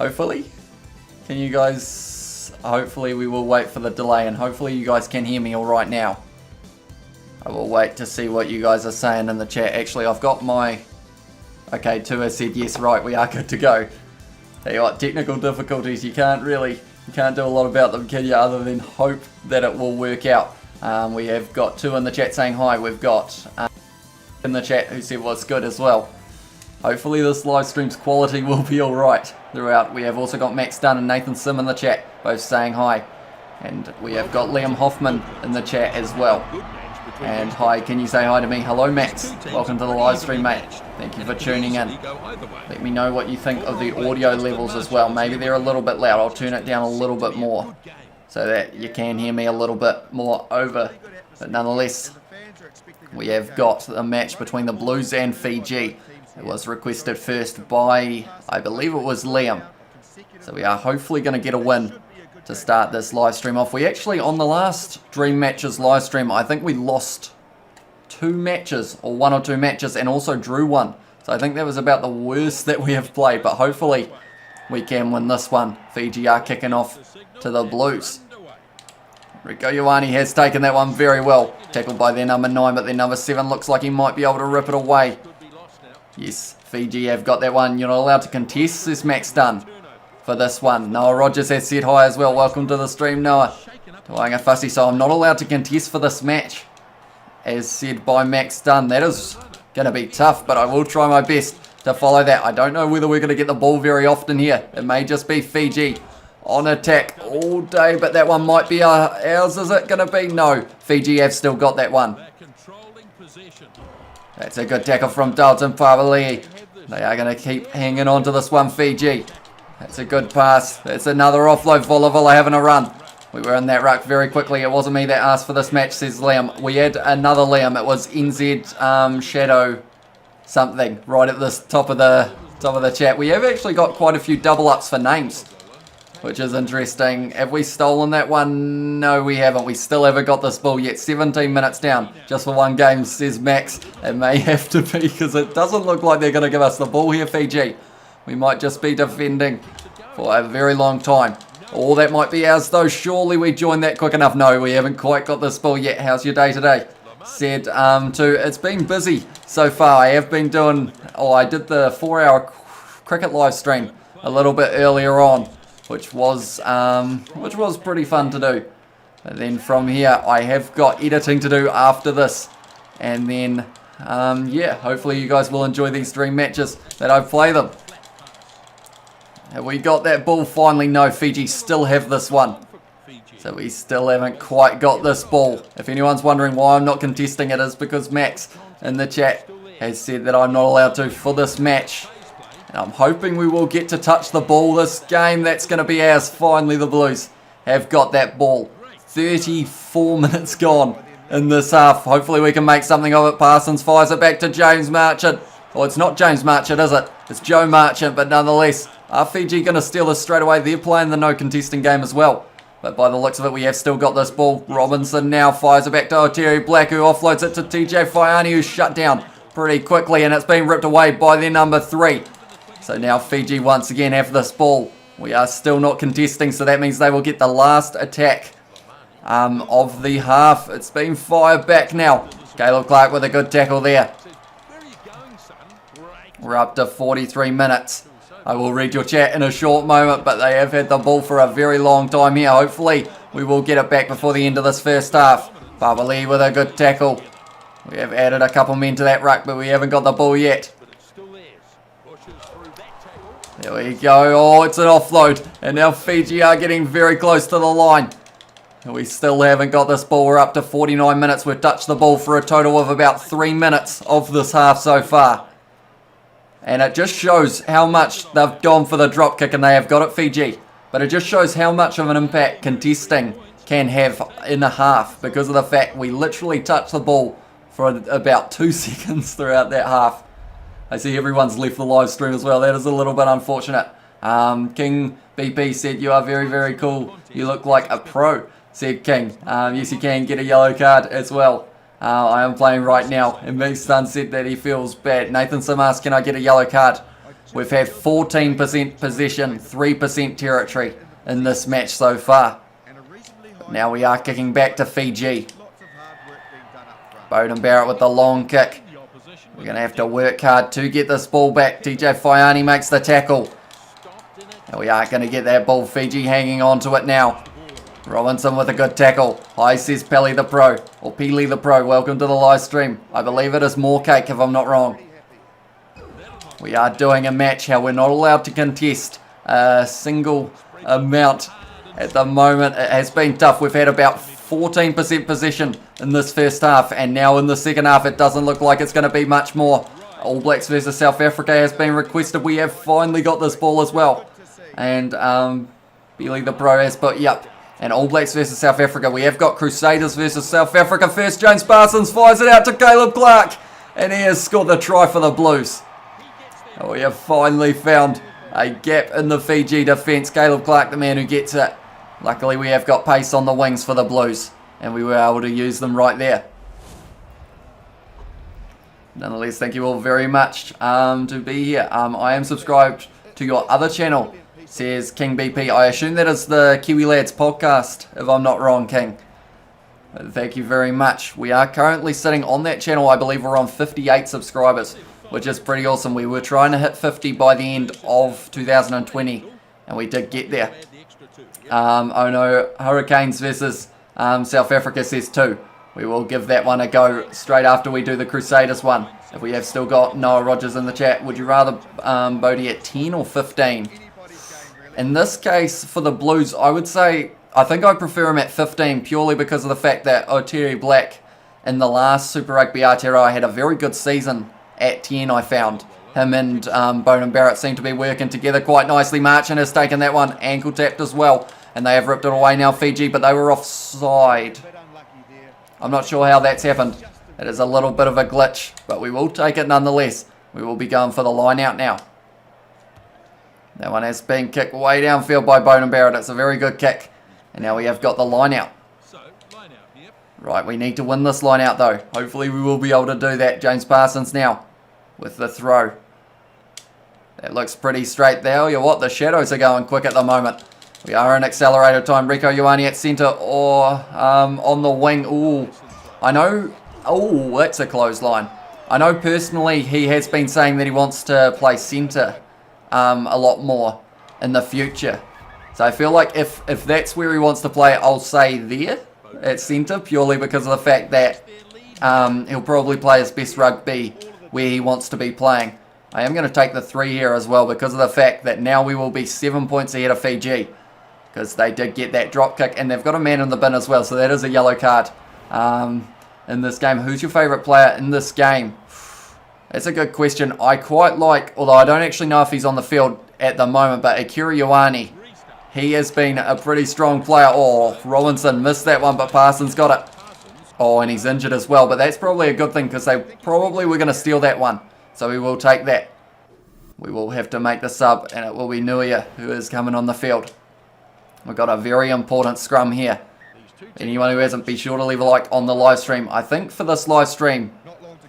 hopefully. Can you guys... Hopefully we will wait for the delay, and hopefully you guys can hear me all right now. I will wait to see what you guys are saying in the chat. Actually, I've got my... Okay, Tua said yes, right, we are good to go. Tell you what, technical difficulties, you can't do a lot about them, can you, other than hope that it will work out. We have got two in the chat saying hi. We've got in the chat who said what's good as well. Hopefully this live stream's quality will be alright throughout. We have also got Max Dunn and Nathan Sim in the chat, both saying hi. And we have got Liam Hoffman in the chat as well. And hi, can you say hi to me? Hello Max, welcome to the live stream mate. Thank you for tuning in. Let me know what you think of the audio levels as well. Maybe they're a little bit loud. I'll turn it down a little bit more so that you can hear me a little bit more over. But nonetheless, we have got a match between the Blues and Fiji. It was requested first by, I believe it was Liam. So we are hopefully going to get a win to start this live stream off. We actually, on the last Dream Matches live stream, I think we lost 2 matches, or 1 or 2 matches, and also drew 1. So I think that was about the worst that we have played, but hopefully we can win this one. Fiji are kicking off to the Blues. Rico Ioane has taken that one very well. Tackled by their number 9, but their number 7 looks like he might be able to rip it away. Yes, Fiji have got that one. You're not allowed to contest, says Max Dunn. For this one, Noah Rogers has said hi as well. Welcome to the stream, Noah. Doing a fussy, so I'm not allowed to contest for this match, as said by Max Dunn. That is going to be tough, but I will try my best to follow that. I don't know whether we're going to get the ball very often here. It may just be Fiji on attack all day, but that one might be ours. Is it going to be? No, Fiji have still got that one. That's a good tackle from Dalton Pavali'i. They are going to keep hanging on to this one, Fiji. That's a good pass. That's another offload. Vola having a run. We were in that ruck very quickly. It wasn't me that asked for this match, says Liam. We had another Liam. It was NZ Shadow something right at the top of the chat. We have actually got quite a few double ups for names, which is interesting. Have we stolen that one? No, we haven't. We still haven't got this ball yet. 17 minutes down just for one game, says Max. It may have to be, because it doesn't look like they're going to give us the ball here, Fiji. We might just be defending for a very long time. Oh, that might be ours though. Surely we joined that quick enough. No, we haven't quite got this ball yet. How's your day today? Said it's been busy so far. I have been doing, I did the 4-hour cricket live stream a little bit earlier on, which was pretty fun to do. And then from here, I have got editing to do after this. And then, yeah, hopefully you guys will enjoy these dream matches that I play them. Have we got that ball finally? No, Fiji still have this one. So we still haven't quite got this ball. If anyone's wondering why I'm not contesting, it is because Max in the chat has said that I'm not allowed to for this match. And I'm hoping we will get to touch the ball this game. That's going to be ours. Finally, the Blues have got that ball. 34 minutes gone in this half. Hopefully we can make something of it. Parsons fires it back to James Marchant. Oh, it's not James Marchant, is it? It's Joe Marchant, but nonetheless, are Fiji going to steal this straight away? They're playing the no contesting game as well. But by the looks of it, we have still got this ball. Robinson now fires it back to Oteri Black, who offloads it to TJ Faiani, who's shut down pretty quickly, and it's been ripped away by their number 3. So now Fiji once again have this ball. We are still not contesting, so that means they will get the last attack of the half. It's been fired back now. Caleb Clark with a good tackle there. We're up to 43 minutes. I will read your chat in a short moment, but they have had the ball for a very long time here. Hopefully, we will get it back before the end of this first half. Pavali'i with a good tackle. We have added a couple men to that ruck, but we haven't got the ball yet. There we go. Oh, it's an offload. And now Fiji are getting very close to the line. We still haven't got this ball. We're up to 49 minutes. We've touched the ball for a total of about 3 minutes of this half so far. And it just shows how much they've gone for the drop kick, and they have got it, Fiji. But it just shows how much of an impact contesting can have in a half, because of the fact we literally touched the ball for about 2 seconds throughout that half. I see everyone's left the live stream as well. That is a little bit unfortunate. King BP said, "You are very, very cool. You look like a pro," said King. Yes, you can get a yellow card as well. I am playing right now, and Big Stun said that he feels bad. Nathan Sim asked, "Can I get a yellow card?" We've had 14% possession, 3% territory in this match so far. But now we are kicking back to Fiji. Bowden Barrett with the long kick. We're going to have to work hard to get this ball back. TJ Faiani makes the tackle. And we are going to get that ball. Fiji hanging on to it now. Robinson with a good tackle. Hi, says Pelly the Pro, or Peely the Pro. Welcome to the live stream. I believe it is more cake if I'm not wrong. We are doing a match how we're not allowed to contest a single amount at the moment. It has been tough. We've had about 14% possession in this first half, and now in the second half it doesn't look like it's going to be much more. All Blacks versus South Africa has been requested. We have finally got this ball as well. And Peely the Pro has put, yep. And All Blacks versus South Africa. We have got Crusaders versus South Africa. First, James Parsons fires it out to Caleb Clark. And he has scored the try for the Blues. And we have finally found a gap in the Fiji defence. Caleb Clark, the man who gets it. Luckily, we have got pace on the wings for the Blues. And we were able to use them right there. Nonetheless, thank you all very much to be here. I am subscribed to your other channel, says King BP. I assume that is the Kiwi Lads podcast, if I'm not wrong, King. Thank you very much. We are currently sitting on that channel. I believe we're on 58 subscribers, which is pretty awesome. We were trying to hit 50 by the end of 2020, and we did get there. Oh no, Hurricanes versus South Africa says 2. We will give that one a go straight after we do the Crusaders one. If we have still got Noah Rogers in the chat, would you rather Bodie at 10 or 15? In this case, for the Blues, I would say, I think I prefer him at 15 purely because of the fact that O'Terry Black in the last Super Rugby Aotearoa had a very good season at 10, I found. Him and Bowden Barrett seem to be working together quite nicely. Marchant has taken that one, ankle tapped as well, and they have ripped it away now, Fiji, but they were offside. I'm not sure how that's happened. It is a little bit of a glitch, but we will take it nonetheless. We will be going for the line out now. That one has been kicked way downfield by Bowden Barrett. It's a very good kick. And now we have got the line out. Right, we need to win this line out though. Hopefully we will be able to do that. James Parsons now with the throw. That looks pretty straight there. You know what? The shadows are going quick at the moment. We are in accelerator time. Rieko Ioane at centre or on the wing. Ooh, I know. Oh, that's a clothesline. I know personally he has been saying that he wants to play centre a lot more in the future. So I feel like if that's where he wants to play, I'll say there at centre, purely because of the fact that he'll probably play his best rugby where he wants to be playing. I am going to take the 3 here as well because of the fact that now we will be 7 points ahead of Fiji because they did get that drop kick and they've got a man in the bin as well, so that is a yellow card in this game. Who's your favourite player in this game? That's a good question. I quite like, although I don't actually know if he's on the field at the moment, but Akira Ioane, he has been a pretty strong player. Oh, Robinson missed that one, but Parsons got it. Oh, and he's injured as well, but that's probably a good thing because they probably were going to steal that one. So we will take that. We will have to make the sub, and it will be Nuia who is coming on the field. We've got a very important scrum here. Anyone who hasn't, be sure to leave a like on the live stream. I think for this live stream,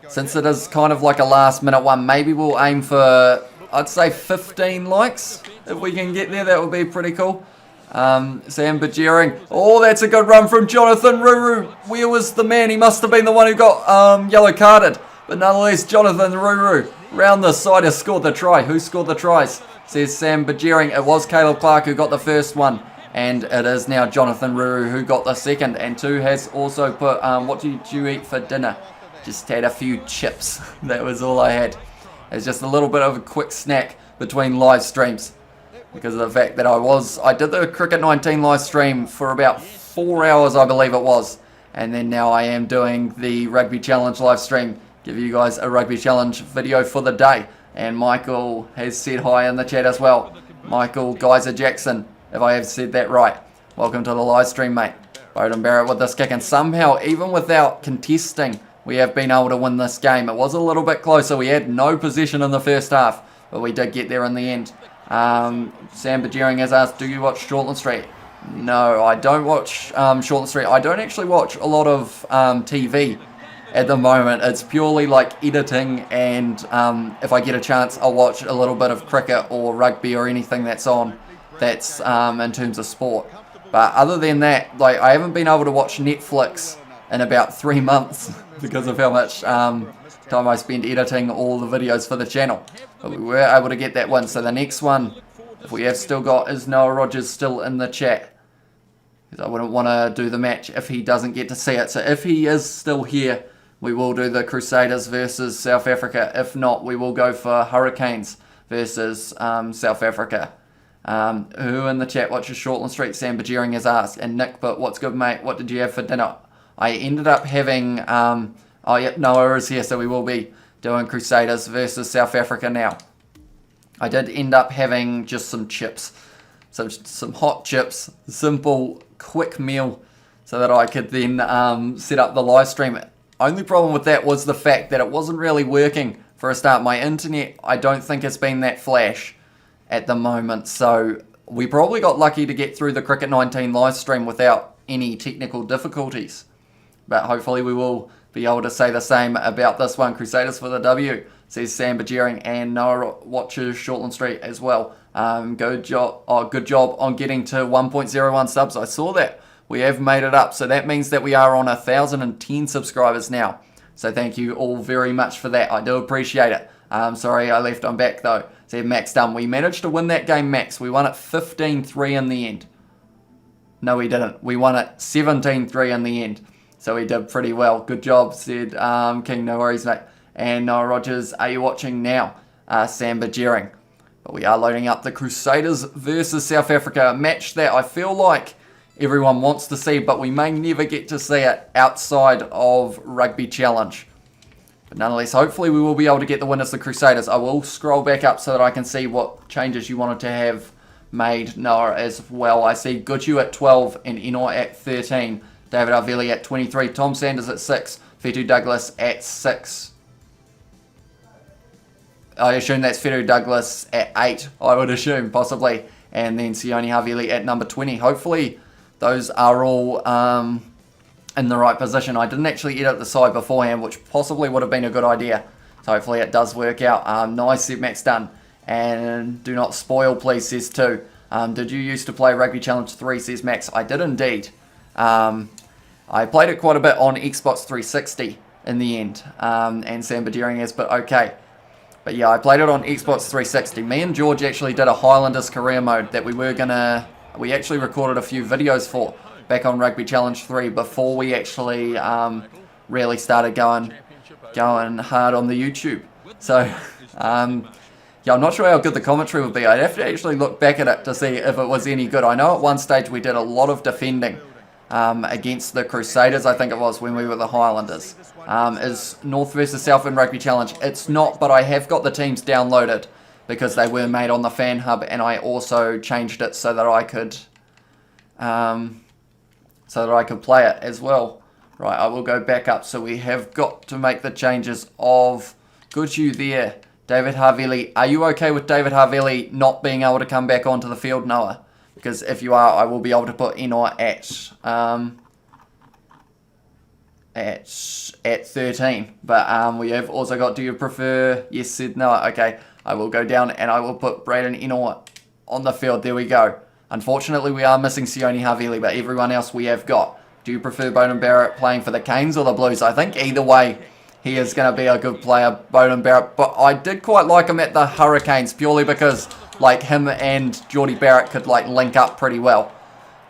since it is kind of like a last minute one, maybe we'll aim for, I'd say 15 likes. If we can get there, that would be pretty cool. Sam Bajering. Oh, that's a good run from Jonathan Ruru. Where was the man? He must have been the one who got yellow carded. But nonetheless, Jonathan Ruru round the side has scored the try. Who scored the tries? Says Sam Bajering. It was Caleb Clark who got the first one. And it is now Jonathan Ruru who got the second. And 2 has also put, what did you eat for dinner? Just had a few chips. That was all I had. It's just a little bit of a quick snack between live streams. Because of the fact that I did the Cricket 19 live stream for about 4 hours, I believe it was. And then now I am doing the Rugby Challenge live stream. Give you guys a Rugby Challenge video for the day. And Michael has said hi in the chat as well. Michael Geyser Jackson, if I have said that right. Welcome to the live stream, mate. Bowden Barrett with this kick. And somehow, even without contesting, we have been able to win this game. It was a little bit closer. We had no possession in the first half. But we did get there in the end. Sam Bajering has asked, do you watch Shortland Street? No, I don't watch Shortland Street. I don't actually watch a lot of TV at the moment. It's purely like editing, and if I get a chance, I'll watch a little bit of cricket or rugby or anything that's on. That's in terms of sport. But other than that, like, I haven't been able to watch Netflix in about 3 months because of how much time I spend editing all the videos for the channel. But we were able to get that win. So the next one, if we have still got, is Noah Rogers still in the chat? Because I wouldn't want to do the match if he doesn't get to see it. So if he is still here, we will do the Crusaders versus South Africa. If not, we will go for Hurricanes versus South Africa. Who in the chat watches Shortland Street? Sam Bajering has asked. And Nick, but what's good, mate? What did you have for dinner? I ended up having... oh, yep, Noah is here, so we will be doing Crusaders versus South Africa now. I did end up having just some chips. Some hot chips. Simple, quick meal so that I could then set up the live stream. Only problem with that was the fact that it wasn't really working for a start. My internet, I don't think it's been that flash at the moment, so we probably got lucky to get through the Cricket 19 live stream without any technical difficulties. But hopefully we will be able to say the same about this one. Crusaders for the W, says Sam Bajering, and Noah watches Shortland Street as well. Good job on getting to 1.01 subs. I saw that. We have made it up, so that means that we are on 1,010 subscribers now. So thank you all very much for that. I do appreciate it. Sorry I left on back though. Said Max Dunn. We managed to win that game, Max. We won it 15-3 in the end. No, we didn't. We won it 17-3 in the end. So we did pretty well. Good job, said King. No worries, mate. And Noah Rogers, are you watching now? Sam Bajering. But we are loading up the Crusaders versus South Africa. A match that I feel like everyone wants to see, but we may never get to see it outside of Rugby Challenge. But nonetheless, hopefully we will be able to get the winners, the Crusaders. I will scroll back up so that I can see what changes you wanted to have made, Noah, as well. I see Guju at 12 and Enoy at 13. David Arveli at 23. Tom Sanders at 6. Fetu Douglas at 6. I assume that's Fetu Douglas at 8, I would assume, possibly. And then Sione Havili at number 20. Hopefully those are all in the right position. I didn't actually edit the side beforehand, which possibly would have been a good idea. So hopefully it does work out. Nice, said Max Dunn. And do not spoil, please, says 2. Did you used to play Rugby Challenge 3, says Max? I did indeed. I played it quite a bit on Xbox 360 in the end. And Sam Bajering is, but okay. But yeah, I played it on Xbox 360. Me and George actually did a Highlanders career mode that we actually recorded a few videos for back on Rugby Challenge 3 before we actually really started going hard on the YouTube. So, yeah, I'm not sure how good the commentary would be. I'd have to actually look back at it to see if it was any good. I know at one stage we did a lot of defending against the Crusaders, I think it was, when we were the Highlanders. Is North versus South in Rugby Challenge? It's not, but I have got the teams downloaded because they were made on the fan hub, and I also changed it so that I could play it as well. Right, I will go back up. So we have got to make the changes of Guju there. David Havili. Are you okay with David Havili not being able to come back onto the field, Noah? Because if you are, I will be able to put Enoy at 13. But we have also got, do you prefer, yes, said Noah. Okay, I will go down and I will put Braden Enoy on the field. There we go. Unfortunately, we are missing Sione Havili, but everyone else we have got. Do you prefer Beauden Barrett playing for the Canes or the Blues? I think either way, he is going to be a good player, Beauden Barrett. But I did quite like him at the Hurricanes, purely because like him and Geordie Barrett could like link up pretty well.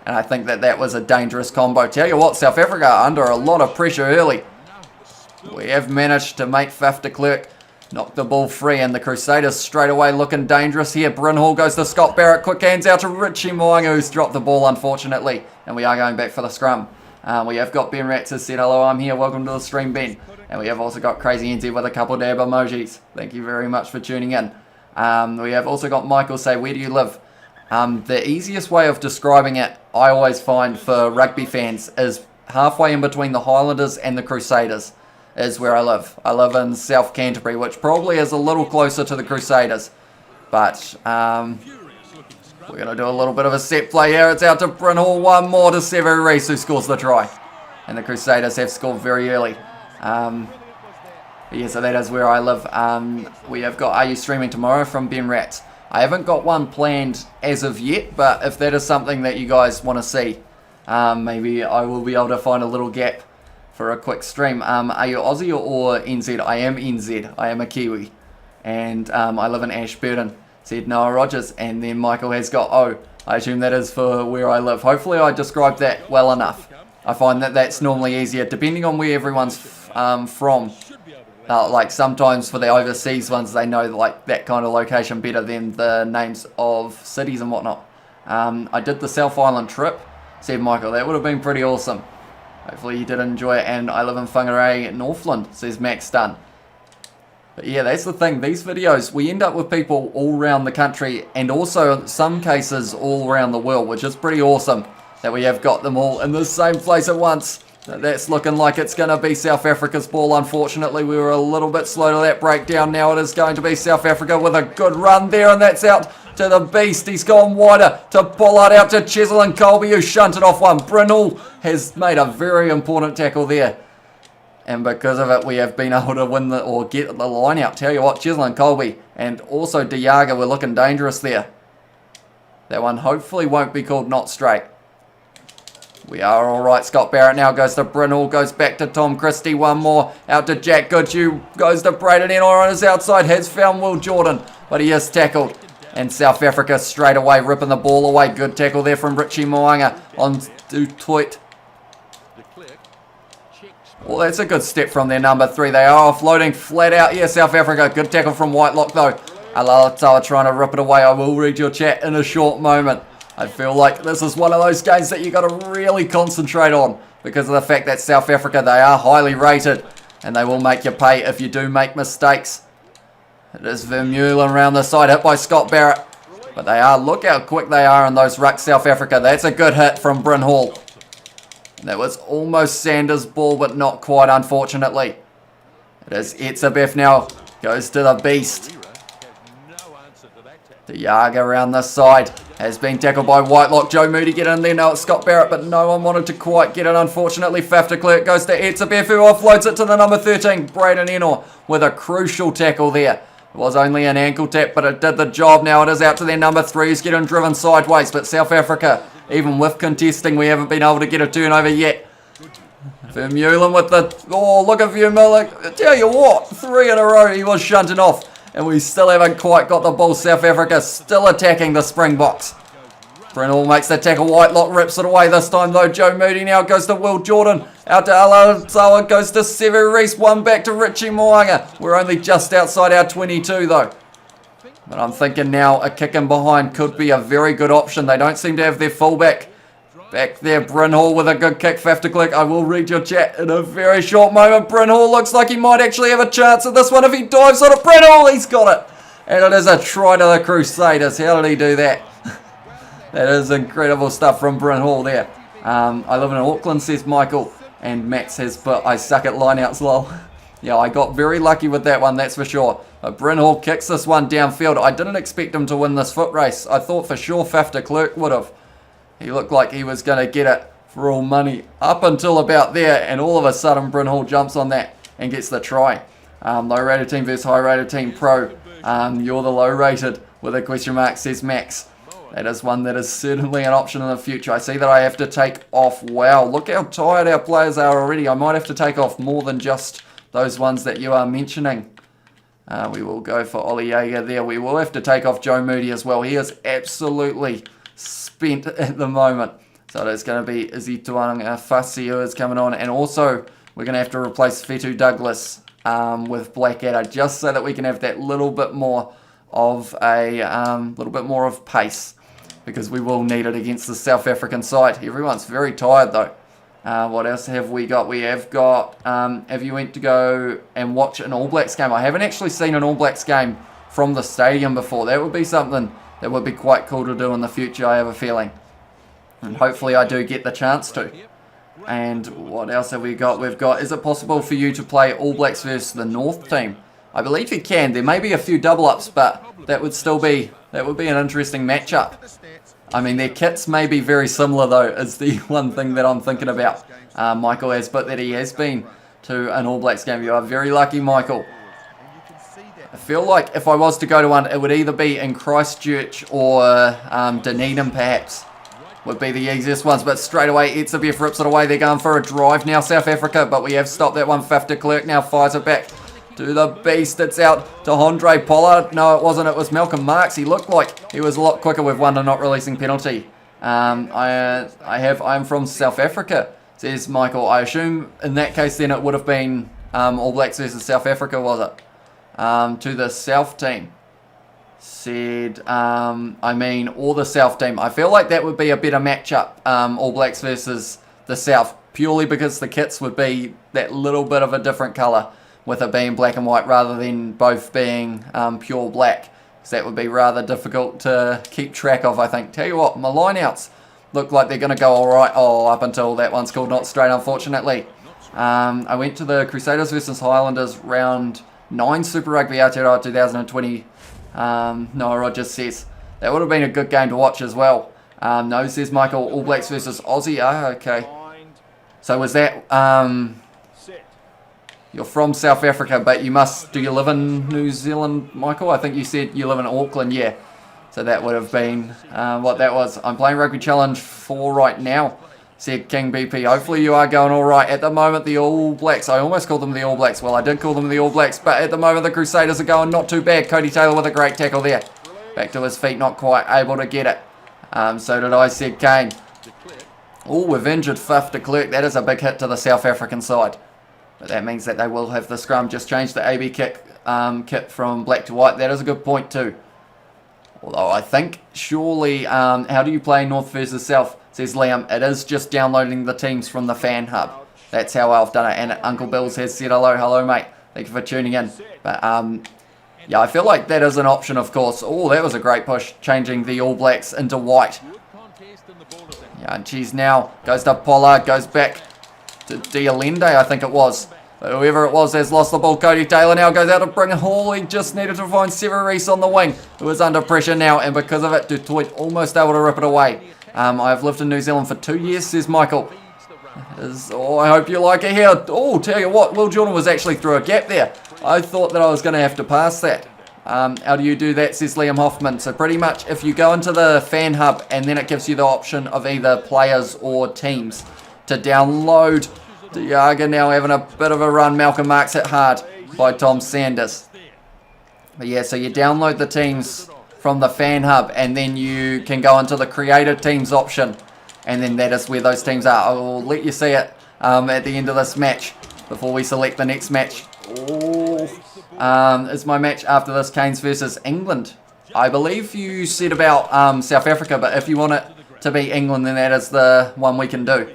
And I think that was a dangerous combo. Tell you what, South Africa are under a lot of pressure early. We have managed to make Faf de Klerk knock the ball free, and the Crusaders straight away looking dangerous here. Bryn Hall goes to Scott Barrett. Quick hands out to Richie Moanga, who's dropped the ball, unfortunately. And we are going back for the scrum. We have got Ben Ratz has said, hello, I'm here. Welcome to the stream, Ben. And we have also got Crazy NZ with a couple dab emojis. Thank you very much for tuning in. We have also got Michael say, where do you live? The easiest way of describing it, I always find for rugby fans, is halfway in between the Highlanders and the Crusaders is where I live. I live in South Canterbury, which probably is a little closer to the Crusaders. But we're going to do a little bit of a set play here. It's out to Bryn Hall. One more to Sevu Reece, who scores the try. And the Crusaders have scored very early. Yeah, so that is where I live. We have got Are You Streaming Tomorrow from Ben Rats. I haven't got one planned as of yet, but if that is something that you guys want to see, maybe I will be able to find a little gap for a quick stream. Are you Aussie or NZ? I am NZ. I am a Kiwi. And I live in Ashburton, said Noah Rogers. And then Michael has got, oh, I assume that is for where I live. Hopefully I described that well enough. I find that that's normally easier, depending on where everyone's from. Like sometimes for the overseas ones, they know like that kind of location better than the names of cities and whatnot. I did the South Island trip, said Michael. That would have been pretty awesome. Hopefully you did enjoy it. And I live in Whangarei, Northland, says Max Dunn. But yeah, that's the thing. These videos, we end up with people all around the country and also in some cases all around the world, which is pretty awesome that we have got them all in the same place at once. That's looking like it's going to be South Africa's ball. Unfortunately, we were a little bit slow to that breakdown. Now it is going to be South Africa with a good run there, and that's out to the beast. He's gone wider to Pollard, out to Cheslin Colby, who shunted off one. Brynhall has made a very important tackle there. And because of it, we have been able to win or get the line out. Tell you what, Cheslin Colby and also Diaga were looking dangerous there. That one hopefully won't be called not straight. We are all right. Scott Barrett now goes to Brynhall, goes back to Tom Christie. One more out to Jack Goodhue, goes to Braden Enor on his outside, has found Will Jordan, but he is tackled. And South Africa straight away ripping the ball away. Good tackle there from Richie Moanga on Dutoit. Well, that's a good step from their number 3. They are offloading flat out. Yeah, South Africa. Good tackle from Whitelock though. Alatawa trying to rip it away. I will read your chat in a short moment. I feel like this is one of those games that you got to really concentrate on because of the fact that South Africa, they are highly rated and they will make you pay if you do make mistakes. It is Vermeulen around the side, hit by Scott Barrett. But they are, look how quick they are in those rucks, South Africa. That's a good hit from Brynhall. That was almost Sanders' ball, but not quite, unfortunately. It is Etzebeth now, goes to the beast. Diaga around this side. Has been tackled by Whitelock. Joe Moody get in there. Now it's Scott Barrett, but no one wanted to quite get it, unfortunately. Faf de Klerk goes to Etzebeth, who offloads it to the number 13, Braden Enor, with a crucial tackle there. It was only an ankle tap, but it did the job. Now it is out to their number 3, who's getting driven sideways. But South Africa, even with contesting, we haven't been able to get a turnover yet. Vermeulen with the... Oh, look at Vermeulen. I tell you what, 3 in a row he was shunting off. And we still haven't quite got the ball. South Africa still attacking the Springboks. Brynhall makes the tackle. Whitelock rips it away this time though. Joe Moody now goes to Will Jordan. Out to Alatawa, goes to Sevu Reece. One back to Richie Moanga. We're only just outside our 22 though. But I'm thinking now a kick in behind could be a very good option. They don't seem to have their fullback back there. Brynhall with a good kick. Faf de Klerk, I will read your chat in a very short moment. Brynhall looks like he might actually have a chance at this one if he dives on it. Brynhall, he's got it. And it is a try to the Crusaders. How did he do that? That is incredible stuff from Brynhall there. I live in Auckland, says Michael. And Max has put, I suck at lineouts, lol. Yeah, I got very lucky with that one, that's for sure. But Brynhall kicks this one downfield. I didn't expect him to win this foot race. I thought for sure Faf de Klerk would have. He looked like he was going to get it for all money up until about there. And all of a sudden, Brynhall jumps on that and gets the try. Low-rated team versus high-rated team pro. You're the low-rated with a question mark, says Max. That is one that is certainly an option in the future. I see that I have to take off. Wow, look how tired our players are already. I might have to take off more than just those ones that you are mentioning. We will go for Ollie Jaeger there. We will have to take off Joe Moody as well. He is absolutely spent at the moment. So there's going to be Izzy Tuanga Fassi who is coming on. And also, we're going to have to replace Fetu Douglas with Blackadder just so that we can have that little bit more of pace. Because we will need it against the South African side. Everyone's very tired though. What else have we got? We have got, have you went to go and watch an All Blacks game? I haven't actually seen an All Blacks game from the stadium before. That would be something that would be quite cool to do in the future, I have a feeling. And hopefully I do get the chance to. And what else have we got? We've got, is it possible for you to play All Blacks versus the North team? I believe you can. There may be a few double-ups, but that would still be, that would be an interesting matchup. I mean, their kits may be very similar, though, is the one thing that I'm thinking about. Michael has put that he has been to an All Blacks game. You are very lucky, Michael. I feel like if I was to go to one, it would either be in Christchurch or Dunedin, perhaps. Would be the easiest ones, but straight away, Etzebeth rips it away. They're going for a drive now, South Africa, but we have stopped that one. Fifth de Klerk now fires it back to the beast. It's out to Andre Pollard. No, it wasn't. It was Malcolm Marks. He looked like he was a lot quicker with one to not releasing penalty. I'm from South Africa, says Michael. I assume in that case then it would have been All Blacks versus South Africa, was it? To the South team. Said, or the South team. I feel like that would be a better matchup, All Blacks versus the South, purely because the kits would be that little bit of a different colour, with it being black and white rather than both being pure black. So that would be rather difficult to keep track of, I think. Tell you what, my lineouts look like they're going to go alright. Oh, up until that one's called not straight, unfortunately. I went to the Crusaders versus Highlanders round 9 Super Rugby Aotearoa 2020. Noah Rogers says that would have been a good game to watch as well. No, says Michael, All Blacks versus Aussie. Oh, okay. So was that you're from South Africa, but do you live in New Zealand, Michael? I think you said you live in Auckland, yeah. So that would have been what that was. I'm playing Rugby Challenge 4 right now, said King BP. Hopefully you are going all right. At the moment, the All Blacks, I almost called them the All Blacks. Well, I did call them the All Blacks, but at the moment, the Crusaders are going not too bad. Cody Taylor with a great tackle there. Back to his feet, not quite able to get it. So did I, said Kane. Oh, we've injured Fifth de Klerk. That is a big hit to the South African side. But that means that they will have the scrum. Just change the AB kit from black to white. That is a good point too. Although I think surely, how do you play North versus South? Says Liam. It is just downloading the teams from the fan hub. That's how I've done it. And Uncle Bills has said hello. Hello, mate. Thank you for tuning in. But yeah, I feel like that is an option, of course. Oh, that was a great push. Changing the All Blacks into white. Yeah, and she's now goes to Pollard. Goes back to Dialende, I think it was. But whoever it was has lost the ball. Cody Taylor now goes out to bring Hall. He just needed to find Severeese on the wing, who is under pressure now, and because of it, Du Toit almost able to rip it away. I've lived in New Zealand for 2 years, says Michael. Oh, I hope you like it here. Oh, tell you what, Will Jordan was actually through a gap there. I thought that I was going to have to pass that. How do you do that, says Liam Hoffman. So pretty much if you go into the fan hub and then it gives you the option of either players or teams to download. Diaga now having a bit of a run. Malcolm Marks hit hard by Tom Sanders. But yeah, so you download the teams from the fan hub and then you can go into the created teams option, and then that is where those teams are. I will let you see it at the end of this match before we select the next match. It's my match after this, Canes versus England. I believe you said about South Africa, but if you want it to be England, then that is the one we can do.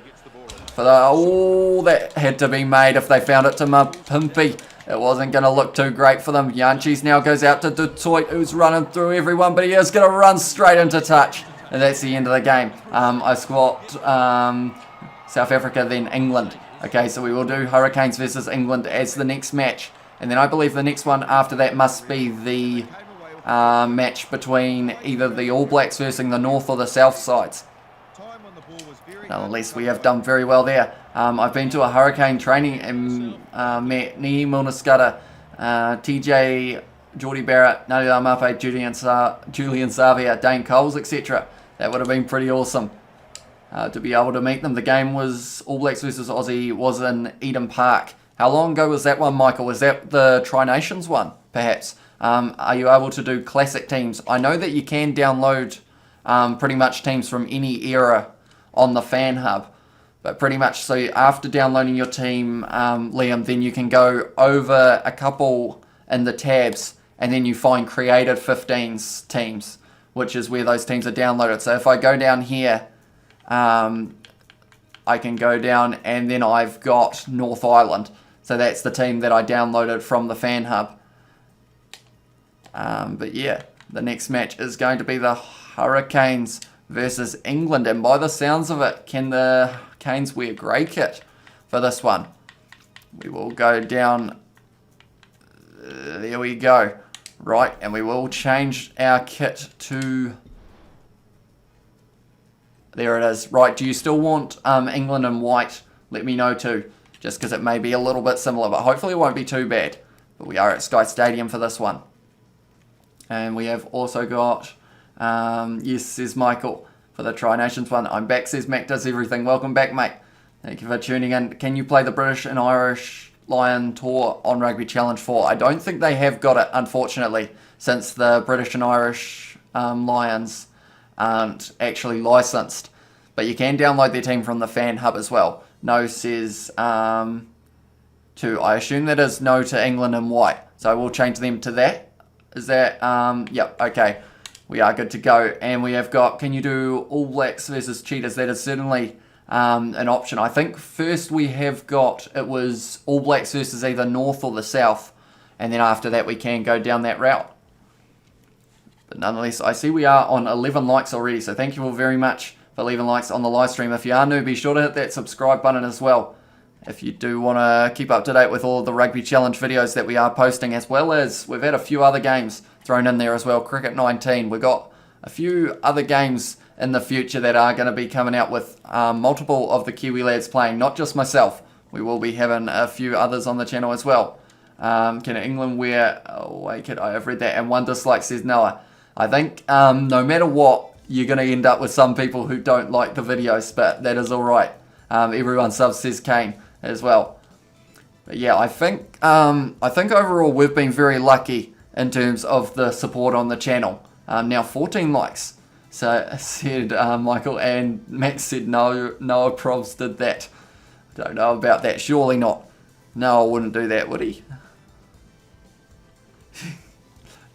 That had to be made if they found it to Mapimpi. It wasn't going to look too great for them. Yanchis now goes out to Du Toit, who's running through everyone, but he is going to run straight into touch. And that's the end of the game. I swapped South Africa, then England. Okay, so we will do Hurricanes versus England as the next match. And then I believe the next one after that must be the match between either the All Blacks versus the North or the South sides. Nonetheless, we have done very well there. I've been to a Hurricane training and met Nihi Milnaskata, TJ, Geordie Barrett, Nadia Mape, Julian Savia, Dane Coles, etc. That would have been pretty awesome to be able to meet them. The game was All Blacks versus Aussie, was in Eden Park. How long ago was that one, Michael? Was that the Tri-Nations one, perhaps? Are you able to do classic teams? I know that you can download pretty much teams from any era on the fan hub, but pretty much so after downloading your team, Liam, then you can go over a couple in the tabs and then you find created 15s teams, which is where those teams are downloaded. So if I go down here, I can go down and then I've got North Island. So that's the team that I downloaded from the fan hub. But yeah, the next match is going to be the Hurricanes versus England, and by the sounds of it, can the Canes wear grey kit for this one? We will go down, there we go, right, and we will change our kit to, there it is, right. Do you still want England in white? Let me know too. just because it may be a little bit similar, but hopefully it won't be too bad. But we are at Sky Stadium for this one. And we have also got, yes, says Michael, for the Tri-Nations one. I'm back, says Mac Does Everything. Welcome back, mate. Thank you for tuning in. Can you play the British and Irish Lion Tour on Rugby Challenge 4? I don't think they have got it, unfortunately, since the British and Irish Lions aren't actually licensed. But you can download their team from the fan hub as well. No says I assume that is no to England and white. So we'll change them to that. Is that, yep, okay. We are good to go. And we have got, can you do All Blacks versus Cheetahs? That is certainly an option. I think first we have got, it was All Blacks versus either North or the South. And then after that we can go down that route. But nonetheless, I see we are on 11 likes already. So thank you all very much for leaving likes on the live stream. If you are new, be sure to hit that subscribe button as well. If you do want to keep up to date with all of the Rugby Challenge videos that we are posting, as well as we've had a few other games thrown in there as well. Cricket 19. We've got a few other games in the future that are going to be coming out with multiple of the Kiwi lads playing, not just myself. We will be having a few others on the channel as well. Can England wear... Oh, wait, I have read that. And one dislike, says Noah. I think no matter what, you're going to end up with some people who don't like the videos, but that is alright. Everyone subs, says Kane as well. But yeah, I think overall we've been very lucky in terms of the support on the channel. Now 14 likes. So said Michael, and Max said no, Noah Probs did that. Don't know about that. Surely not. Noah wouldn't do that, would he?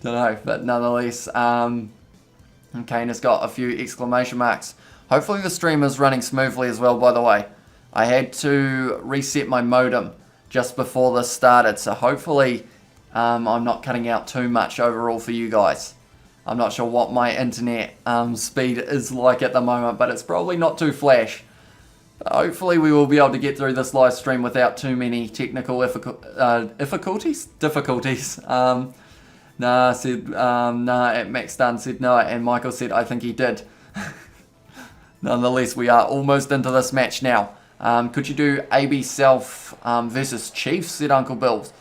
Don't know, but nonetheless, Kane has got a few exclamation marks. Hopefully the stream is running smoothly as well, by the way. I had to reset my modem just before this started, so hopefully I'm not cutting out too much overall for you guys. I'm not sure what my internet speed is like at the moment, but it's probably not too flash. Hopefully we will be able to get through this live stream without too many technical difficulties. Nah, said, at Max Dunn said no, and Michael said, I think he did. Nonetheless, we are almost into this match now. Could you do AB Self versus Chiefs, said Uncle Bills.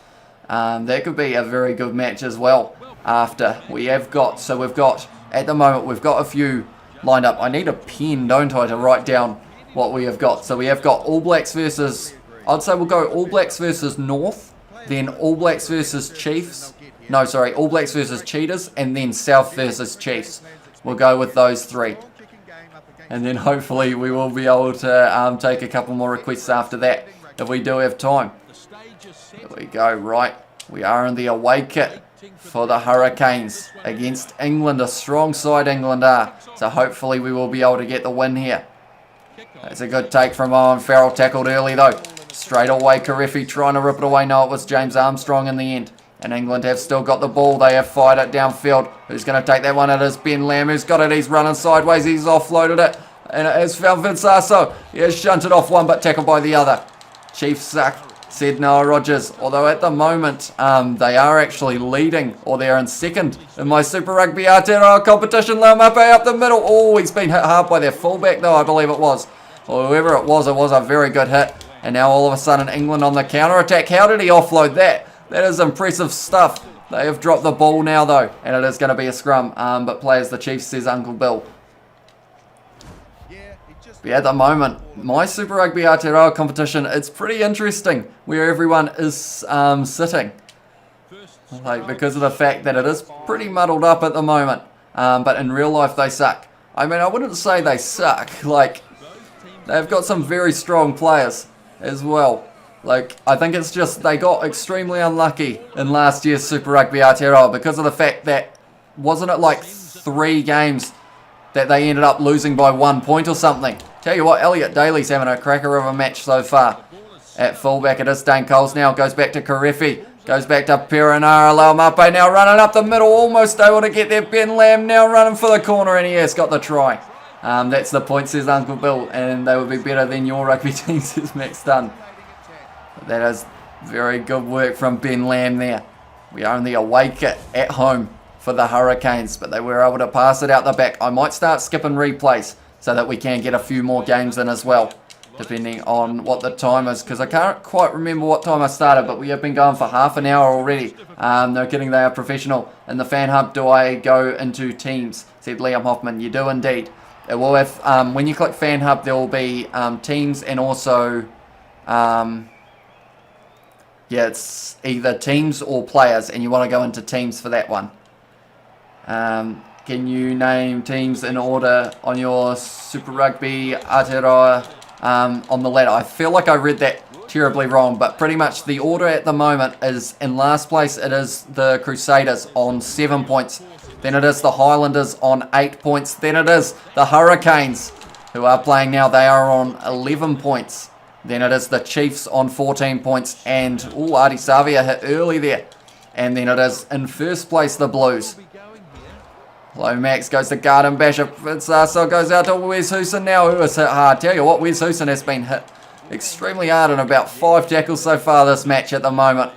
That could be a very good match as well. After we have got, so we've got, at the moment, we've got a few lined up. I need a pen, don't I, to write down what we have got. So we have got All Blacks versus, I'd say we'll go All Blacks versus North, then All Blacks versus Chiefs. No, sorry, All Blacks versus Cheetahs, and then South versus Chiefs. We'll go with those three. And then hopefully we will be able to take a couple more requests after that, if we do have time. There we go, right. We are in the away kit for the Hurricanes against England. A strong side England are. So hopefully we will be able to get the win here. That's a good take from Owen Farrell. Tackled early though. Straight away, Karefi trying to rip it away. No, it was James Armstrong in the end. And England have still got the ball. They have fired it downfield. Who's going to take that one? It is Ben Lamb who's got it. He's running sideways. He's offloaded it. And it is found Vinsasso. He has shunted off one but tackled by the other. Chiefs suck, said Noah Rogers. Although at the moment they are actually leading, or they're in second in my Super Rugby Aotearoa competition. Laumape up the middle. Oh, he's been hit hard by their fullback though, I believe it was. Or whoever it was a very good hit. And now all of a sudden England on the counter-attack. How did he offload that? That is impressive stuff. They have dropped the ball now though, and it is going to be a scrum. But play as the Chiefs, says Uncle Bill. But at the moment, my Super Rugby Aotearoa competition, it's pretty interesting where everyone is sitting. Like, because of the fact that it is pretty muddled up at the moment. But in real life they suck. I mean, I wouldn't say they suck. Like, they've got some very strong players as well. Like, I think it's just they got extremely unlucky in last year's Super Rugby Aotearoa because of the fact that, wasn't it like 3 games that they ended up losing by 1 point or something? Tell you what, Elliot Daly's having a cracker of a match so far. At fullback it is Dane Coles now, goes back to Karefi, goes back to Perenara. Laumape now running up the middle, almost able to get there. Ben Lamb now running for the corner, and he has got the try. That's the point, says Uncle Bill, and they would be better than your rugby team, says Max Dunn. That is very good work from Ben Lamb there. We are in the away kit at home for the Hurricanes, but they were able to pass it out the back. I might start skipping replays so that we can get a few more games in as well. depending on what the time is, because I can't quite remember what time I started, but we have been going for half an hour already. No kidding, they are professional. In the fan hub, do I go into teams? Said Liam Hoffman. You do indeed. It will have, when you click fan hub, there will be teams and also, yeah, it's either teams or players, and you want to go into teams for that one. Can you name teams in order on your Super Rugby Aotearoa on the ladder? I feel like I read that terribly wrong, but pretty much the order at the moment is, in last place it is the Crusaders on 7 points, then it is the Highlanders on 8 points, then it is the Hurricanes who are playing now, they are on 11 points, then it is the Chiefs on 14 points, and Adi Savia hit early there, and then it is in first place the Blues. Lomax goes to Garden Basher. So goes out to Wes Hooson now, who has hit hard. Tell you what, Wes Hooson has been hit extremely hard in about 5 tackles so far this match at the moment.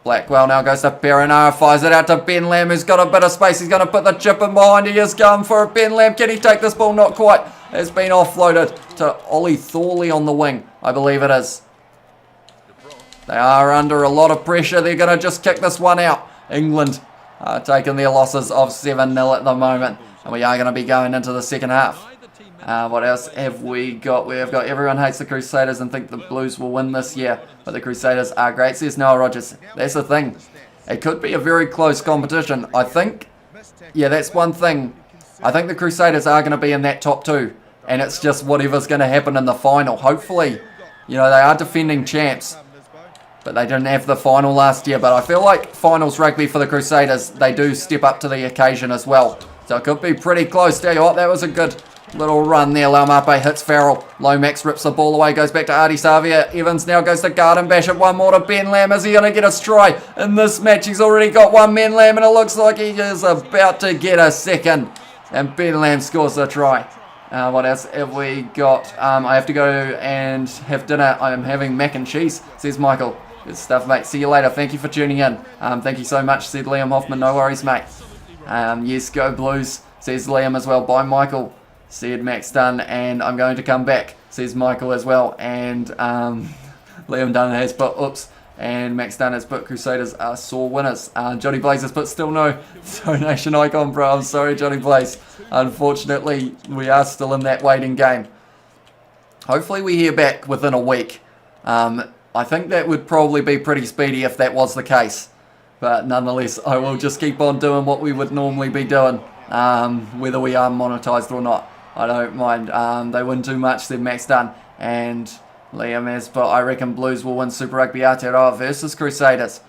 Blackwell now goes to Perenara, fires it out to Ben Lamb, who's got a bit of space. He's going to put the chip in behind. He is going for it. Ben Lamb, can he take this ball? Not quite. It's been offloaded to Ollie Thorley on the wing, I believe it is. They are under a lot of pressure. They're going to just kick this one out. England taking their losses of 7-0 at the moment, and we are going to be going into the second half. What else have we got? We have got everyone hates the Crusaders and think the Blues will win this year, but the Crusaders are great, says Noah Rogers. That's the thing. It could be a very close competition. I think, yeah, that's one thing. I think the Crusaders are going to be in that top 2, and it's just whatever's going to happen in the final. Hopefully, you know, they are defending champs, but they didn't have the final last year. But I feel like finals rugby for the Crusaders, they do step up to the occasion as well. So it could be pretty close. Tell you what, that was a good little run there. Laumape hits Farrell. Lomax rips the ball away, goes back to Adi Savia. Evans now goes to Garden Basham. One more to Ben Lamb. Is he going to get a try in this match? He's already got one. Ben Lamb, and it looks like he is about to get a second. And Ben Lamb scores a try. What else have we got? I have to go and have dinner. I am having mac and cheese, says Michael. Good stuff, mate. See you later. Thank you for tuning in. Thank you so much, said Liam Hoffman. No worries, mate. Yes, go Blues, says Liam as well. Bye, Michael, said Max Dunn. And I'm going to come back, says Michael as well. And Liam Dunn has put, oops. And Max Dunn has put Crusaders are sore winners. Johnny Blaze has put still no donation icon, bro. I'm sorry, Johnny Blaze. Unfortunately, we are still in that waiting game. Hopefully we hear back within a week. I think that would probably be pretty speedy if that was the case. But nonetheless, I will just keep on doing what we would normally be doing, whether we are monetized or not. I don't mind. They win too much, said Max Dunn. And Liam has, but I reckon Blues will win Super Rugby Aotearoa versus Crusaders.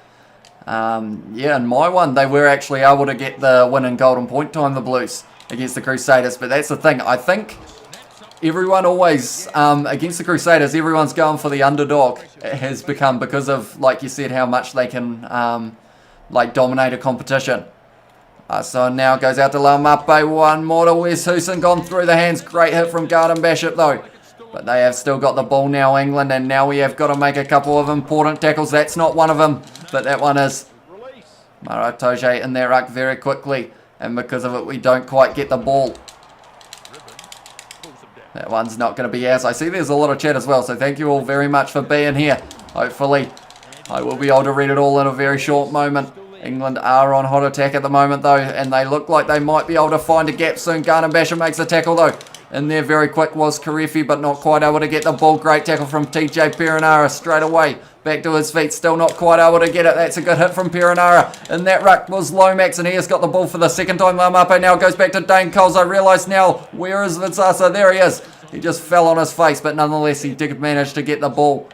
Yeah, in my one, they were actually able to get the win in golden point time, the Blues, against the Crusaders. But that's the thing. I think everyone always, against the Crusaders, everyone's going for the underdog. It has become because of, like you said, how much they can like dominate a competition. So now goes out to Laumape. One more to Wes Hooson, gone through the hands. Great hit from Garden Basham though. But they have still got the ball now, England, and now we have got to make a couple of important tackles. That's not one of them, but that one is. Maratoje in there ruck very quickly, and because of it, we don't quite get the ball. That one's not going to be ours. I see there's a lot of chat as well, so thank you all very much for being here. Hopefully, I will be able to read it all in a very short moment. England are on hot attack at the moment, though, and they look like they might be able to find a gap soon. Garden Basher makes a tackle, though. In there very quick was Karefi, but not quite able to get the ball. Great tackle from TJ Perenara straight away. Back to his feet, still not quite able to get it. That's a good hit from Perenara. In that ruck was Lomax, and he has got the ball for the second time. Laumape now goes back to Dane Coles. I realise now, where is Vitsasa? There he is. He just fell on his face, but nonetheless, he did manage to get the ball.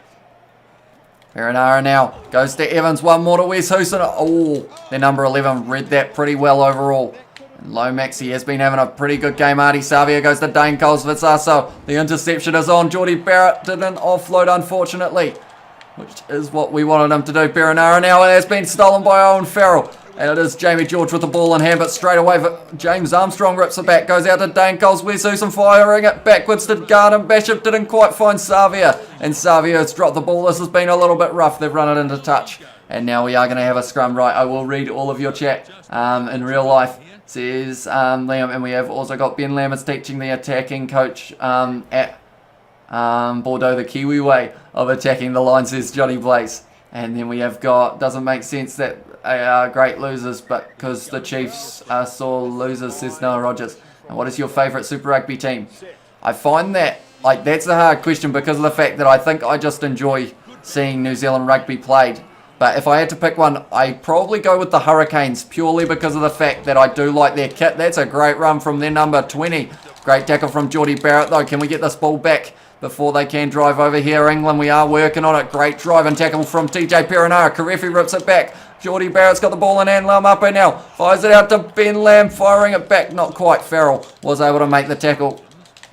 Perenara now goes to Evans. One more to Wes Hooson. Oh, their number 11 read that pretty well overall. And Lomax, he has been having a pretty good game. Adi Savia goes to Dane Coles. Vitsaso, the interception is on. Geordie Barrett didn't offload, unfortunately, which is what we wanted him to do. Perenara now, it has been stolen by Owen Farrell. And it is Jamie George with the ball in hand, but straight away James Armstrong rips it back. Goes out to Dane Coles. Wes Hooson firing it backwards to Garden Basham. Didn't quite find Savia. And Savia has dropped the ball. This has been a little bit rough. They've run it into touch. And now we are going to have a scrum. Right, I will read all of your chat in real life, says Liam. And we have also got Ben Lammerts teaching the attacking coach at Bordeaux the Kiwi way of attacking the line, says Johnny Blaze. And then we have got, doesn't make sense that they are great losers, but because the Chiefs are sore losers, says Noah Rogers. And what is your favourite Super Rugby team? I find that, like, that's a hard question because of the fact that I think I just enjoy seeing New Zealand rugby played. But if I had to pick one, I'd probably go with the Hurricanes, purely because of the fact that I do like their kit. That's a great run from their number 20. Great tackle from Geordie Barrett, though. Can we get this ball back before they can drive over here? England, we are working on it. Great drive and tackle from TJ Perenara. Karefi rips it back. Geordie Barrett's got the ball in hand. Laumape now fires it out to Ben Lamb, firing it back. Not quite. Farrell was able to make the tackle.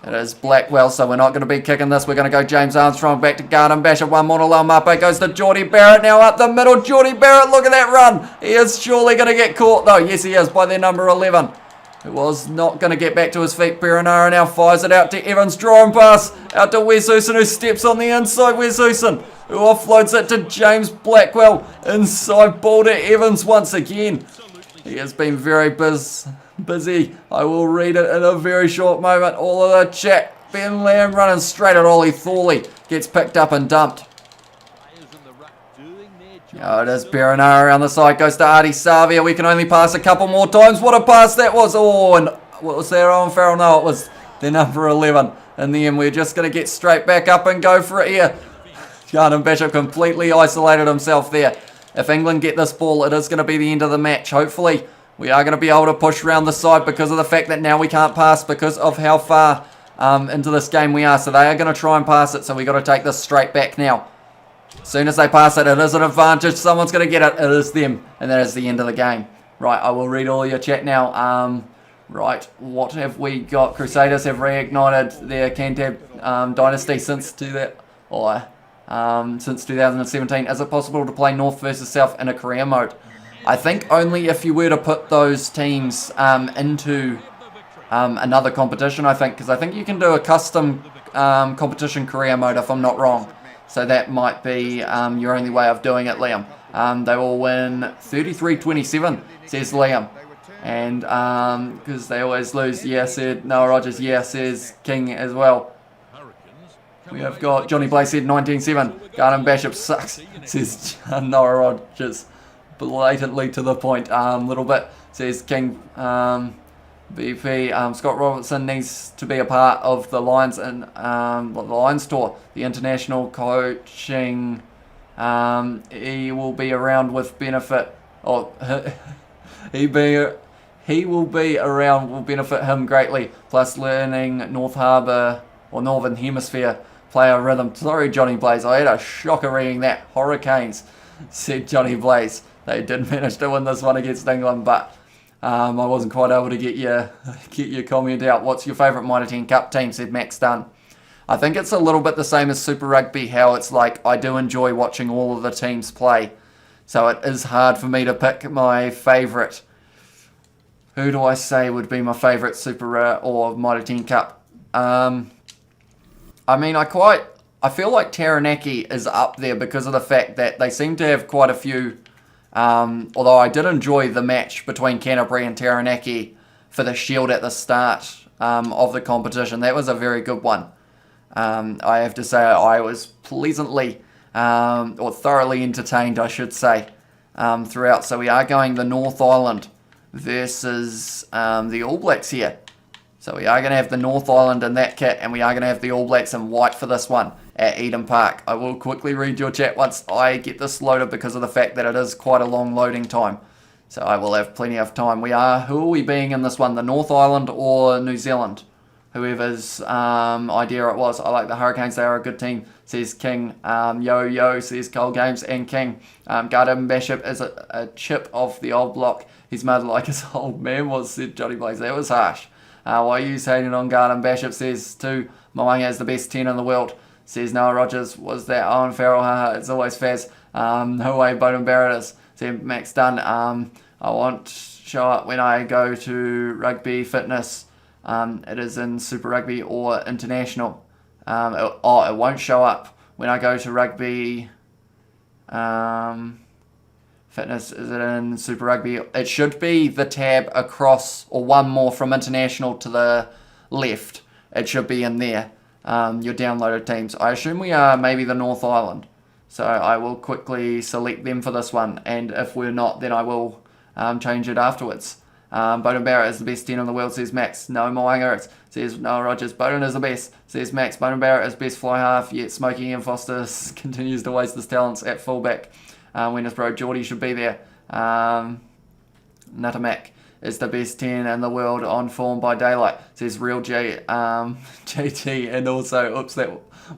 It is Blackwell, so we're not going to be kicking this. We're going to go James Armstrong back to Garden Basher. One more to Laumape. Goes to Geordie Barrett now up the middle. Geordie Barrett, look at that run. He is surely going to get caught, though. Yes, he is, by their number 11. Who was not going to get back to his feet. Perenara now fires it out to Evans. Drawing pass out to Wes Houston, who steps on the inside. Wes Houston, who offloads it to James Blackwell. Inside ball to Evans once again. He has been very busy. I will read it in a very short moment. All of the chat. Ben Lamb running straight at Ollie Thorley. Gets picked up and dumped. Oh, it is Perenara around the side. Goes to Artie Savia. We can only pass a couple more times. What a pass that was. Oh, and what was there, Owen Farrell? No, it was the number 11. In the end, we're just going to get straight back up and go for it here. Garden Bishop completely isolated himself there. If England get this ball, it is going to be the end of the match. Hopefully, we are going to be able to push around the side because of the fact that now we can't pass because of how far into this game we are. So they are going to try and pass it. So we've got to take this straight back now. As soon as they pass it, it is an advantage. Someone's going to get it. It is them. And that is the end of the game. Right, I will read all your chat now. Right, what have we got? Crusaders have reignited their Cantab dynasty since 2017. Is it possible to play North versus South in a career mode? I think only if you were to put those teams into another competition, I think. Because I think you can do a custom competition career mode if I'm not wrong. So that might be your only way of doing it, Liam. They will win 33-27, says Liam. And because they always lose, yeah, said Noah Rogers, yeah, says King as well. We have got Johnny Blaze said 19-7. Garden Bishop sucks, says Noah Rogers. Blatantly to the point, little bit, says King. BP, Scott Robertson needs to be a part of the Lions and the Lions tour, the international coaching. He will be around with benefit. Or he will be around will benefit him greatly. Plus, learning North Harbour or Northern Hemisphere player rhythm. Sorry, Johnny Blaze, I had a shocker reading that. Hurricanes, said Johnny Blaze. They did manage to win this one against England, but. I wasn't quite able to get your comment out. What's your favourite Mitre 10 Cup team, said Max Dunn. I think it's a little bit the same as Super Rugby, how it's like I do enjoy watching all of the teams play. So it is hard for me to pick my favourite. Who do I say would be my favourite Super or Mitre 10 Cup? I mean, I feel like Taranaki is up there because of the fact that they seem to have quite a few. Although I did enjoy the match between Canterbury and Taranaki for the Shield at the start of the competition. That was a very good one. I have to say I was pleasantly or thoroughly entertained, I should say, throughout. So we are going the North Island versus the All Blacks here. So we are going to have the North Island in that kit, and we are going to have the All Blacks in white for this one at Eden Park. I will quickly read your chat once I get this loaded because of the fact that it is quite a long loading time. So I will have plenty of time. Who are we being in this one? The North Island or New Zealand? Whoever's idea it was. I like the Hurricanes. They are a good team, says King. Yo, says Cole Games and King. Garden Bishop is a chip of the old block. His mother like his old man was, said Johnny Blaze. That was harsh. Why are you hating on Garden Bishop, says too. Moanga is the best 10 in the world, says Noah Rogers. Was that Owen Farrell? Haha, it's always Faz. No way Bowden Barrett is, said Max Dunn. I won't show up when I go to rugby fitness. It is in Super Rugby or International. It won't show up when I go to rugby fitness. Is it in Super Rugby? It should be the tab across or one more from International to the left. It should be in there. your downloaded teams. I assume we are maybe the North Island. So I will quickly select them for this one. And if we're not, then I will change it afterwards. Bowden Barrett is the best 10 in the world, says Max. No, Moanga says Noah Rogers. Bowden is the best, says Max. Bowden Barrett is best fly half, yet Smokey Ian Foster continues to waste his talents at fullback. When his bro Geordie should be there. Nutamac is the best 10 in the world on form by daylight, says Real JT. And also, oops, that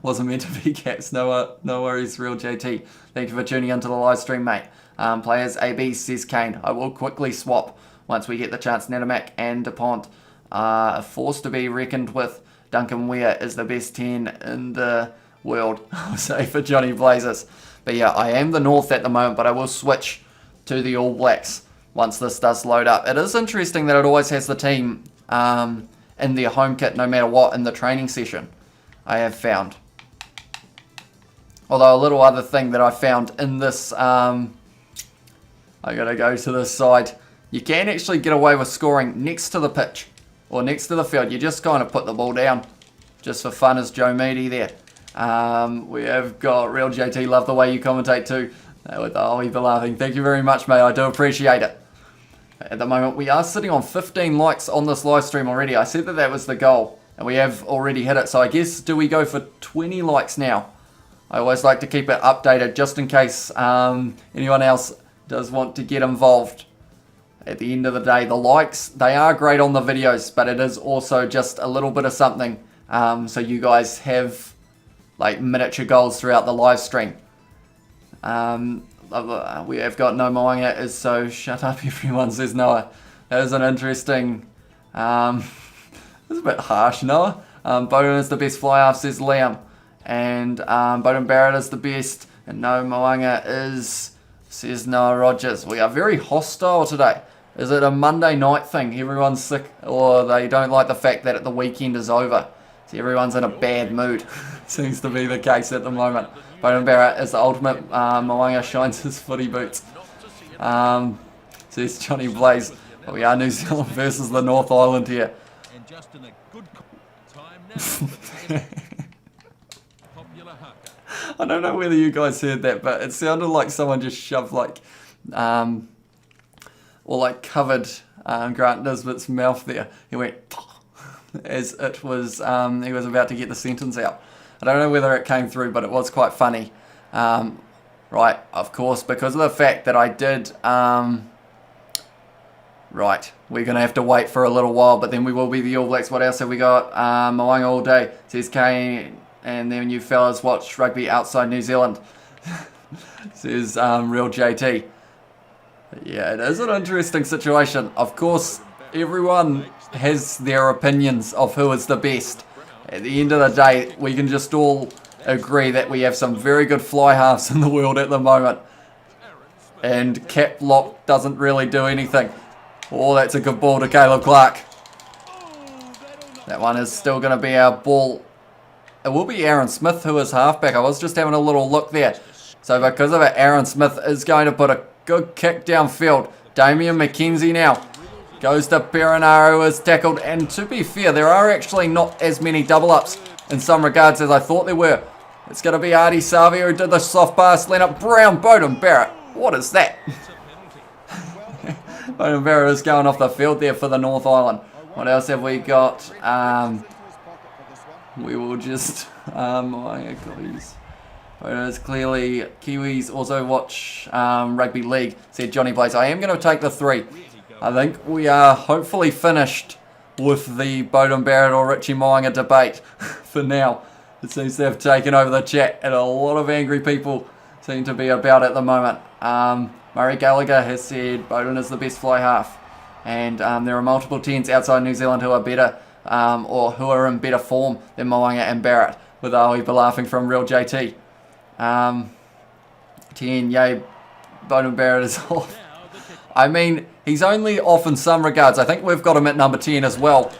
wasn't meant to be caps. No worries, Real JT. Thank you for tuning into the live stream, mate. Players AB, says Kane. I will quickly swap once we get the chance. Nutamac and DuPont are a force to be reckoned with. Duncan Weir is the best 10 in the world, I'll say, for Johnny Blazers. But yeah, I am the North at the moment, but I will switch to the All Blacks once this does load up. It is interesting that it always has the team in their home kit no matter what in the training session, I have found. Although a little other thing that I found in this, I gotta go to this side. You can actually get away with scoring next to the pitch or next to the field. You just kind of put the ball down just for fun, as Joe Meady there. We have got Real JT, love the way you commentate too. We've been laughing. Thank you very much, mate. I do appreciate it. At the moment, we are sitting on 15 likes on this live stream already. I said that was the goal, and we have already hit it. So I guess, do we go for 20 likes now? I always like to keep it updated just in case anyone else does want to get involved. At the end of the day, the likes, they are great on the videos, but it is also just a little bit of something. So you guys have like miniature goals throughout the live stream. We have got no Moanga is so shut up everyone, says Noah. That is an interesting, it's a bit harsh, Noah. Bowden is the best fly half, says Liam. And Bowden Barrett is the best. And no Moanga is, says Noah Rogers. We are very hostile today. Is it a Monday night thing? Everyone's sick, or they don't like the fact that the weekend is over. So everyone's in a bad mood. Seems to be the case at the moment. Bowden Barrett is the ultimate. Moanga shines his footy boots. Says Johnny Blaze. But we are New Zealand versus the North Island here. I don't know whether you guys heard that, but it sounded like someone just shoved like, or like covered Grant Nisbet's mouth there. He went as it was, he was about to get the sentence out. I don't know whether it came through, but it was quite funny. Right, of course, because of the fact that I did, right, we're going to have to wait for a little while, but then we will be the All Blacks. What else have we got? Moanga all day, says Kane, and then you fellas watch rugby outside New Zealand, says Real JT. Yeah, it is an interesting situation. Of course, everyone has their opinions of who is the best. At the end of the day, we can just all agree that we have some very good fly halves in the world at the moment. And cap lock doesn't really do anything. Oh, that's a good ball to Caleb Clark. That one is still going to be our ball. It will be Aaron Smith who is halfback. I was just having a little look there. So because of it, Aaron Smith is going to put a good kick downfield. Damian McKenzie now goes to Perenara, who is tackled. And to be fair, there are actually not as many double-ups in some regards as I thought there were. It's going to be Artie Savia who did the soft pass. Leonard Brown, Bowden Barrett. What is that? Bowden Barrett is going off the field there for the North Island. What else have we got? We will just... It's clearly Kiwis also watch rugby league, said Johnny Blaze. I am going to take the 3. I think we are hopefully finished with the Bowden Barrett or Richie Moanga debate for now. It seems to have taken over the chat, and a lot of angry people seem to be about at the moment. Murray Gallagher has said Bowden is the best fly half, and there are multiple 10s outside New Zealand who are better or who are in better form than Moanga and Barrett, with Aoi laughing from Real JT. 10, yay, Bowden Barrett is off. I mean, he's only off in some regards. I think we've got him at number 10 as well.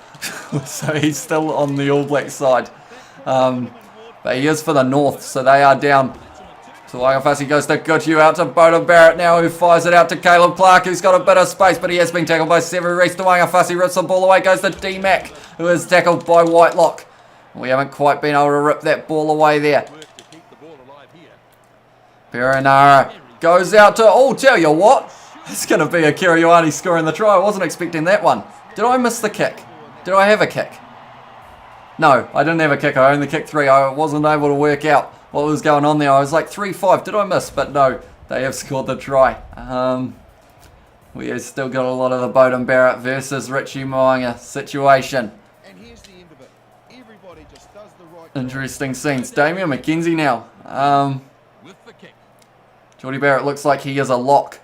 So he's still on the All Black side. But he is for the North, so they are down. So Wangafasi goes to Goodhue, out to Bowden Barrett now, who fires it out to Caleb Clark, who's got a bit of space, but he has been tackled by Severu Reese. To Wangafasi, rips the ball away, goes to D-Mac, who is tackled by Whitelock. We haven't quite been able to rip that ball away there. Perenara goes out to, oh, tell you what. It's going to be a Kirioani scoring the try. I wasn't expecting that one. Did I miss the kick? Did I have a kick? No, I didn't have a kick. I only kicked 3. I wasn't able to work out what was going on there. I was like 3-5. Did I miss? But no, they have scored the try. We have still got a lot of the Bowden Barrett versus Richie Moanga situation. Interesting scenes. Damien McKenzie now. Geordie Barrett looks like he is a lock,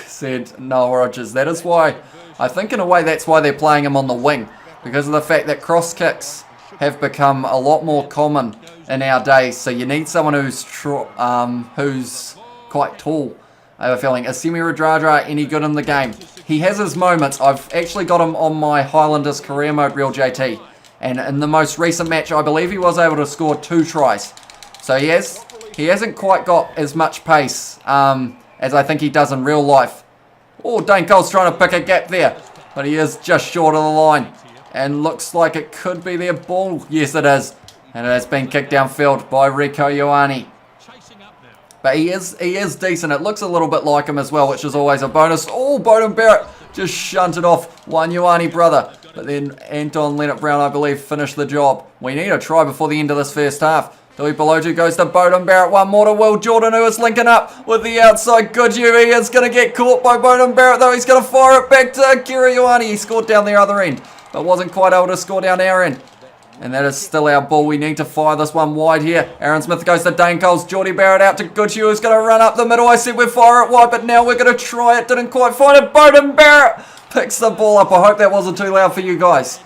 said Noel Rogers. That is why, I think in a way that's why they're playing him on the wing. Because of the fact that cross kicks have become a lot more common in our days. So you need someone who's quite tall. I have a feeling. Is Semi Radradra any good in the game? He has his moments. I've actually got him on my Highlanders career mode reel, JT. And in the most recent match, I believe he was able to score 2 tries. So he hasn't quite got as much pace as I think he does in real life. Oh, Dane Cole's trying to pick a gap there. But he is just short of the line. And looks like it could be their ball. Yes, it is. And it has been kicked downfield by Rieko Ioane. But he is decent. It looks a little bit like him as well, which is always a bonus. Oh, Bowden Barrett just shunted off one Ioane brother. But then Anton Leonard-Brown, I believe, finished the job. We need a try before the end of this first half. Dewey Pelotu goes to Bowden Barrett. One more to Will Jordan, who is linking up with the outside. Goodhue, he is going to get caught by Bowden Barrett, though. He's going to fire it back to Kiri Ioane. He scored down the other end, but wasn't quite able to score down our end. And that is still our ball. We need to fire this one wide here. Aaron Smith goes to Dane Coles. Geordie Barrett out to Goodhue, who's going to run up the middle. I said we'd fire it wide, but now we're going to try it. Didn't quite find it. Bowden Barrett picks the ball up. I hope that wasn't too loud for you guys.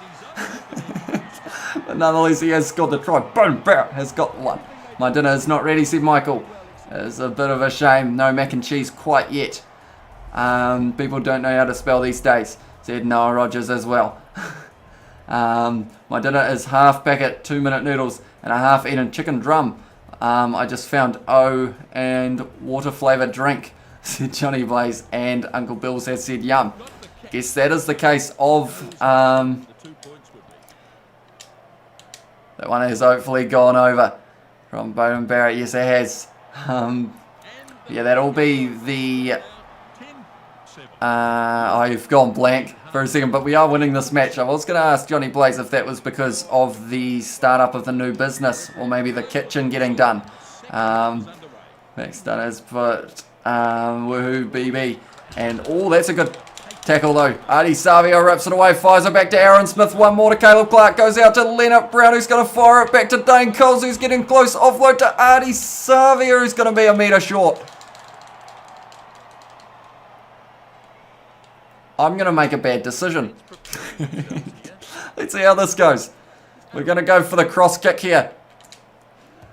But nonetheless, he has scored the try. Bowden Barrett has got one. My dinner is not ready, said Michael. It's a bit of a shame. No mac and cheese quite yet. People don't know how to spell these days, said Noah Rogers as well. My dinner is half packet 2-minute noodles and a half eaten chicken drum. I just found and water flavoured drink, said Johnny Blaze, and Uncle Bill's has said yum. Guess that is the case of that one has hopefully gone over from Bowden Barrett. Yes, it has. Yeah, that'll be the I've gone blank for a second, but we are winning this match. I was going to ask Johnny Blaze if that was because of the startup of the new business, or maybe the kitchen getting done. Max done has put woohoo BB, and oh, that's a good tackle though. Artie Savio rips it away, fires it back to Aaron Smith. One more to Caleb Clark, goes out to Leonard Brown, who's going to fire it back to Dane Coles, who's getting close. Offload to Artie Savio, who's going to be a metre short. I'm going to make a bad decision. Let's see how this goes. We're going to go for the cross kick here.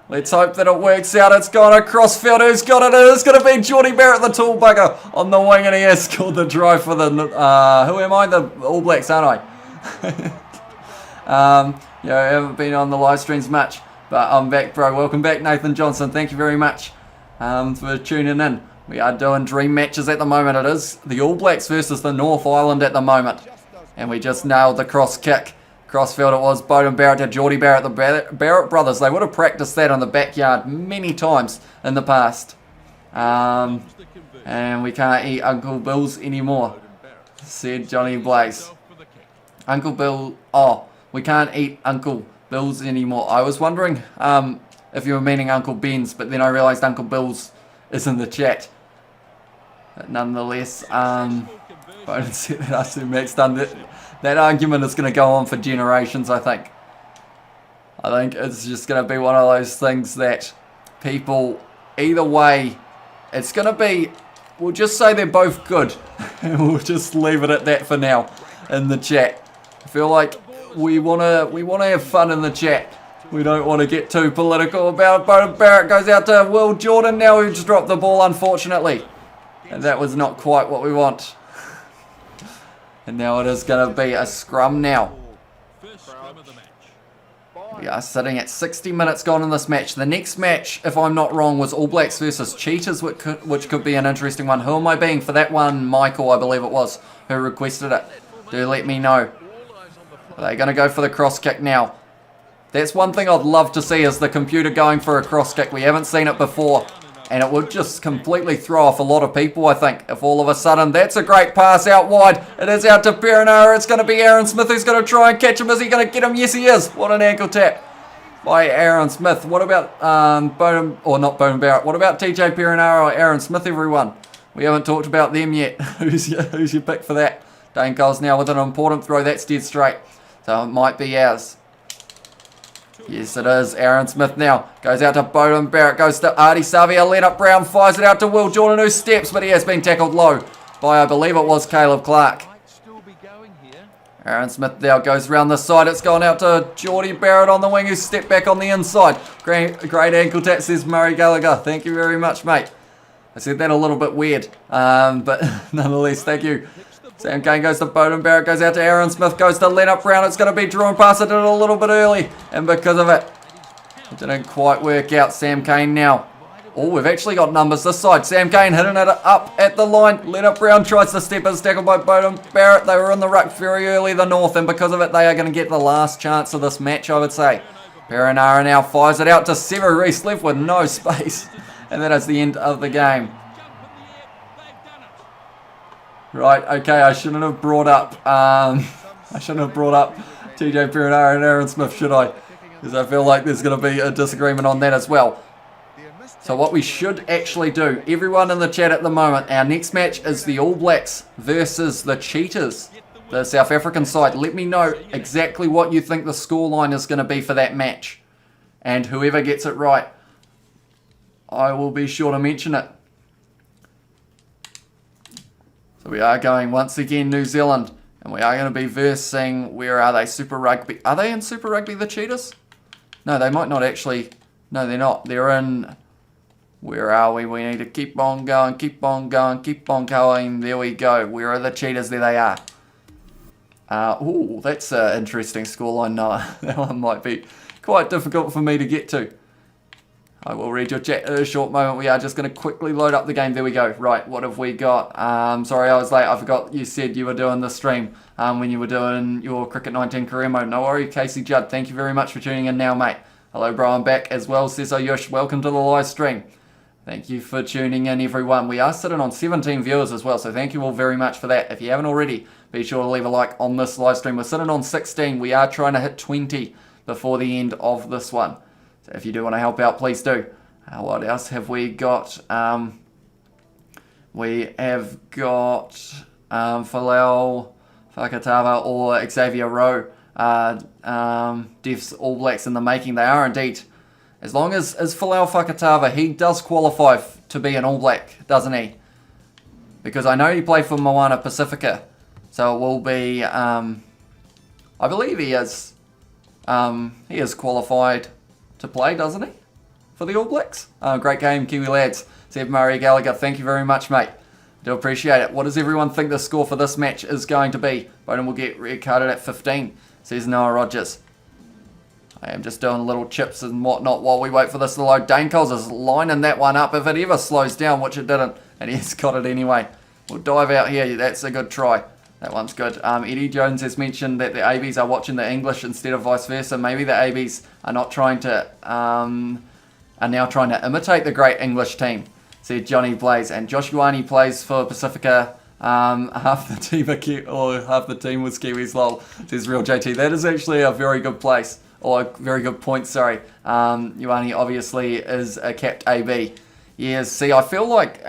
Let's hope that it works out. It's gone across field. Who's got it? It is going to be Geordie Barrett, the tall bugger, on the wing, and he has scored the try for the... who am I? The All Blacks, aren't I? Yeah, I haven't been on the live streams much, but I'm back, bro. Welcome back, Nathan Johnson. Thank you very much for tuning in. We are doing dream matches at the moment. It is the All Blacks versus the North Island at the moment. And we just nailed the cross kick. Crossfield it was. Bowden Barrett to Geordie Barrett. The Barrett brothers, they would have practiced that in the backyard many times in the past. And we can't eat Uncle Bill's anymore, said Johnny Blaze. Uncle Bill, oh, we can't eat Uncle Bill's anymore. I was wondering if you were meaning Uncle Ben's, but then I realised Uncle Bill's is in the chat. But nonetheless, Bowden said that Asu Max done that. That argument is going to go on for generations, I think. I think it's just going to be one of those things that people, either way, it's going to be, we'll just say they're both good. And we'll just leave it at that for now in the chat. I feel like we want to have fun in the chat. We don't want to get too political about it. Bowden Barrett goes out to Will Jordan now, who just dropped the ball, unfortunately. And that was not quite what we want. And now it is going to be a scrum now. We are sitting at 60 minutes gone in this match. The next match, if I'm not wrong, was All Blacks versus Cheetahs, which could be an interesting one. Who am I being for that one? Michael, I believe it was, who requested it. Do let me know. Are they going to go for the cross kick now? That's one thing I'd love to see is the computer going for a cross kick. We haven't seen it before. And it would just completely throw off a lot of people, I think, if all of a sudden that's a great pass out wide. It is out to Perenara. It's going to be Aaron Smith who's going to try and catch him. Is he going to get him? Yes, he is. What an ankle tap by Aaron Smith. What about Bowden, or not Bowden Barrett? What about TJ Perenara or Aaron Smith, everyone? We haven't talked about them yet. Who's your pick for that? Dane Cole's now with an important throw. That's dead straight. So it might be ours. Yes, it is. Aaron Smith now goes out to Bowden Barrett, goes to Artie Savia. Leonard Brown fires it out to Will Jordan, who steps, but he has been tackled low by, I believe it was Caleb Clark. Aaron Smith now goes round the side. It's gone out to Geordie Barrett on the wing, who stepped back on the inside. Great ankle tap, says Murray Gallagher. Thank you very much, mate. I said that a little bit weird, but nonetheless, thank you. Sam Kane goes to Bowden Barrett, goes out to Aaron Smith, goes to Leonard Brown. It's going to be drawn past. It did it a little bit early, and because of it, it didn't quite work out. Sam Kane now. Oh, we've actually got numbers this side. Sam Kane hitting it up at the line. Leonard Brown tries to step in, tackled by Bowden Barrett. They were in the ruck very early, the North, and because of it, they are going to get the last chance of this match, I would say. Perenara now fires it out to Sever Reese, left with no space, and that is the end of the game. Right, okay, I shouldn't have brought up TJ Perenara and Aaron Smith, should I? Because I feel like there's going to be a disagreement on that as well. So what we should actually do, everyone in the chat at the moment, our next match is the All Blacks versus the Cheetahs, the South African side. Let me know exactly what you think the scoreline is going to be for that match. And whoever gets it right, I will be sure to mention it. So we are going once again New Zealand, and we are going to be versing, where are they, Super Rugby. Are they in Super Rugby, the Cheetahs? No, they might not actually. No, they're not. They're in, where are we? We need to keep on going, keep on going, keep on going. There we go. Where are the Cheetahs? There they are. Oh, that's an interesting scoreline. No, that one might be quite difficult for me to get to. I will read your chat in a short moment. We are just going to quickly load up the game. There we go. Right, what have we got? Sorry, I was late. I forgot you said you were doing the stream when you were doing your Cricket 19 career mode. No worry, Casey Judd. Thank you very much for tuning in now, mate. Hello, Brian back as well. Says Ayush, welcome to the live stream. Thank you for tuning in, everyone. We are sitting on 17 viewers as well, so thank you all very much for that. If you haven't already, be sure to leave a like on this live stream. We're sitting on 16. We are trying to hit 20 before the end of this one. So if you do want to help out, please do. What else have we got? We have got Folau Fakatava or Xavier Rowe. Dev's All Blacks in the making. They are indeed. As long as Folau Fakatava, he does qualify to be an All Black, doesn't he? Because I know he played for Moana Pacifica. So it will be, I believe he is qualified to play, doesn't he? For the All Blacks. Great game, Kiwi lads. Said Murray Gallagher, thank you very much, mate. Do appreciate it. What does everyone think the score for this match is going to be? Bowden will get red carded at 15, says Noah Rogers. I am just doing little chips and whatnot while we wait for this to load. Dane Coles is lining that one up if it ever slows down, which it didn't, and he's got it anyway. We'll dive out here. That's a good try. That one's good. Eddie Jones has mentioned that the ABs are watching the English instead of vice versa. Maybe the ABs are not trying to, are now trying to imitate the great English team, said Johnny Blaze. And Josh Ioane plays for Pacifica. Half the team was Kiwis, lol, says Real JT. That is actually a very good place. Or a very good point, sorry. Ioane obviously is a capped AB. Yes, see, I feel like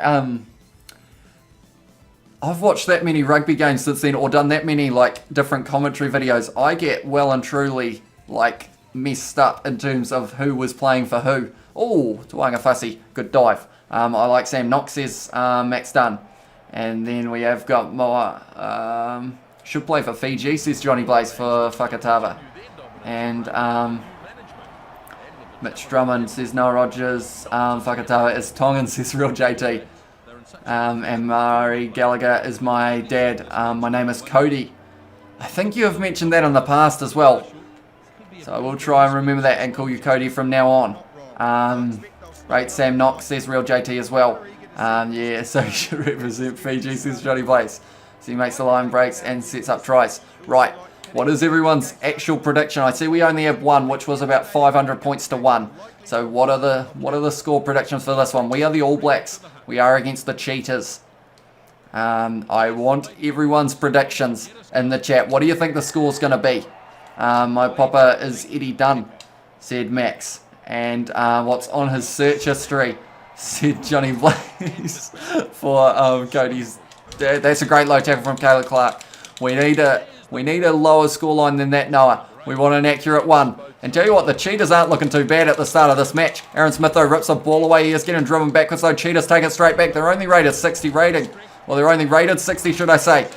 I've watched that many rugby games since then, or done that many like different commentary videos. I get well and truly like messed up in terms of who was playing for who. Oh, Tuanga Fussy, good dive. I like Sam Knox, says Max Dunn. And then we have got more, should play for Fiji, says Johnny Blaze, for Fakatava. And Mitch Drummond says Noah Rogers, Fakatava is Tongan, says Real JT. And Murray Gallagher is my dad. My name is Cody. I think you have mentioned that in the past as well. So I will try and remember that and call you Cody from now on. Right, Sam Knox says Real JT as well. Yeah, so he should represent Fiji, says Johnny Blaze. So he makes the line breaks and sets up tries. Right, What is everyone's actual prediction? I see we only have one, which was about 500 points to 1. So what are the score predictions for this one? We are the All Blacks. We are against the Cheetahs. I want everyone's predictions in the chat. What do you think the score's going to be? My popper is Eddie Dunn, said Max. And what's on his search history, said Johnny Blaze for Cody's. That's a great low tackle from Caleb Clark. We need a lower scoreline than that, Noah. We want an accurate one. And tell you what, the Cheetahs aren't looking too bad at the start of this match. Aaron Smith, though, rips the ball away. He is getting driven backwards, so Cheetahs take it straight back. They're only rated 60 rating. Well, they're only rated 60, should I say.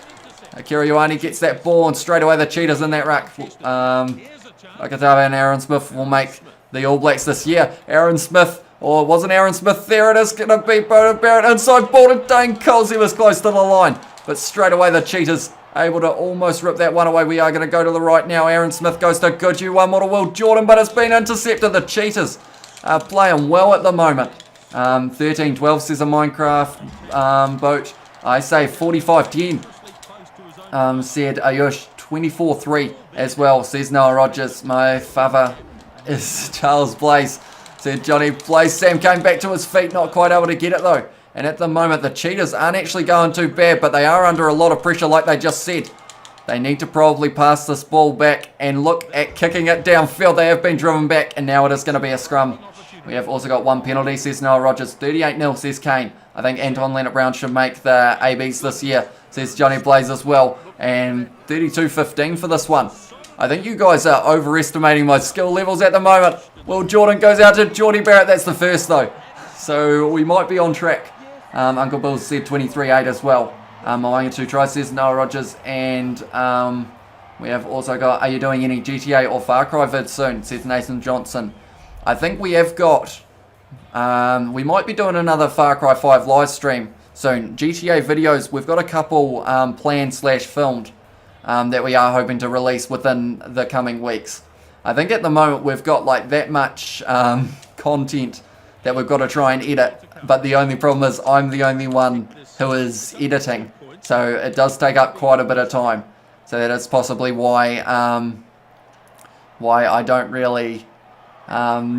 Akira Ioane gets that ball, and straight away the Cheetahs in that ruck. Okatava and Aaron Smith will make the All Blacks this year. Aaron Smith, or it wasn't Aaron Smith, there it is, going to be Beauden Barrett inside ball to Dane Coles. He was close to the line, but straight away the Cheetahs able to almost rip that one away. We are going to go to the right now. Aaron Smith goes to Goodhue, one more to Will Jordan, but it's been intercepted. The Cheetahs are playing well at the moment. 13-12 says a Minecraft boat. I say 45-10. Said Ayush 24-3 as well, says Noah Rogers. My father is Charles Blaze, said Johnny Blaze. Sam came back to his feet, not quite able to get it though. And at the moment the Cheetahs aren't actually going too bad, but they are under a lot of pressure like they just said. They need to probably pass this ball back and look at kicking it downfield. They have been driven back, and now it is going to be a scrum. We have also got one penalty, says Noah Rogers. 38-0, says Kane. I think Anton Leonard-Brown should make the ABs this year, says Johnny Blaze as well. And 32-15 for this one. I think you guys are overestimating my skill levels at the moment. Will Jordan goes out to Geordie Barrett. That's the first though. So we might be on track. Uncle Bill said 23-8 as well. Mawanga 2 tries, says Noah Rogers. And we have also got, are you doing any GTA or Far Cry vids soon, says Nathan Johnson. I think we have got, we might be doing another Far Cry 5 live stream soon. GTA videos, we've got a couple planned/filmed that we are hoping to release within the coming weeks. I think at the moment we've got like that much content that we've got to try and edit, but the only problem is I'm the only one who is editing, so it does take up quite a bit of time. So that is possibly why I don't really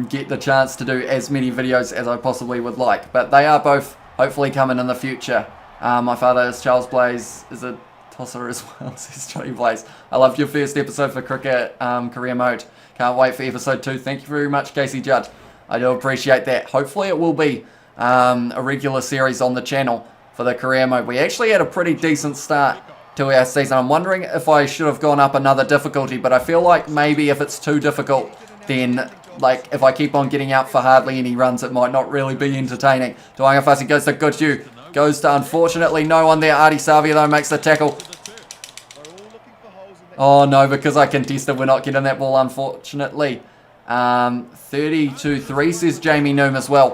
get the chance to do as many videos as I possibly would like. But they are both hopefully coming in the future. My father is Charles Blaze, is a tosser as well, says Johnny Blaze. I loved your first episode for cricket career mode. Can't wait for episode 2. Thank you very much, Casey Judd. I do appreciate that. Hopefully it will be a regular series on the channel for the career mode. We actually had a pretty decent start to our season. I'm wondering if I should have gone up another difficulty, but I feel like maybe if it's too difficult, then like if I keep on getting out for hardly any runs, it might not really be entertaining. Tuanga Fussy goes to Goodhue. Goes to, unfortunately, no one there. Artie Savia, though, makes the tackle. Oh, no, because I contested, we're not getting that ball, unfortunately. 32-3, says Jamie Noom as well.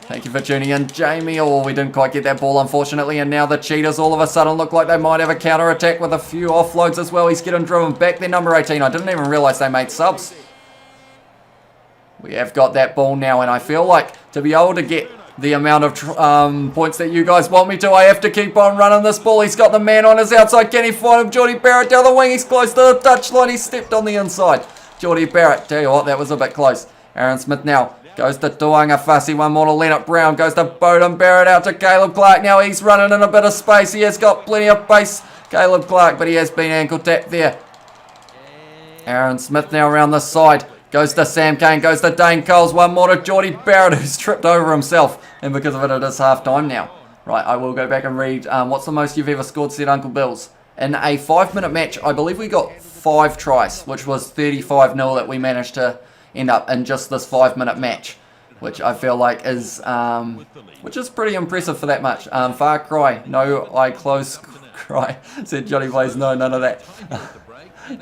Thank you for tuning in, Jamie. Oh, we didn't quite get that ball, unfortunately. And now the Cheetahs all of a sudden look like they might have a counter-attack with a few offloads as well. He's getting driven back there, number 18. I didn't even realise they made subs. We have got that ball now, and I feel like to be able to get the amount of points that you guys want me to, I have to keep on running this ball. He's got the man on his outside. Can he find him? Geordie Barrett down the wing. He's close to the touchline. He stepped on the inside. Geordie Barrett, tell you what, that was a bit close. Aaron Smith now goes to Tuanga Fussy. One more to Leonard Brown. Goes to Beauden Barrett out to Caleb Clark. Now he's running in a bit of space. He has got plenty of pace, Caleb Clark, but he has been ankle tapped there. Aaron Smith now around the side. Goes to Sam Kane, goes to Dane Coles, one more to Geordie Barrett, who's tripped over himself, and because of it, it is half time now. Right, I will go back and read, what's the most you've ever scored, said Uncle Bills. In a 5-minute match, I believe we got 5 tries, which was 35-0 that we managed to end up in just this 5-minute match, which I feel like is, which is pretty impressive for that much. Far Cry, no, I close cry, said Johnny Blaze, no, none of that.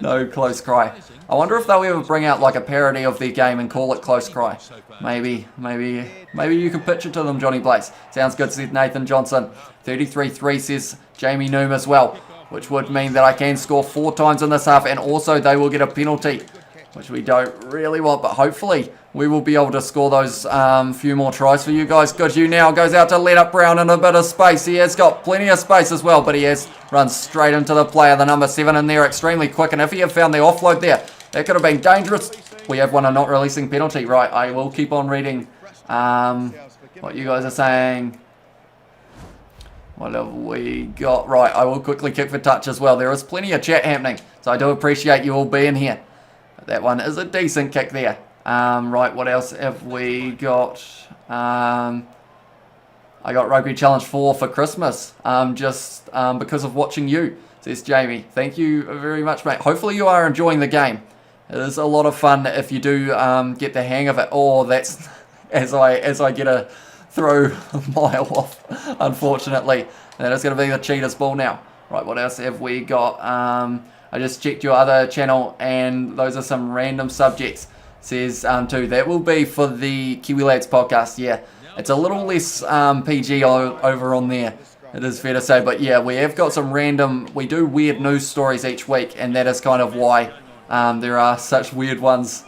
No close cry. I wonder if they'll ever bring out like a parody of their game and call it Close Cry. Maybe you could pitch it to them, Johnny Blaze. Sounds good, said Nathan Johnson. 33-3 says Jamie Noom as well, which would mean that I can score 4 times in this half, and also they will get a penalty. which we don't really want, but hopefully we will be able to score those few more tries for you guys. Good you now goes out to let up Brown in a bit of space. He has got plenty of space as well, but he has run straight into the player, the number 7 in there, extremely quick, and if he had found the offload there, that could have been dangerous. We have won a not releasing penalty. Right, I will keep on reading what you guys are saying. What have we got? Right, I will quickly kick for touch as well. There is plenty of chat happening, so I do appreciate you all being here. That one is a decent kick there. Right, what else have we got? I got Rugby Challenge 4 for Christmas, just because of watching you, says Jamie. Thank you very much, mate. Hopefully you are enjoying the game. It is a lot of fun if you do get the hang of it. Oh, that's as I get a throw a mile off, unfortunately. And that is going to be the Cheetahs ball now. Right, what else have we got? I just checked your other channel, and those are some random subjects. Says too, that will be for the Kiwi Lads podcast. Yeah, it's a little less PG over on there. It is fair to say, but yeah, we have got some random. We do weird news stories each week, and that is kind of why there are such weird ones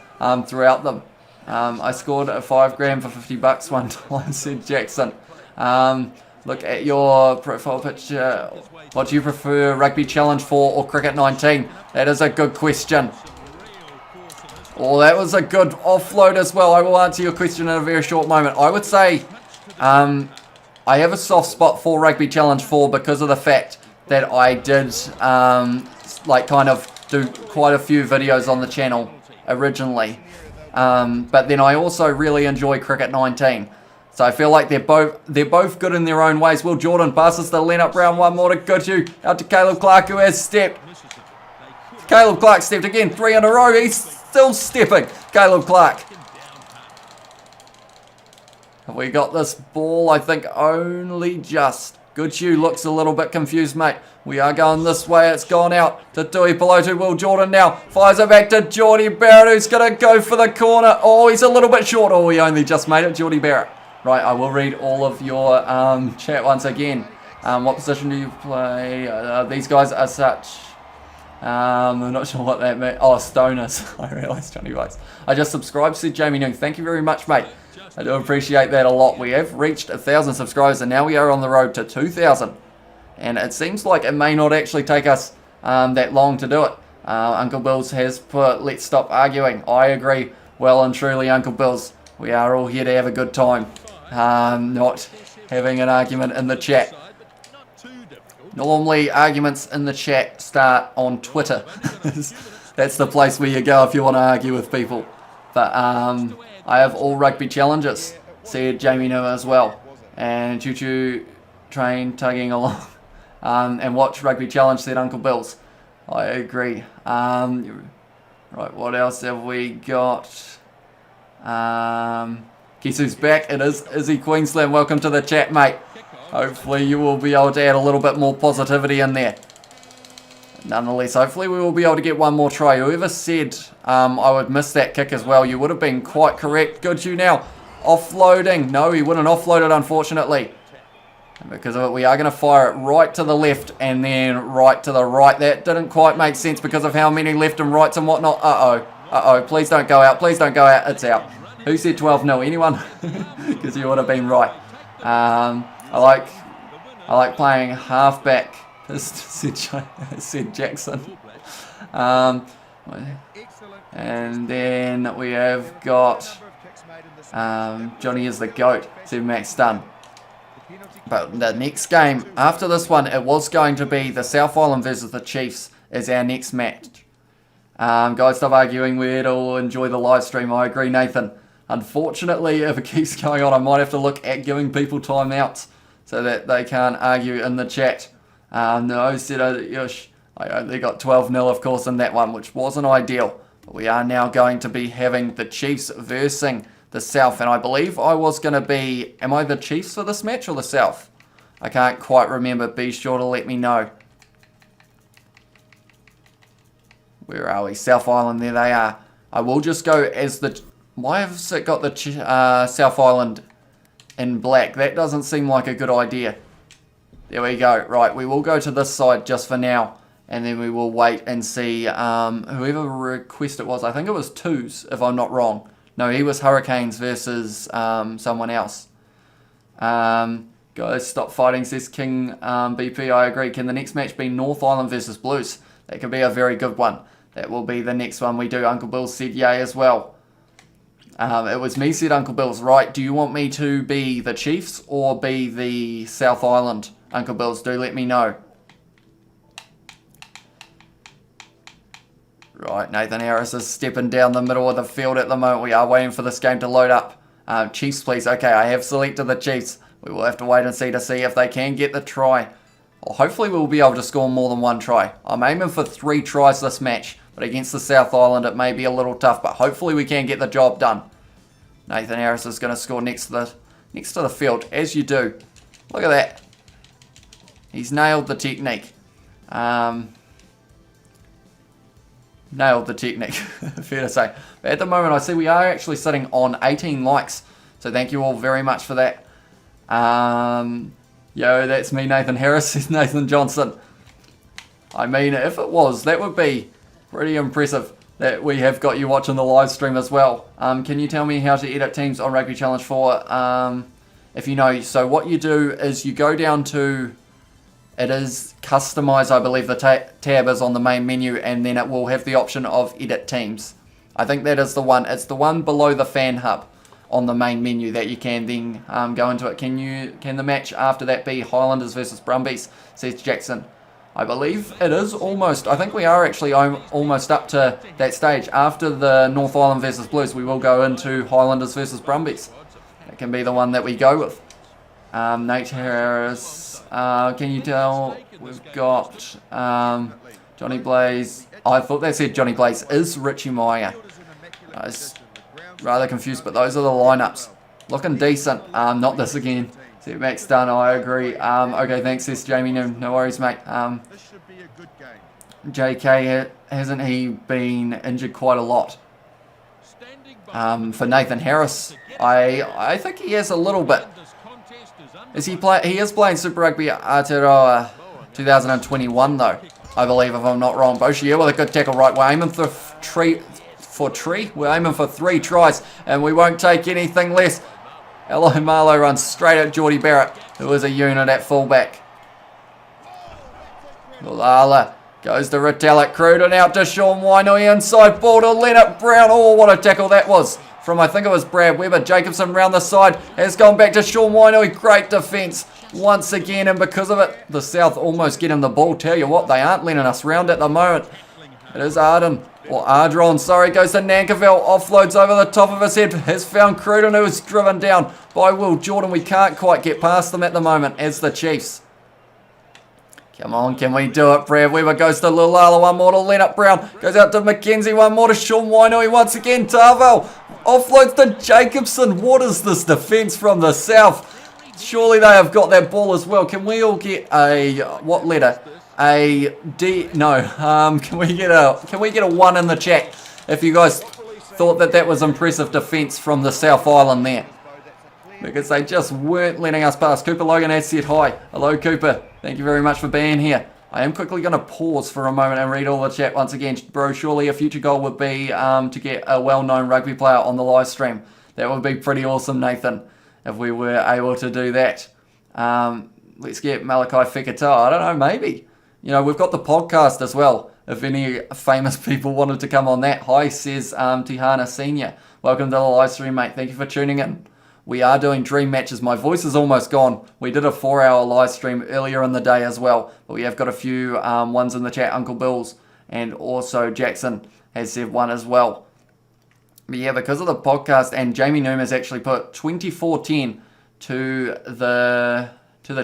throughout them. I scored a 5 grand for $50 one time, said Jackson. Look at your profile picture. What do you prefer, Rugby Challenge 4 or Cricket 19? That is a good question. Oh, that was a good offload as well. I will answer your question in a very short moment. I would say I have a soft spot for Rugby Challenge 4 because of the fact that I did like kind of do quite a few videos on the channel originally. But then I also really enjoy Cricket 19. So I feel like they're both good in their own ways. Will Jordan passes to Leonard Brown, one more to Goodhue, out to Caleb Clark, who has stepped. Caleb Clark stepped again, 3 in a row. He's still stepping. Caleb Clark. Have we got this ball? I think only just. Goodhue looks a little bit confused, mate. We are going this way. It's gone out to Tui Pelotu. Will Jordan now fires it back to Geordie Barrett, who's going to go for the corner. Oh, he's a little bit short. Oh, he only just made it, Geordie Barrett. Right, I will read all of your chat once again. What position do you play? These guys are such... I'm not sure what that means. Oh, stoners. I realised 20 bucks. I just subscribed, said Jamie New. Thank you very much, mate. I do appreciate that a lot. We have reached 1,000 subscribers, and now we are on the road to 2,000. And it seems like it may not actually take us that long to do it. Uncle Bills has put, let's stop arguing. I agree well and truly, Uncle Bills. We are all here to have a good time. Not having an argument in the chat. Normally, arguments in the chat start on Twitter. That's the place where you go if you want to argue with people. But I have all rugby challenges, said Jamie Noah as well. And Choo Choo Train tugging along. And watch Rugby Challenge, said Uncle Bills. I agree. Right, what else have we got? Kisu's back. It is Izzy Queensland. Welcome to the chat, mate. Hopefully you will be able to add a little bit more positivity in there. Nonetheless, hopefully we will be able to get one more try. Whoever said I would miss that kick as well, you would have been quite correct. Good you now. Offloading. No, he wouldn't offload it, unfortunately. And because of it, we are going to fire it right to the left and then right to the right. That didn't quite make sense because of how many left and rights and whatnot. Uh-oh. Uh-oh. Please don't go out. Please don't go out. It's out. Who said 12-0? Anyone? Because you would have been right. I like playing halfback, said Jackson. And then we have got Johnny is the GOAT, said Max Dunn. But the next game, after this one, it was going to be the South Island versus the Chiefs as our next match. Guys, stop arguing. We'd all enjoy the live stream. I agree, Nathan. Unfortunately, if it keeps going on, I might have to look at giving people timeouts so that they can't argue in the chat. No, said Yosh. I only got 12-0, of course, in that one, which wasn't ideal. But we are now going to be having the Chiefs versing the South, and I believe I was going to be... Am I the Chiefs for this match or the South? I can't quite remember. Be sure to let me know. Where are we? South Island, there they are. I will just go as the... Why has it got the South Island in black? That doesn't seem like a good idea. There we go. Right, we will go to this side just for now. and then we will wait and see whoever request it was. I think it was twos, if I'm not wrong. No, he was Hurricanes versus someone else. Guys, stop fighting, says King BP. I agree. Can the next match be North Island versus Blues? That could be a very good one. That will be the next one we do. Uncle Bill said yay as well. It was me, said Uncle Bill's. Right, do you want me to be the Chiefs or be the South Island? Uncle Bill's, do let me know. Right, Nathan Harris is stepping down the middle of the field at the moment. We are waiting for this game to load up. Chiefs, please. Okay, I have selected the Chiefs. We will have to wait and see to see if they can get the try. Well, hopefully we'll be able to score more than one try. I'm aiming for 3 tries this match, but against the South Island it may be a little tough, but hopefully we can get the job done. Nathan Harris is going to score next to the field, as you do. Look at that. He's nailed the technique. Nailed the technique, fair to say. But at the moment I see we are actually sitting on 18 likes, so thank you all very much for that. Yo, that's me, Nathan Harris, says Nathan Johnson. I mean, if it was, that would be pretty impressive that we have got you watching the live stream as well. Can you tell me how to edit teams on Rugby Challenge 4? If you know, so what you do is you go down to, it is customize, I believe the tab is on the main menu, and then it will have the option of edit teams. I think that is the one. It's the one below the fan hub on the main menu that you can then go into it. Can the match after that be Highlanders versus Brumbies, says Jackson. I believe it is almost. I think we are actually almost up to that stage. After the North Island versus Blues, we will go into Highlanders versus Brumbies. That can be the one that we go with. Nate Harris, can you tell we've got Johnny Blaze? I thought that said Johnny Blaze is Richie Meyer. I was rather confused, but those are the lineups. Looking decent. Not this again. See, Max Dunn, I agree. Okay, thanks, says Jamie. No worries, mate. JK, hasn't he been injured quite a lot? For Nathan Harris, I think he has a little bit. He is playing Super Rugby Aotearoa 2021 though, I believe, if I'm not wrong. Boshier with a good tackle. Right, we're aiming for We're aiming for 3 tries, and we won't take anything less. Elo Marlow runs straight at Geordie Barrett, who is a unit at fullback. Lala goes to Retallick. Cruden out to Sean Wainui. Inside ball to Leonard Brown. Oh, what a tackle that was from, I think it was Brad Weber. Jacobson round the side. Has gone back to Sean Wainui. Great defence once again, and because of it, the South almost get him the ball. Tell you what, they aren't letting us round at the moment. It is Arden. Or Ardron, sorry, goes to Nankerville, offloads over the top of his head, has found Cruden, who is driven down by Will Jordan. We can't quite get past them at the moment as the Chiefs. Come on, can we do it? Brad Weber goes to Lulala, one more to Leonard Brown, goes out to Mackenzie, one more to Sean Wainui once again. Tarvell offloads to Jacobson. What is this defence from the South? Surely they have got that ball as well. Can we all get a, what letter? A D, no, can we get a 1 in the chat if you guys thought that was impressive defence from the South Island there, because they just weren't letting us pass. Cooper Logan has said hi. Hello Cooper, thank you very much for being here. I am quickly going to pause for a moment and read all the chat once again. Bro, surely a future goal would be to get a well-known rugby player on the live stream. That would be pretty awesome, Nathan, if we were able to do that. Let's get Malachi Fekatoa. I don't know, maybe. You know, we've got the podcast as well, if any famous people wanted to come on that. Hi, says Tihana Senior. Welcome to the live stream, mate. Thank you for tuning in. We are doing dream matches. My voice is almost gone. We did a 4-hour live stream earlier in the day as well, but we have got a few ones in the chat. Uncle Bill's and also Jackson has said one as well. But yeah, because of the podcast, and Jamie Noom has actually put 24-10 to the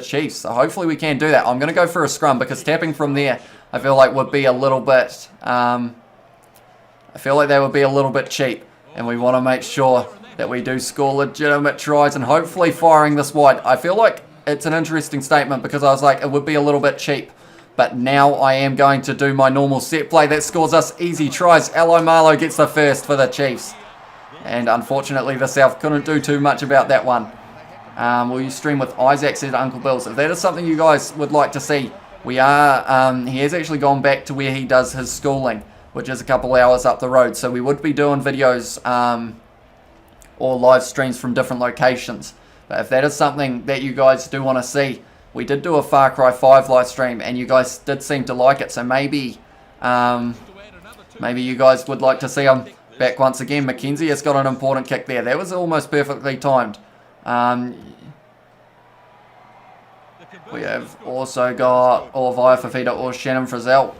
Chiefs. So hopefully we can do that. I'm going to go for a scrum, because tapping from there I feel like would be a little bit they would be a little bit cheap, and we want to make sure that we do score legitimate tries, and hopefully firing this wide. I feel like it's an interesting statement, because I was like, it would be a little bit cheap, but now I am going to do my normal set play that scores us easy tries. Elo Marlow gets the first for the Chiefs, and unfortunately the South couldn't do too much about that one. Will you stream with Isaac, said Uncle Bills? If that is something you guys would like to see, We are, he has actually gone back to where he does his schooling, which is a couple hours up the road. So we would be doing videos or live streams from different locations. But if that is something that you guys do want to see, we did do a Far Cry 5 live stream and you guys did seem to like it. So maybe, maybe you guys would like to see him back once again. Mackenzie has got an important kick there. That was almost perfectly timed. We have also got Via Fafita or Shannon Frizzell.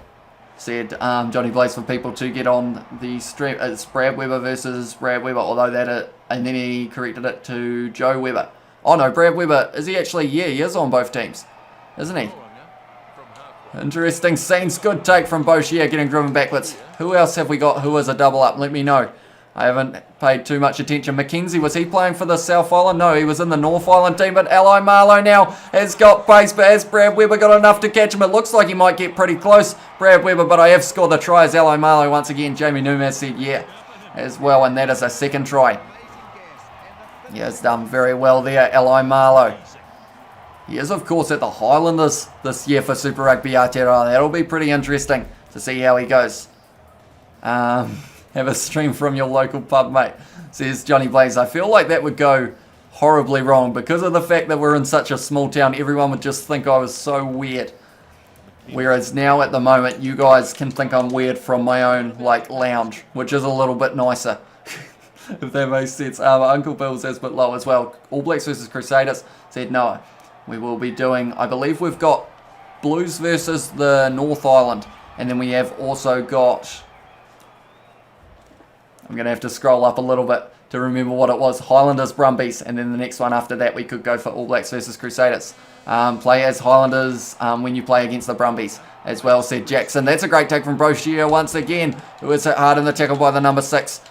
Said Johnny Blaze for people to get on the stream. It's Brad Weber versus Brad Weber, although that and then he corrected it to Joe Weber. Oh no, Brad Weber, is he actually? Yeah, he is on both teams, isn't he? Interesting scenes. Good take from Boshier getting driven backwards. Who else have we got who is a double up? Let me know. I haven't paid too much attention. Mackenzie, was he playing for the South Island? No, he was in the North Island team, but Eli Marlowe now has got pace, but has Brad Weber got enough to catch him? It looks like he might get pretty close, Brad Weber, but I have scored the try as Eli Marlowe once again. Jamie Newman said yeah as well, and that is a second try. He has done very well there, Eli Marlowe. He is, of course, at the Highlanders this year for Super Rugby Aotearoa. That'll be pretty interesting to see how he goes. Have a stream from your local pub, mate, says Johnny Blaze. I feel like that would go horribly wrong because of the fact that we're in such a small town. Everyone would just think I was so weird. Whereas now at the moment, you guys can think I'm weird from my own like lounge, which is a little bit nicer. If that makes sense. Uncle Bill says but low as well. All Blacks versus Crusaders said no. We will be doing, I believe we've got Blues versus the North Island. And then we have also got, I'm going to have to scroll up a little bit to remember what it was. Highlanders, Brumbies, and then the next one after that we could go for All Blacks versus Crusaders. Play as Highlanders when you play against the Brumbies as well, said Jackson. That's a great take from Broshier once again, who is hit hard in the tackle by the number 6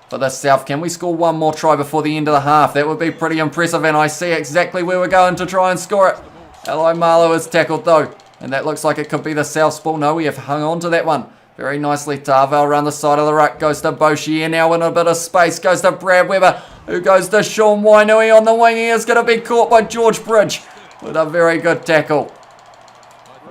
for the South. Can we score one more try before the end of the half? That would be pretty impressive, and I see exactly where we're going to try and score it. Eli Marlowe is tackled though, and that looks like it could be the South's ball. No, we have hung on to that one very nicely. Tarvel around the side of the ruck, goes to Boshier now in a bit of space, goes to Brad Weber, who goes to Sean Wainui on the wing. He is going to be caught by George Bridge with a very good tackle.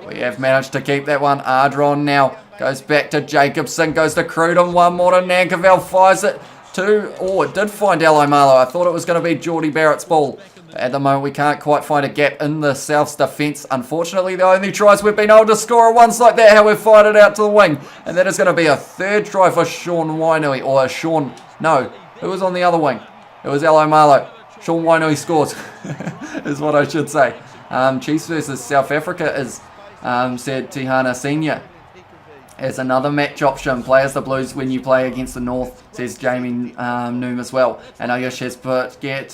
We have managed to keep that one. Ardron now goes back to Jacobson, goes to Cruden, one more to Nankerville, fires it to, oh, it did find Eli Marlowe. I thought it was going to be Geordie Barrett's ball. At the moment, we can't quite find a gap in the South's defence. Unfortunately, the only tries we've been able to score are ones like that, how we've fired it out to the wing. And that is going to be a third try for Sean Wainui, or Sean, no, who was on the other wing? It was Eli Marlowe. Sean Wainui scores, is what I should say. Chiefs versus South Africa is, said Tihana Senior. As another match option, play as the Blues when you play against the North, says Jamie Noom as well. And Ayush has put, get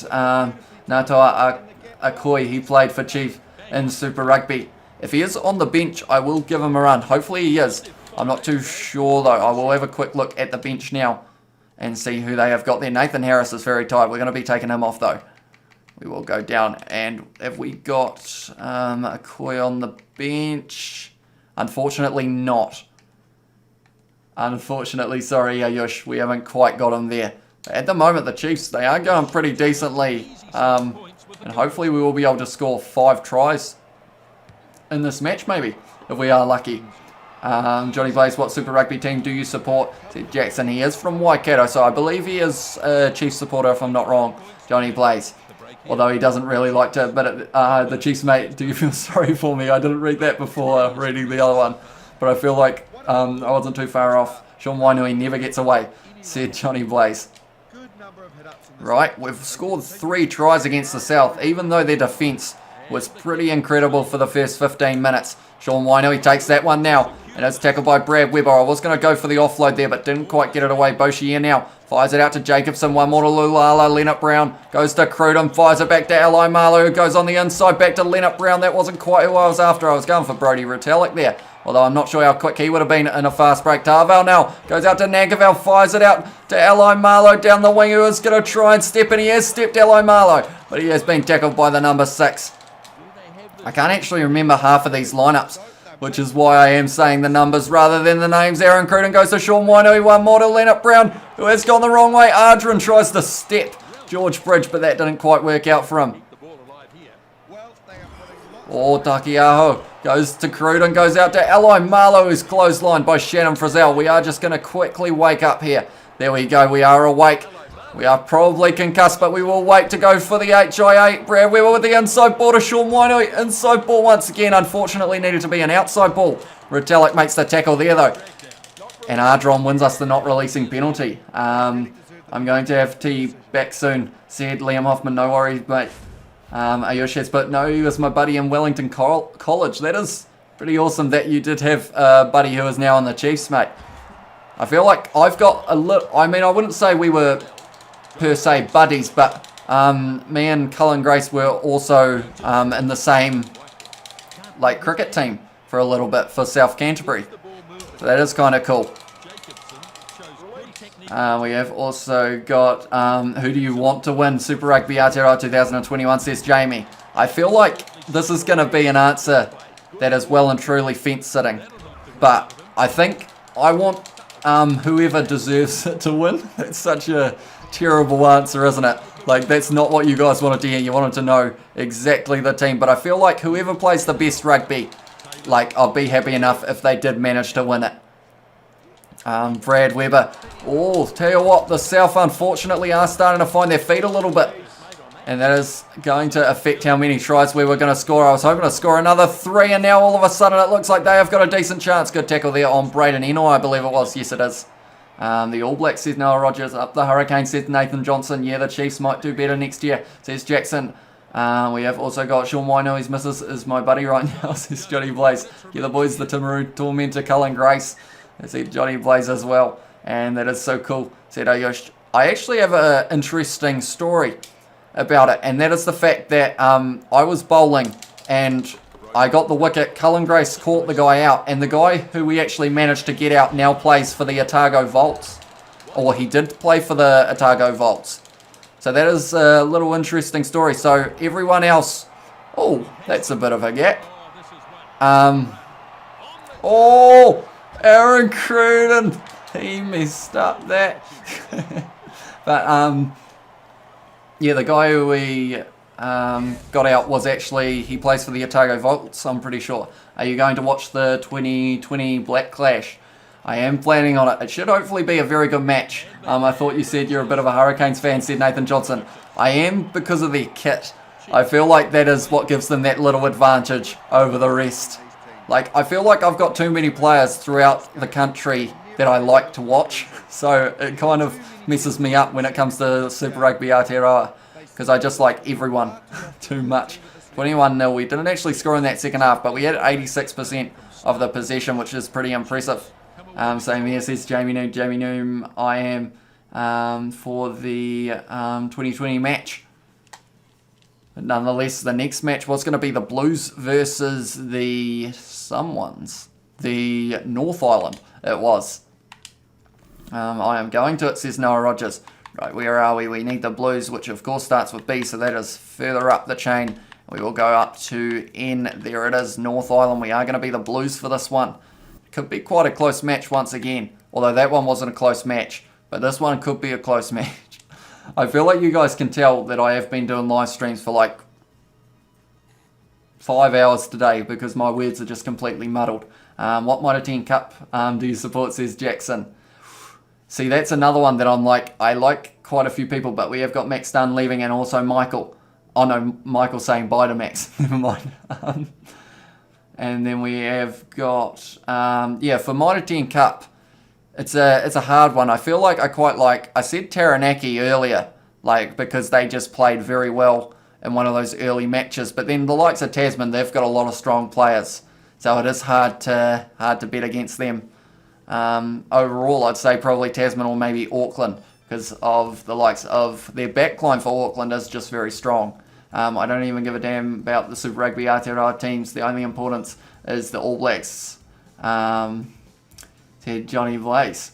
Natoa Akoi, he played for Chief in Super Rugby. If he is on the bench, I will give him a run. Hopefully he is. I'm not too sure though. I will have a quick look at the bench now and see who they have got there. Nathan Harris is very tight. We're going to be taking him off though. We will go down. And have we got Akoi on the bench? Unfortunately not. Unfortunately, sorry Ayush, we haven't quite got him there. At the moment, the Chiefs, they are going pretty decently. And hopefully we will be able to score 5 tries in this match, maybe, if we are lucky. Johnny Blaze, what Super Rugby team do you support? Said Jackson. He is from Waikato, so I believe he is a Chiefs supporter, if I'm not wrong, Johnny Blaze. Although he doesn't really like to admit it. The Chiefs, mate, do you feel sorry for me? I didn't read that before reading the other one. But I feel like I wasn't too far off. Sean Wainui never gets away, said Johnny Blaze. Right, we've scored 3 tries against the South, even though their defence was pretty incredible for the first 15 minutes. Sean Wainui takes that one now, and it's tackled by Brad Weber. I was going to go for the offload there, but didn't quite get it away. Boshier now fires it out to Jacobson, one more to Lulala. Leonard Brown goes to Cruden, fires it back to Eli Marlowe, who goes on the inside, back to Leonard Brown. That wasn't quite who I was after. I was going for Brodie Retallick there, although I'm not sure how quick he would have been in a fast break. Tarvel now goes out to Nankerville, fires it out to Eli Marlowe down the wing, who is going to try and step, and he has stepped Eli Marlowe, but he has been tackled by the number 6. I can't actually remember half of these lineups, which is why I am saying the numbers rather than the names. Aaron Cruden goes to Sean Wainui, one more to Leonard Brown, who has gone the wrong way. Ardron tries to step George Bridge, but that didn't quite work out for him. Oh, Takiaho goes to Cruden, goes out to Ally. Marlowe is clotheslined by Shannon Frizzell. We are just going to quickly wake up here. There we go. We are awake. We are probably concussed, but we will wait to go for the HIA. Brad Weber with the inside ball to Sean Wainui. Inside ball once again. Unfortunately, needed to be an outside ball. Retallick makes the tackle there, though. And Ardron wins us the not releasing penalty. I'm going to have T back soon, said Liam Hoffman. No worries, mate. Ayoshes, but no, he was my buddy in Wellington College. That is pretty awesome that you did have a buddy who is now in the Chiefs, mate. I feel like I've got a little... I mean, I wouldn't say we were per se buddies, but me and Cullen Grace were also in the same like cricket team for a little bit for South Canterbury. So that is kind of cool. We have also got who do you want to win Super Rugby Aotearoa 2021, says Jamie. I feel like this is going to be an answer that is well and truly fence sitting, but I think I want whoever deserves it to win. That's such a terrible answer, isn't it? Like, that's not what you guys wanted to hear. You wanted to know exactly the team, but I feel like whoever plays the best rugby, like, I'll be happy enough if they did manage to win it. Brad Weber. Oh, tell you what, the South unfortunately are starting to find their feet a little bit, and that is going to affect how many tries we were going to score. I was hoping to score another 3, and now all of a sudden it looks like they have got a decent chance. Good tackle there on Braden Eno, I believe it was. Yes, it is. The All Blacks, says Noah Rogers. Up the Hurricanes, says Nathan Johnson. Yeah, the Chiefs might do better next year, says Jackson. We have also got Sean Wainui's missus is my buddy right now, says Johnny Blaze. Yeah, the boys, the Timaru Tormentor, Cullen Grace. I see Johnny Blaze as well, and that is so cool, said Ayosh. I actually have an interesting story about it, and that is the fact that I was bowling and I got the wicket. Cullen Grace caught the guy out, and the guy who we actually managed to get out now plays for the Otago Volts, or he did play for the Otago Volts. So that is a little interesting story. So everyone else, oh, that's a bit of a gap. Oh, Aaron Cruden, he messed up that. But yeah, the guy who we got out was actually, he plays for the Otago Volts, I'm pretty sure. Are you going to watch the 2020 Black Clash? I am planning on it. It should hopefully be a very good match. I thought you said you're a bit of a Hurricanes fan, said Nathan Johnson. I am, because of their kit. I feel like that is what gives them that little advantage over the rest. Like, I feel like I've got too many players throughout the country that I like to watch. So it kind of messes me up when it comes to Super Rugby Aotearoa, because I just like everyone too much. 21-0. We didn't actually score in that second half, but we had 86% of the possession, which is pretty impressive. Same here, says Jamie Noom. Jamie Noom, I am for the 2020 match. But nonetheless, the next match was going to be the Blues versus the the North Island. It was. I am going to it, says Noah Rogers. Right, where are we? We need the Blues, which of course starts with B, so that is further up the chain. We will go up to N. There it is, North Island. We are going to be the Blues for this one. Could be quite a close match once again, although that one wasn't a close match, but this one could be a close match. I feel like you guys can tell that I have been doing live streams for like 5 hours today because my words are just completely muddled. What Mitre 10 Cup do you support, says Jackson. See, that's another one that I'm like, I like quite a few people, but we have got Max Dunn leaving and also Michael. Oh no, Michael saying bye to Max. Never mind. And then we have got, yeah, for Mitre 10 Cup, it's a hard one. I feel like I said Taranaki earlier, like, because they just played very well in one of those early matches. But then the likes of Tasman, they've got a lot of strong players. So it is hard to bet against them. Overall, I'd say probably Tasman or maybe Auckland, because of the likes of their backline for Auckland is just very strong. I don't even give a damn about the Super Rugby Aotearoa teams. The only importance is the All Blacks. Said Johnny Blaze.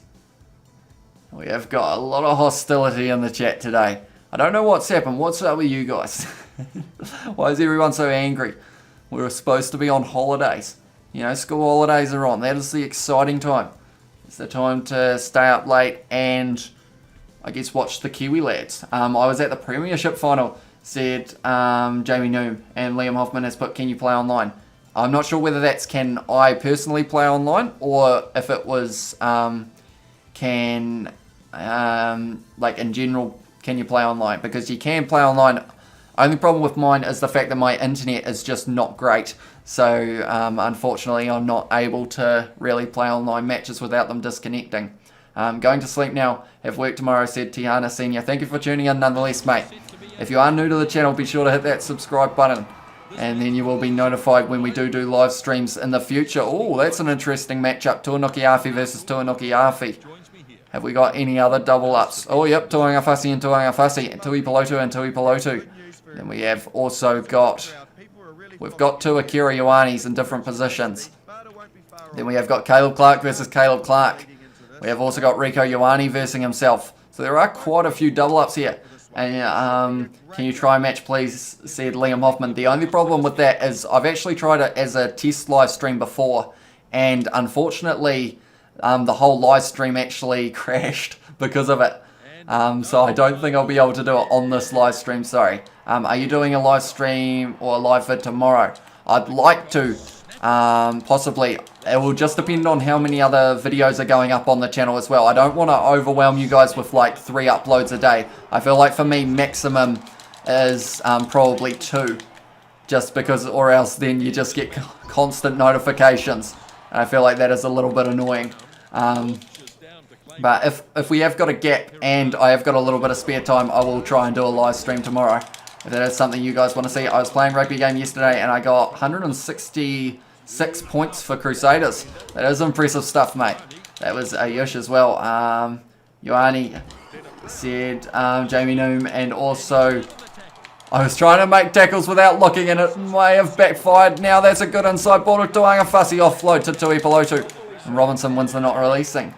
We have got a lot of hostility in the chat today. I don't know what's happened. What's up with you guys? Why is everyone so angry? We were supposed to be on holidays. You know, school holidays are on. That is the exciting time. It's the time to stay up late and, I guess, watch the Kiwi lads. I was at the Premiership final said Jamie Noom, and Liam Hoffman has put, can you play online? I'm not sure whether that's can I personally play online, or if it was can like in general, can you play online? Because you can play online. Only problem with mine is the fact that my internet is just not great. So unfortunately, I'm not able to really play online matches without them disconnecting. Going to sleep now. Have work tomorrow, said Tihana Senior. Thank you for tuning in nonetheless, mate. If you are new to the channel, be sure to hit that subscribe button. And then you will be notified when we do live streams in the future. Oh, that's an interesting matchup. Tuanuki-Awhi versus Tuanuki-Awhi. Have we got any other double ups? Oh, yep, Tuangawhasi and Tuangawhasi. Tuipulotu and Tuipulotu. Then we have also got... We've got two Akira Ioanis in different positions. Then we have got Caleb Clark versus Caleb Clark. We have also got Rico Ioani versus himself. So there are quite a few double ups here. And can you try a match, please, said Liam Hoffman. The only problem with that is I've actually tried it as a test live stream before, and unfortunately the whole live stream actually crashed because of it. So I don't think I'll be able to do it on this live stream, sorry. Are you doing a live stream or a live vid tomorrow? I'd like to, possibly. It will just depend on how many other videos are going up on the channel as well. I don't want to overwhelm you guys with like 3 uploads a day. I feel like for me maximum is probably 2. Just because, or else then you just get constant notifications. And I feel like that is a little bit annoying. But if we have got a gap and I have got a little bit of spare time, I will try and do a live stream tomorrow. If that is something you guys want to see. I was playing rugby game yesterday and I got 166 points for Crusaders. That is impressive stuff, mate. That was Ayush as well. Ioani said Jamie Noom, and also I was trying to make tackles without looking and it may have backfired. Now that's a good inside ball to Tuangawhasi, offload to Tuipulotu. And Robinson wins the not releasing.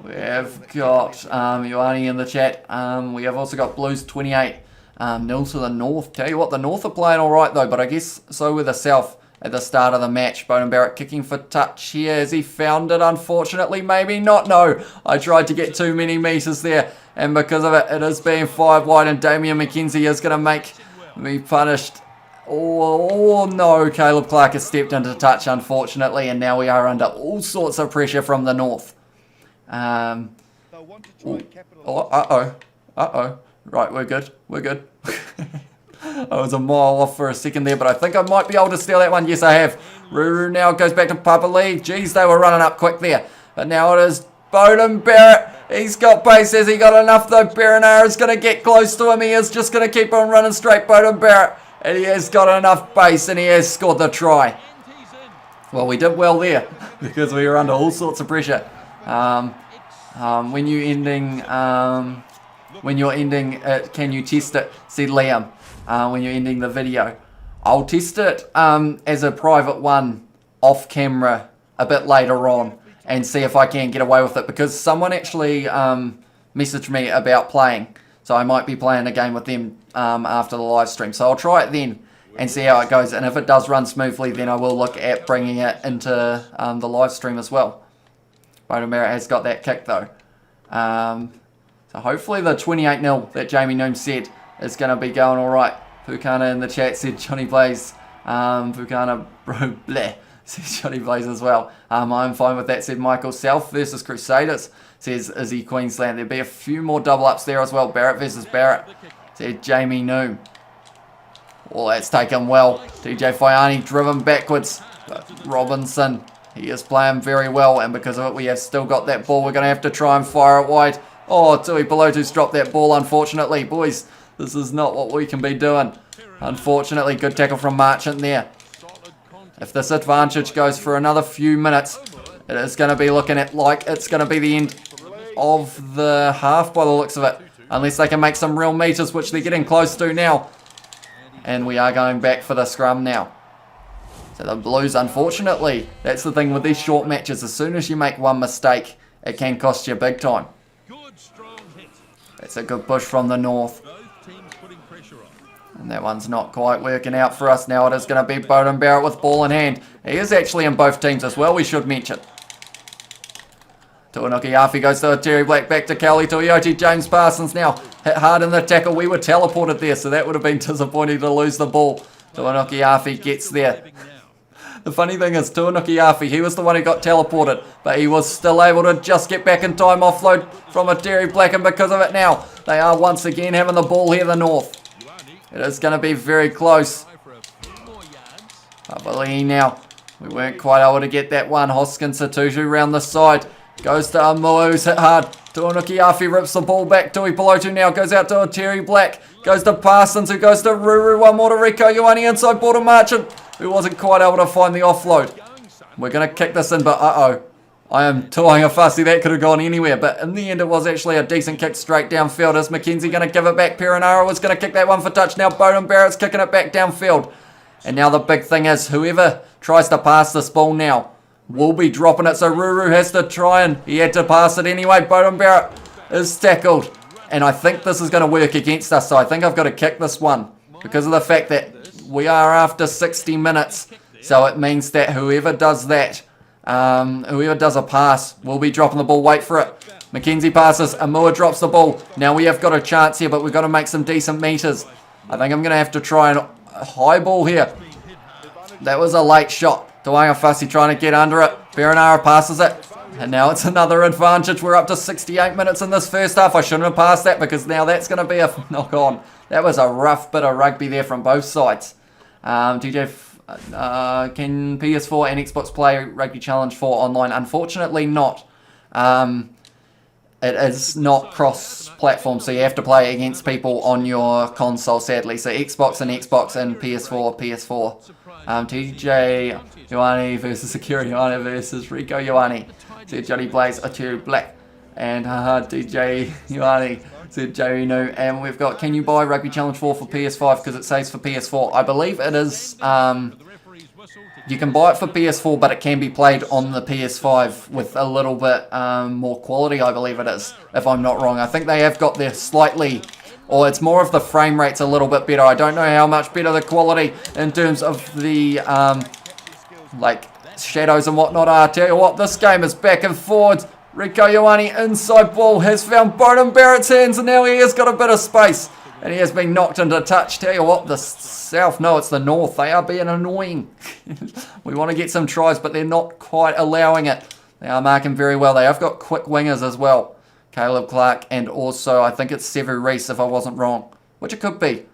We have got Ioani in the chat. We have also got Blues 28. Nil to the North. Tell you what, the North are playing alright though, but I guess so with the South at the start of the match. Bowden Barrett kicking for touch here. Has he found it? Unfortunately, maybe not. No, I tried to get too many meters there, and because of it, it is being 5 wide, and Damian McKenzie is going to make me punished. Oh no, Caleb Clark has stepped into touch, unfortunately, and now we are under all sorts of pressure from the North. Right, we're good. We're good. I was a mile off for a second there, but I think I might be able to steal that one. Yes, I have. Ruru now goes back to Papa Lee. Jeez, they were running up quick there. But now it is Bowden Barrett. He's got pace. Has he got enough, though? Berinara is going to get close to him. He is just going to keep on running straight, Bowden Barrett. And he has got enough pace, and he has scored the try. Well, we did well there because we were under all sorts of pressure. When you're ending it, can you test it? Said Liam. When you're ending the video, I'll test it as a private one off camera a bit later on and see if I can get away with it, because someone actually messaged me about playing, so I might be playing a game with them after the live stream. So I'll try it then and see how it goes, and if it does run smoothly, then I will look at bringing it into the live stream as well. Bowden Barrett has got that kick though. So hopefully the 28-0 that Jamie Noom said is going to be going alright. Pukana in the chat said Johnny Blaze. Pukana bro bleh says Johnny Blaze as well. I'm fine with that, said Michael. South versus Crusaders, says Izzy Queensland. There'll be a few more double ups there as well. Barrett versus Barrett, said Jamie Noom. Well, that's taken well. DJ Faiani driven backwards. But Robinson, he is playing very well, and because of it, we have still got that ball. We're going to have to try and fire it wide. Oh, Tuipulotu's dropped that ball, unfortunately. Boys, this is not what we can be doing. Unfortunately, good tackle from Marchant there. If this advantage goes for another few minutes, it is going to be looking at like it's going to be the end of the half by the looks of it. Unless they can make some real meters, which they're getting close to now. And we are going back for the scrum now. So the Blues, unfortunately, that's the thing with these short matches. As soon as you make one mistake, it can cost you big time. That's a good push from the North. And that one's not quite working out for us. Now it is going to be Bowden Barrett with ball in hand. He is actually in both teams as well, we should mention. Tuanuki-Awhi goes to Terry Black, back to Kelly Tuioti. James Parsons now hit hard in the tackle. We were teleported there, so that would have been disappointing to lose the ball. Tuanukuafi gets there. The funny thing is, Tuanukuafi, he was the one who got teleported, but he was still able to just get back in time, offload from a Terry Black, and because of it now, they are once again having the ball here, the North. It is going to be very close. Babali now. We weren't quite able to get that one. Hoskins Satuju round the side. Goes to Amua, who's hit hard. Tuanukuafi rips the ball back. Tui Pelotu now goes out to a Terry Black. Goes to Parsons, who goes to Ruru. One more to Rico Ioane inside ball to Marchant, who wasn't quite able to find the offload. We're going to kick this in, but uh-oh. I am toying a fussy. That could have gone anywhere, but in the end it was actually a decent kick straight downfield. Is McKenzie going to give it back? Perenara was going to kick that one for touch. Now Bowden Barrett's kicking it back downfield. And now the big thing is, whoever tries to pass this ball now will be dropping it. So Ruru has to try, and he had to pass it anyway. Bowden Barrett is tackled. And I think this is going to work against us, so I think I've got to kick this one because of the fact that we are after 60 minutes. So it means that whoever does that, whoever does a pass will be dropping the ball. Wait for it. McKenzie passes. Amua drops the ball. Now we have got a chance here, but we've got to make some decent meters. I think I'm going to have to try and high ball here. That was a late shot. Tuanga Fussy trying to get under it. Perenara passes it. And now it's another advantage. We're up to 68 minutes in this first half. I shouldn't have passed that because now that's going to be a knock on. That was a rough bit of rugby there from both sides. TJ, can PS4 and Xbox play Rugby Challenge 4 online? Unfortunately not. It is not cross-platform, so you have to play against people on your console, sadly. So Xbox and PS4, PS4. TJ Ioane versus Akira Ioane versus Rico Ioane. Said Johnny Blaze, Terry Black. And DJ Ioane said Jerry New. And we've got, can you buy Rugby Challenge 4 for PS5 because it saves for PS4? I believe it is... you can buy it for PS4, but it can be played on the PS5 with a little bit more quality, I believe it is, if I'm not wrong. I think they have got their slightly, or it's more of the frame rate's a little bit better. I don't know how much better the quality in terms of the, like, shadows and whatnot are. Tell you what, this game is back and forwards. Rico Ioane inside ball has found Bowden Barrett's hands, and now he has got a bit of space. And he has been knocked into touch. Tell you what, the South, no, it's the North. They are being annoying. We want to get some tries, but they're not quite allowing it. They are marking very well. They have got quick wingers as well. Caleb Clark and also, I think it's Sevu Reece, if I wasn't wrong. Which it could be.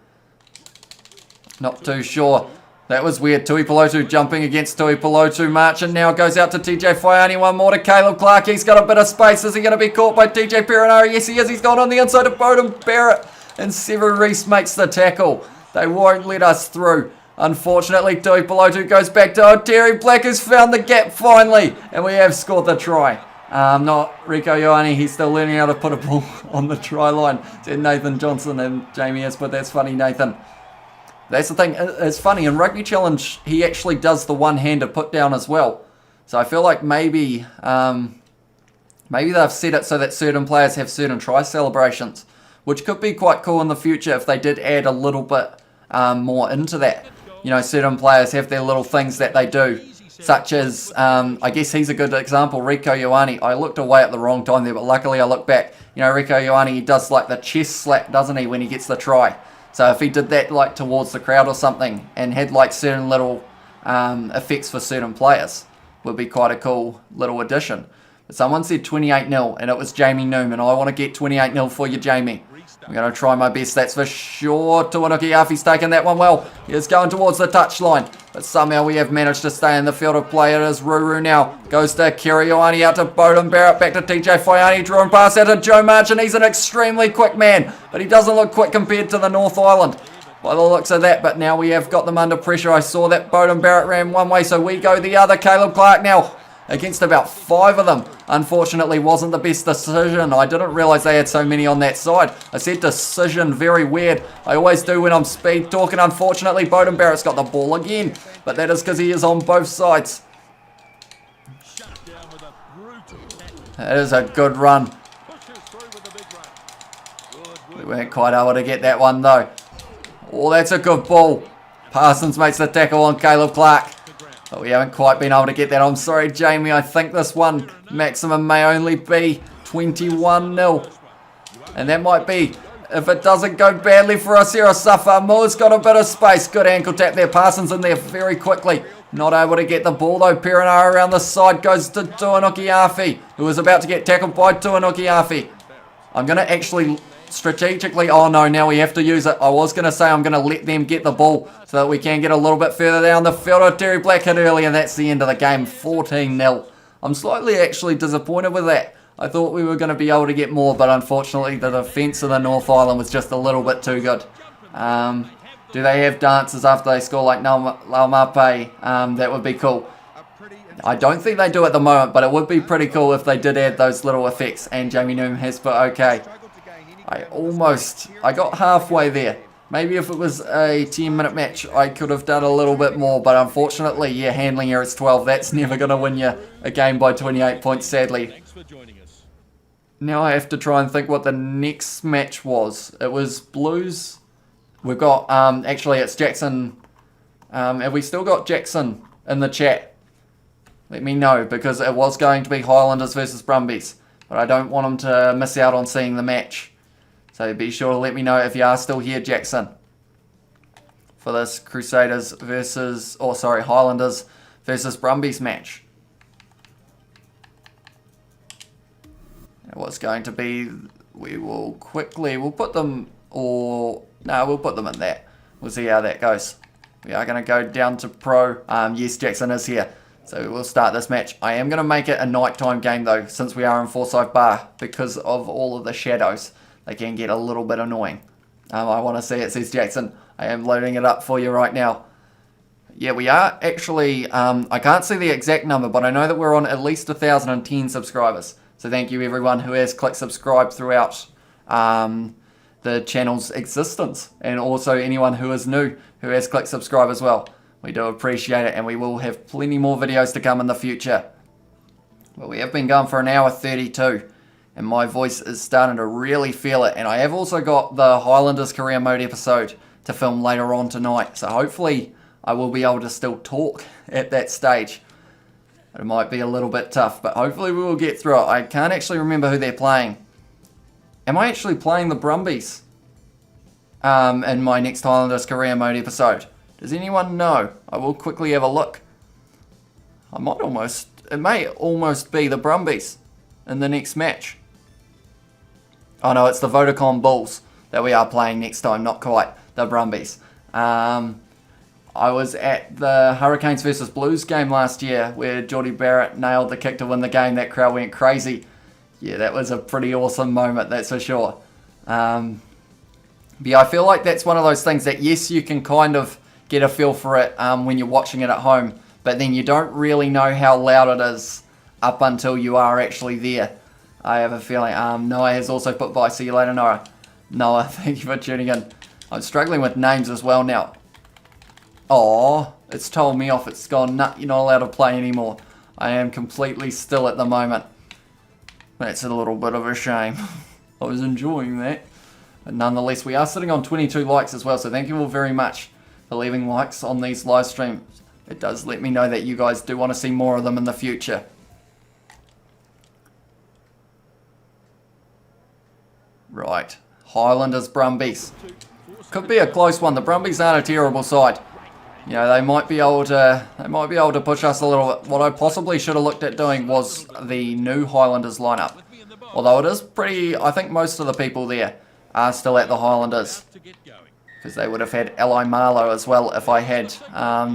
Not too sure. That was weird. Tui Pelotu jumping against Tui Pelotu. Marchant now goes out to TJ Faiani. One more to Caleb Clark. He's got a bit of space. Is he going to be caught by TJ Perenara? Yes, he is. He's gone on the inside of Bowden Barrett. And Sevu Reece makes the tackle. They won't let us through. Unfortunately, Tui Pelotu goes back to Terry Black, who's found the gap finally. And we have scored the try. Not Rico Ioane. He's still learning how to put a ball on the try line. Said Nathan Johnson and Jamie S. But that's funny, Nathan. That's the thing. It's funny. In Rugby Challenge, he actually does the one-handed put down as well. So I feel like maybe they've set it so that certain players have certain try celebrations, which could be quite cool in the future if they did add a little bit more into that. You know, certain players have their little things that they do, such as, I guess he's a good example, Rico Ioane. I looked away at the wrong time there, but luckily I looked back. You know, Rico Ioane, he does like the chest slap, doesn't he, when he gets the try. So if he did that like towards the crowd or something and had like certain little effects for certain players, would be quite a cool little addition. But someone said 28-0 and it was Jamie Newman. I want to get 28-0 for you, Jamie. I'm going to try my best, that's for sure. Tuanukuafi's taken that one well. He is going towards the touchline. But somehow we have managed to stay in the field of play. It is Ruru now. Goes to Kiri Ioane out to Bowden Barrett. Back to TJ Faiani. Drawing pass out to Joe Marchant. He's an extremely quick man. But he doesn't look quick compared to the North Island, by the looks of that. But now we have got them under pressure. I saw that Bowden Barrett ran one way, so we go the other. Caleb Clark now against about 5 of them. Unfortunately, wasn't the best decision. I didn't realise they had so many on that side. I said decision, very weird. I always do when I'm speed talking. Unfortunately, Bowden Barrett's got the ball again. But that is because he is on both sides. That is a good run. We weren't quite able to get that one though. Oh, that's a good ball. Parsons makes the tackle on Caleb Clark. But we haven't quite been able to get that. I'm sorry, Jamie. I think this one maximum may only be 21-0. And that might be If it doesn't go badly for us here, Safa Moore's got a bit of space. Good ankle tap there. Parsons in there very quickly. Not able to get the ball though. Perenara around the side goes to Tuanukiafi, who was about to get tackled by Tuanukiafi. I'm going to actually strategically... Oh no, now we have to use it. I was going to say I'm going to let them get the ball so that we can get a little bit further down the field. Oh, Terry Black hit early and that's the end of the game. 14-0. I'm slightly actually disappointed with that. I thought we were going to be able to get more, but unfortunately the defence of the North Island was just a little bit too good. Do they have dances after they score like Laumape? That would be cool. I don't think they do at the moment, but it would be pretty cool if they did add those little effects. And Jamie Noom has put okay. I got halfway there. Maybe if it was a 10-minute match, I could have done a little bit more, but unfortunately, yeah, handling errors 12. That's never going to win you a game by 28 points, sadly. Now I have to try and think what the next match was. It was Blues. We've got, actually it's Jackson. Have we still got Jackson in the chat? Let me know, because it was going to be Highlanders versus Brumbies. But I don't want them to miss out on seeing the match. So be sure to let me know if you are still here, Jackson. For this Crusaders versus, Highlanders versus Brumbies match. It was going to be, we'll put them, we'll put them in that. We'll see how that goes. We are going to go down to pro. Yes, Jackson is here. So we'll start this match. I am going to make it a nighttime game though, since we are in Forsyth Bar, because of all of the shadows. They can get a little bit annoying. I want to see it, says Jackson. I am loading it up for you right now. Yeah, we are actually, I can't see the exact number, but I know that we're on at least 1,010 subscribers. So thank you everyone who has clicked subscribe throughout the channel's existence. And also anyone who is new who has clicked subscribe as well. We do appreciate it, and we will have plenty more videos to come in the future. But we have been going for an hour 32. And my voice is starting to really feel it. And I have also got the Highlanders career mode episode to film later on tonight. So hopefully I will be able to still talk at that stage. It might be a little bit tough, but hopefully we will get through it. I can't actually remember who they're playing. Am I actually playing the Brumbies in my next Highlanders career mode episode? Does anyone know? I will quickly have a look. It may almost be the Brumbies in the next match. Oh no, it's the Vodacom Bulls that we are playing next time, not quite the Brumbies. I was at the Hurricanes versus Blues game last year where Geordie Barrett nailed the kick to win the game. That crowd went crazy. Yeah, that was a pretty awesome moment, that's for sure. But yeah, I feel like that's one of those things that, yes, you can kind of get a feel for it when you're watching it at home, but then you don't really know how loud it is up until you are actually there. I have a feeling. Noah has also put by. See you later, Noah. Noah, thank you for tuning in. I'm struggling with names as well now. Oh, it's told me off. It's gone, nut, you're not allowed to play anymore. I am completely still at the moment. That's a little bit of a shame. I was enjoying that. But nonetheless, we are sitting on 22 likes as well. So thank you all very much for leaving likes on these live streams. It does let me know that you guys do want to see more of them in the future. Right, Highlanders, Brumbies. Could be a close one. The Brumbies aren't a terrible side. You know, they might be able to push us a little bit. What I possibly should have looked at doing was the new Highlanders lineup. Although it is pretty, I think most of the people there are still at the Highlanders. Because they would have had Eli Marlowe as well if I had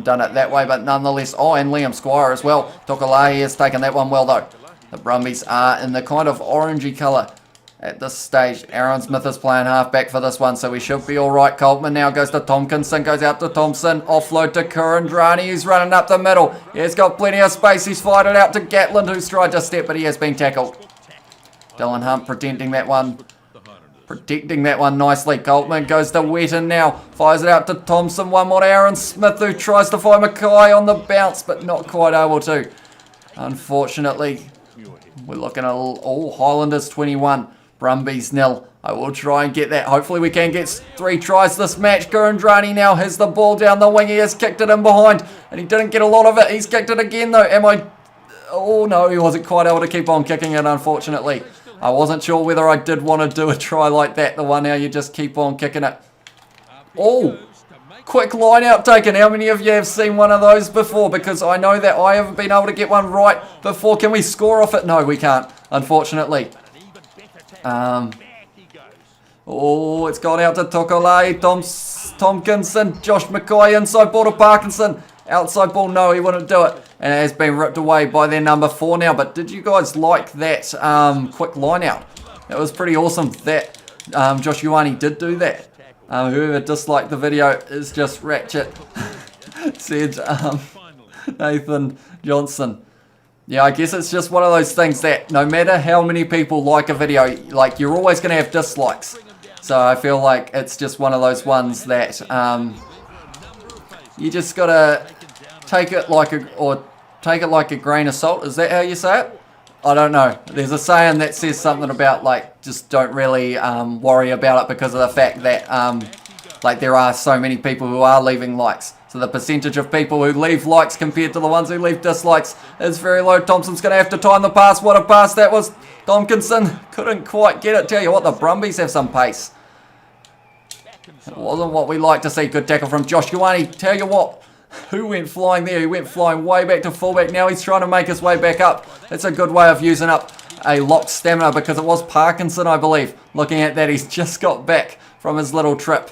done it that way. But nonetheless, oh, and Liam Squire as well. Tokalahi has taken that one well though. The Brumbies are in the kind of orangey colour. At this stage, Aaron Smith is playing halfback for this one, so we should be all right. Coltman now goes to Tompkinson, goes out to Thompson, offload to Kurandrani, who's running up the middle. He's got plenty of space. He's fired it out to Gatland, who's tried to step, but he has been tackled. Dylan Hunt protecting that one nicely. Coltman goes to Wetton now, fires it out to Thompson. One more to Aaron Smith, who tries to find Mackay on the bounce, but not quite able to. Unfortunately, we're looking at all Highlanders 21. Brumbies 0. I will try and get that. Hopefully we can get 3 tries this match. Kurandrani now has the ball down the wing. He has kicked it in behind. And he didn't get a lot of it. He's kicked it again though. Oh no, he wasn't quite able to keep on kicking it, unfortunately. I wasn't sure whether I did want to do a try like that. The one how you just keep on kicking it. Oh, quick line out taken. How many of you have seen one of those before? Because I know that I haven't been able to get one right before. Can we score off it? No, we can't, unfortunately. Oh, it's gone out to Tokolai, Tompkinson, Josh McCoy, inside ball to Parkinson. Outside ball, no, he wouldn't do it. And it has been ripped away by their number 4 now. But did you guys like that quick line out? It was pretty awesome that Josh Ioane did do that. Whoever disliked the video is just ratchet, said Nathan Johnson. Yeah, I guess it's just one of those things that no matter how many people like a video, like you're always going to have dislikes. So I feel like it's just one of those ones that you just got to take it like a grain of salt. Is that how you say it? I don't know. There's a saying that says something about like just don't really worry about it because of the fact that like there are so many people who are leaving likes. So the percentage of people who leave likes compared to the ones who leave dislikes is very low. Thompson's going to have to time the pass. What a pass that was. Tompkinson couldn't quite get it. Tell you what, the Brumbies have some pace. It wasn't what we like to see. Good tackle from Josh Ioane. Tell you what, who went flying there? He went flying way back to fullback. Now he's trying to make his way back up. That's a good way of using up a locked stamina because it was Parkinson, I believe. Looking at that, he's just got back from his little trip.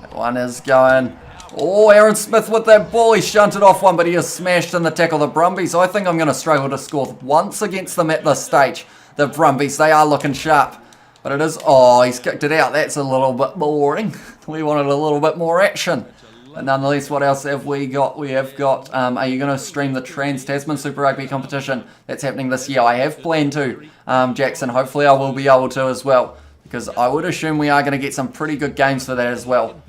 That one is going. Oh, Aaron Smith with that ball. He shunted off one, but he is smashed in the tackle. The Brumbies, I think I'm going to struggle to score once against them at this stage. The Brumbies, they are looking sharp. But it is, oh, he's kicked it out. That's a little bit boring. We wanted a little bit more action. But nonetheless, what else have we got? We have got, are you going to stream the Trans-Tasman Super Rugby competition that's happening this year? I have planned to, Jackson. Hopefully I will be able to as well. Because I would assume we are going to get some pretty good games for that as well.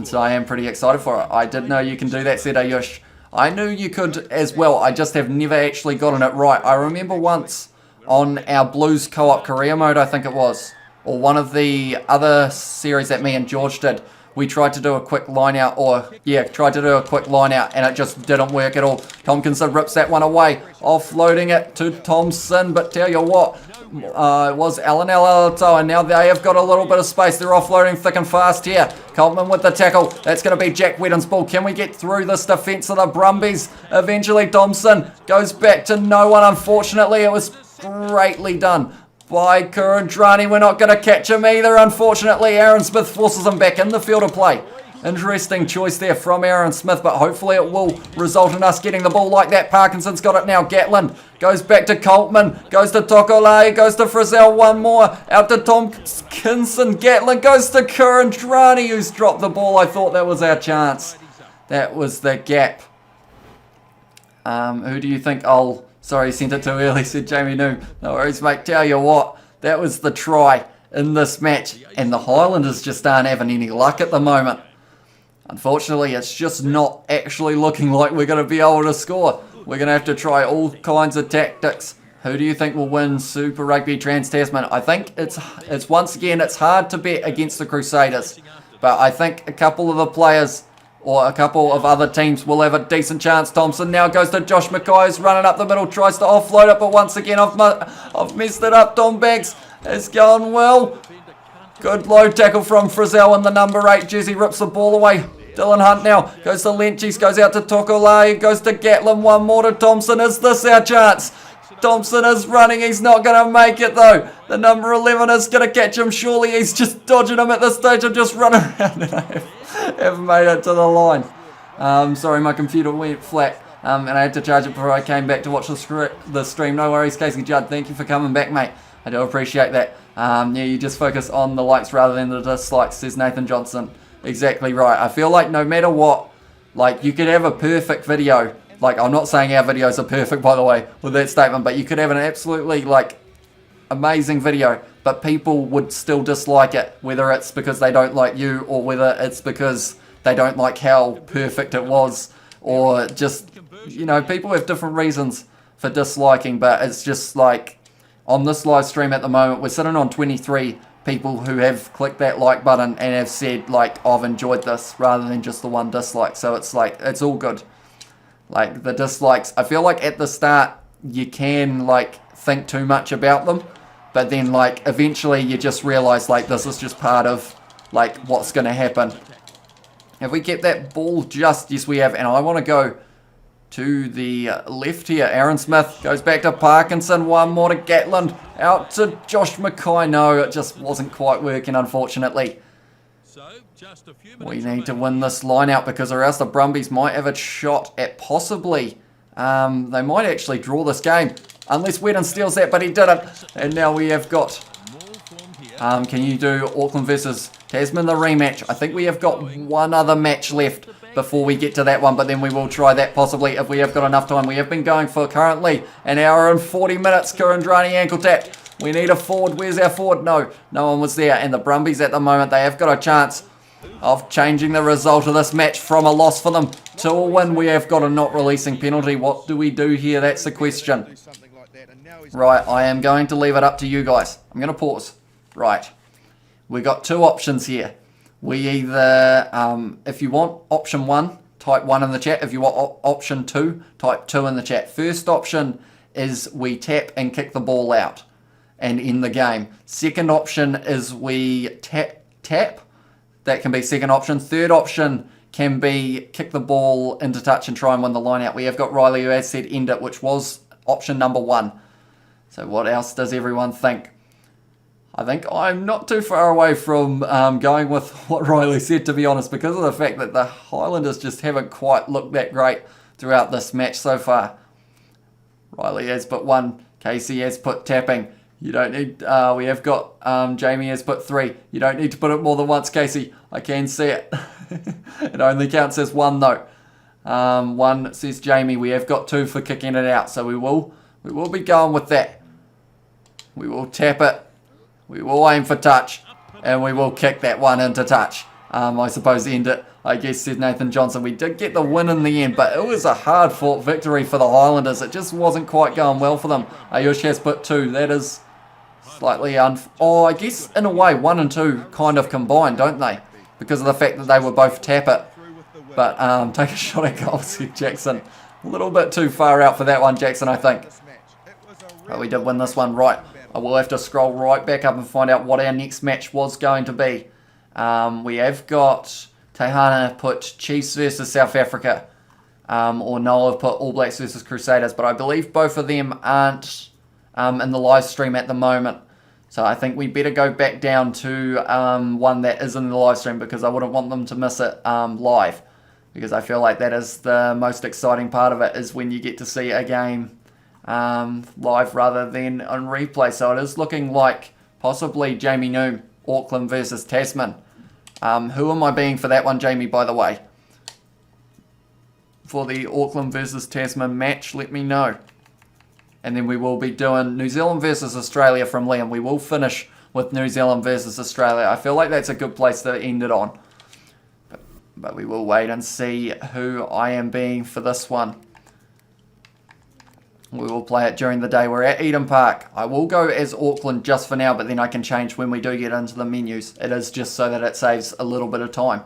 So I am pretty excited for it. I did know you can do that, said Ayush. I knew you could as well. I just have never actually gotten it right. I remember once on our Blues co-op career mode, I think it was, or one of the other series that me and George did, we tried to do a quick line out, and it just didn't work at all. Tompkinson rips that one away, offloading it to Thompson, but tell you what, it was Alan Alatoa, and now they have got a little bit of space. They're offloading thick and fast here. Coltman with the tackle. That's going to be Jack Whedon's ball. Can we get through this defence of the Brumbies? Eventually, Thompson goes back to no one. Unfortunately, it was greatly done by Kurandrani. We're not going to catch him either, unfortunately. Aaron Smith forces him back in the field of play. Interesting choice there from Aaron Smith, but hopefully it will result in us getting the ball like that. Parkinson's got it now. Gatlin goes back to Coltman, goes to Tokolai, goes to Frizzell, one more, out to Tompkinson. Gatlin goes to Kurandrani, who's dropped the ball. I thought that was our chance. That was the gap. Who do you think Sorry, sent it too early, said Jamie Noon. No worries, mate. Tell you what, that was the try in this match. And the Highlanders just aren't having any luck at the moment. Unfortunately, it's just not actually looking like we're going to be able to score. We're going to have to try all kinds of tactics. Who do you think will win Super Rugby Trans-Tasman? I think it's once again, it's hard to bet against the Crusaders. But I think a couple of the players or a couple of other teams will have a decent chance. Thompson now goes to Josh McCoy, who's running up the middle, tries to offload it, but once again I've messed it up. Dom Banks has gone well. Good low tackle from Frizzell in the number 8 jersey, rips the ball away. Dylan Hunt now goes to Lynchis, goes out to Tokolai, goes to Gatlin, one more to Thompson. Is this our chance? Thompson is running, he's not going to make it though. The number 11 is going to catch him, surely he's just dodging him at this stage. I'm just running around and I haven't made it to the line. Sorry, my computer went flat and I had to charge it before I came back to watch the stream. No worries, Casey Judd, thank you for coming back, mate. I do appreciate that. Yeah, you just focus on the likes rather than the dislikes, says Nathan Johnson. Exactly right. I feel like no matter what, like you could have a perfect video. Like, I'm not saying our videos are perfect, by the way, with that statement, but you could have an absolutely, like, amazing video, but people would still dislike it, whether it's because they don't like you or whether it's because they don't like how perfect it was, or just, you know, people have different reasons for disliking, but it's just like, on this live stream at the moment, we're sitting on 23 people who have clicked that like button and have said, like, I've enjoyed this, rather than just the one dislike, so it's like, it's all good. Like, the dislikes, I feel like at the start, you can like think too much about them, but then like eventually you just realize like this is just part of like what's going to happen. Have we kept that ball just? Yes, we have. And I want to go to the left here. Aaron Smith goes back to Parkinson. One more to Gatland. Out to Josh Mackay. No, it just wasn't quite working, unfortunately. We need to win this line out because or else the Brumbies might have a shot at possibly. They might actually draw this game. Unless Whedon steals that, but he didn't. And now we have got... can you do Auckland versus Tasman, the rematch? I think we have got one other match left before we get to that one, but then we will try that possibly if we have got enough time. We have been going for currently an hour and 40 minutes. Kurandrani ankle tap. We need a forward. Where's our forward? No, no one was there. And the Brumbies at the moment, they have got a chance of changing the result of this match from a loss for them to a win. We have got a not releasing penalty. What do we do here? That's the question. Right, I am going to leave it up to you guys. I'm going to pause. Right, we got two options here. We either, if you want option 1, type 1 in the chat. If you want option 2, type 2 in the chat. First option is we tap and kick the ball out and end the game. Second option is we tap. That can be second option. Third option can be kick the ball into touch and try and win the line out. We have got Riley who has said end it, which was option number 1. So what else does everyone think? I think I'm not too far away from going with what Riley said, to be honest, because of the fact that the Highlanders just haven't quite looked that great throughout this match so far. Riley has put 1. Casey has put tapping. You don't need... we have got... Jamie has put 3. You don't need to put it more than once, Casey. I can see it. It only counts as 1, though. 1 says Jamie. We have got 2 for kicking it out, so we will be going with that. We will tap it. We will aim for touch, and we will kick that one into touch. I suppose end it, I guess, said Nathan Johnson. We did get the win in the end, but it was a hard-fought victory for the Highlanders. It just wasn't quite going well for them. Ayush has put 2. That is slightly I guess, in a way, 1 and 2 kind of combine, don't they? Because of the fact that they were both tap it. But take a shot at goal, said Jackson. A little bit too far out for that one, Jackson, I think. But we did win this one, right. I will have to scroll right back up and find out what our next match was going to be. We have got Tehana put Chiefs versus South Africa. Or Noel have put All Blacks versus Crusaders. But I believe both of them aren't in the live stream at the moment. So I think we better go back down to one that is in the live stream because I wouldn't want them to miss it live. Because I feel like that is the most exciting part of it, is when you get to see a game live rather than on replay. So it is looking like possibly Jamie Noom, Auckland versus Tasman. Who am I being for that one, Jamie, by the way? For the Auckland versus Tasman match, let me know. And then we will be doing New Zealand versus Australia from Liam. We will finish with New Zealand versus Australia. I feel like that's a good place to end it on. But we will wait and see who I am being for this one. We will play it during the day. We're at Eden Park. I will go as Auckland just for now, but then I can change when we do get into the menus. It is just so that it saves a little bit of time.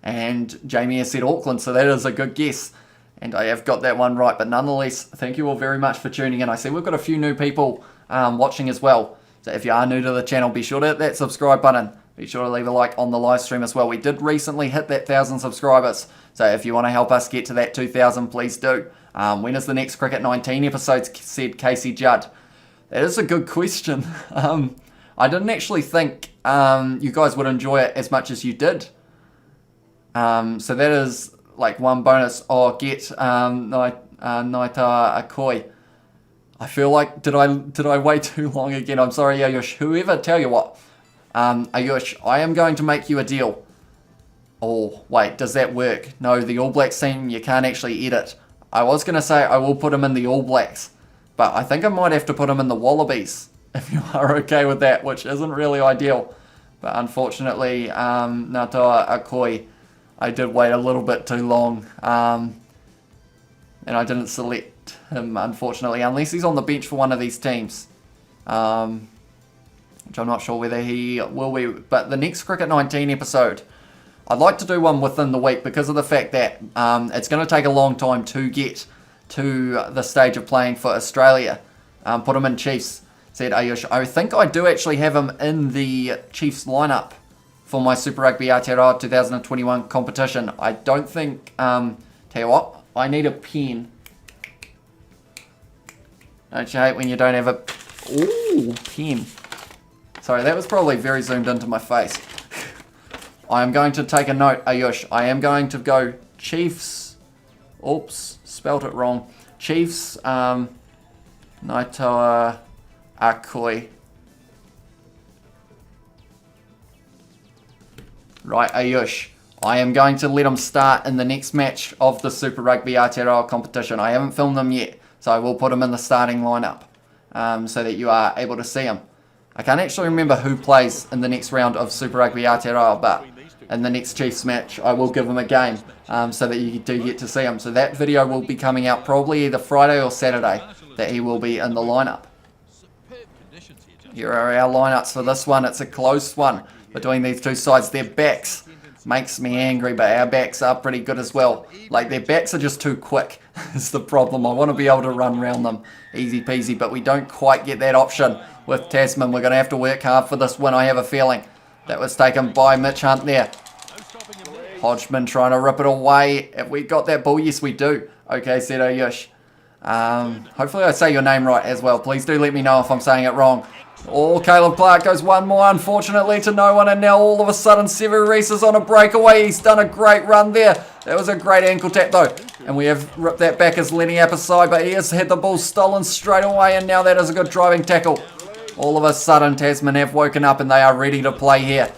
And Jamie has said Auckland, so that is a good guess. And I have got that one right. But nonetheless, thank you all very much for tuning in. I see we've got a few new people watching as well. So if you are new to the channel, be sure to hit that subscribe button. Be sure to leave a like on the live stream as well. We did recently hit that 1,000 subscribers. So if you want to help us get to that 2,000, please do. When is the next Cricket 19 episode, said Casey Judd? That is a good question. I didn't actually think you guys would enjoy it as much as you did. So that is like one bonus. Oh, get Naita Akoi. I feel like, did I wait too long again? I'm sorry, Ayush. Whoever, tell you what. Ayush, I am going to make you a deal. Oh, wait, does that work? No, the All Blacks team, you can't actually edit. I was going to say I will put him in the All Blacks, but I think I might have to put him in the Wallabies, if you are okay with that, which isn't really ideal. But unfortunately, Ngātaua Akoi, I did wait a little bit too long, and I didn't select him, unfortunately, unless he's on the bench for one of these teams, which I'm not sure whether he will be. But the next Cricket 19 episode, I'd like to do one within the week because of the fact that it's going to take a long time to get to the stage of playing for Australia. Put him in Chiefs, said Ayush. I think I do actually have him in the Chiefs lineup for my Super Rugby Aotearoa 2021 competition. I don't think, tell you what, I need a pen. Don't you hate when you don't have a, ooh, pen. Sorry, that was probably very zoomed into my face. I am going to take a note, Ayush. I am going to go Chiefs, oops, spelt it wrong. Chiefs, Naitoa Akoi. Right, Ayush. I am going to let him start in the next match of the Super Rugby Aotearoa competition. I haven't filmed them yet, so I will put him in the starting lineup so that you are able to see him. I can't actually remember who plays in the next round of Super Rugby Aotearoa, but in the next Chiefs match, I will give him a game so that you do get to see him. So that video will be coming out probably either Friday or Saturday that he will be in the lineup. Here are our lineups for this one. It's a close one between these two sides. Their backs makes me angry, but our backs are pretty good as well. Like, their backs are just too quick is the problem. I want to be able to run around them easy peasy, but we don't quite get that option with Tasman. We're going to have to work hard for this win, I have a feeling. That was taken by Mitch Hunt there. Hodgman trying to rip it away. Have we got that ball? Yes, we do. Okay, said Ayush. Hopefully I say your name right as well. Please do let me know if I'm saying it wrong. Oh, Caleb Clark goes one more, unfortunately, to no one. And now all of a sudden, Sevu Reece is on a breakaway. He's done a great run there. That was a great ankle tap, though. And we have ripped that back as Lenny App aside, but he has had the ball stolen straight away. And now that is a good driving tackle. All of a sudden, Tasman have woken up and they are ready to play here.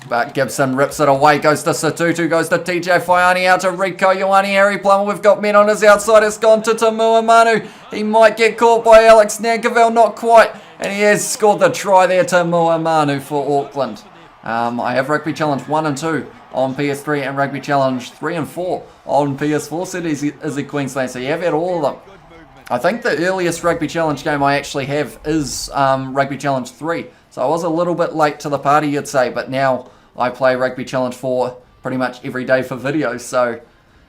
But Gibson rips it away, goes to Satutu, goes to TJ Faiani, out to Rico Ioane, Harry Plummer. We've got men on his outside. It's gone to Tamua Manu. He might get caught by Alex Nankivell, not quite. And he has scored the try there, Tamua Manu for Auckland. I have Rugby Challenge 1 and 2 on PS3 and Rugby Challenge 3 and 4 on PS4, said Izzy Queensland. So you have had all of them. I think the earliest Rugby Challenge game I actually have is Rugby Challenge 3. So I was a little bit late to the party, you'd say, but now I play Rugby Challenge 4 pretty much every day for videos. So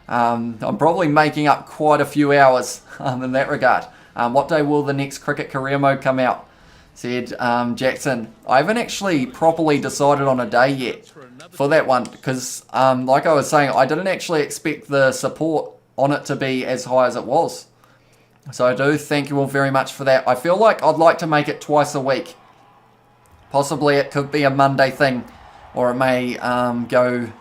I'm probably making up quite a few hours in that regard. What day will the next cricket career mode come out? Said Jackson. I haven't actually properly decided on a day yet for that one because, like I was saying, I didn't actually expect the support on it to be as high as it was. So I do thank you all very much for that. I feel like I'd like to make it twice a week. Possibly it could be a Monday thing, or it may go.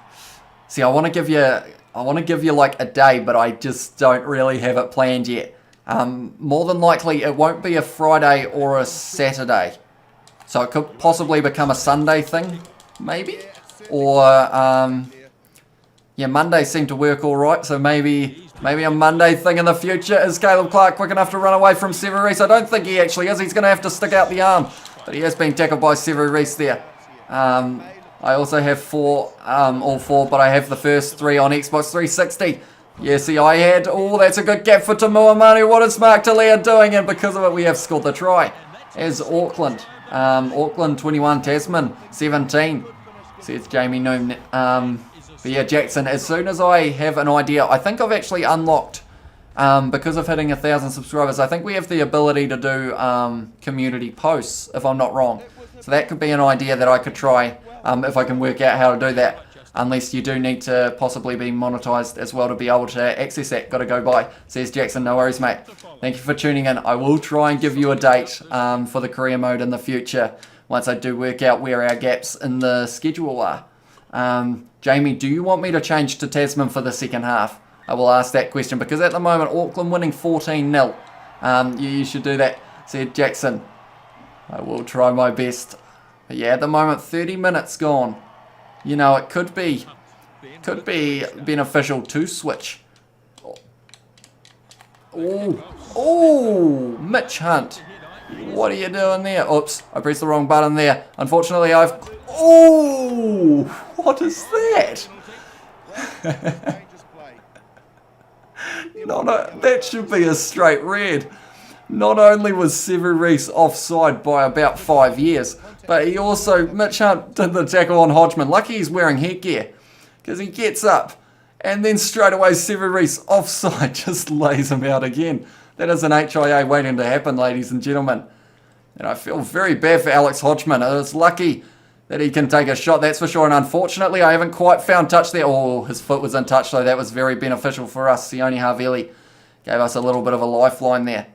See, I want to give you like a day, but I just don't really have it planned yet. More than likely, it won't be a Friday or a Saturday, so it could possibly become a Sunday thing, maybe. Or yeah, Mondays seem to work all right, so maybe a Monday thing in the future. Is Caleb Clark quick enough to run away from Sevu Reece? I don't think he actually is. He's going to have to stick out the arm, but he has been tackled by Sevu Reece there. I also have all four, but I have the first 3 on Xbox 360. Yeah, see, I had, oh, that's a good gap for Tamua Manu. What is Mark Talia doing? And because of it, we have scored the try as Auckland. Auckland 21, Tasman 17, says Jamie Noon. But yeah, Jackson, as soon as I have an idea, I think I've actually unlocked, because of hitting 1,000 subscribers, I think we have the ability to do community posts, if I'm not wrong. So that could be an idea that I could try if I can work out how to do that. Unless you do need to possibly be monetized as well to be able to access that. Got to go by, says Jackson. No worries, mate. Thank you for tuning in. I will try and give you a date for the career mode in the future once I do work out where our gaps in the schedule are. Jamie, do you want me to change to Tasman for the second half? I will ask that question because at the moment Auckland winning 14-0. You should do that, said Jackson. I will try my best. But yeah, at the moment 30 minutes gone. You know, it could be beneficial to switch. Oh, Mitch Hunt. What are you doing there? Oops, I pressed the wrong button there. Unfortunately, oh, what is that? That should be a straight red. Not only was Sevu Reece offside by about 5 years, but he also, Mitch Hunt did the tackle on Hodgman. Lucky he's wearing headgear, because he gets up And then straight away, Severis offside just lays him out again. That is an HIA waiting to happen, ladies and gentlemen. And I feel very bad for Alex Hodgman. It's lucky that he can take a shot, that's for sure. And unfortunately, I haven't quite found touch there. Oh, his foot was in touch, though. That was very beneficial for us. Sione Havili gave us a little bit of a lifeline there.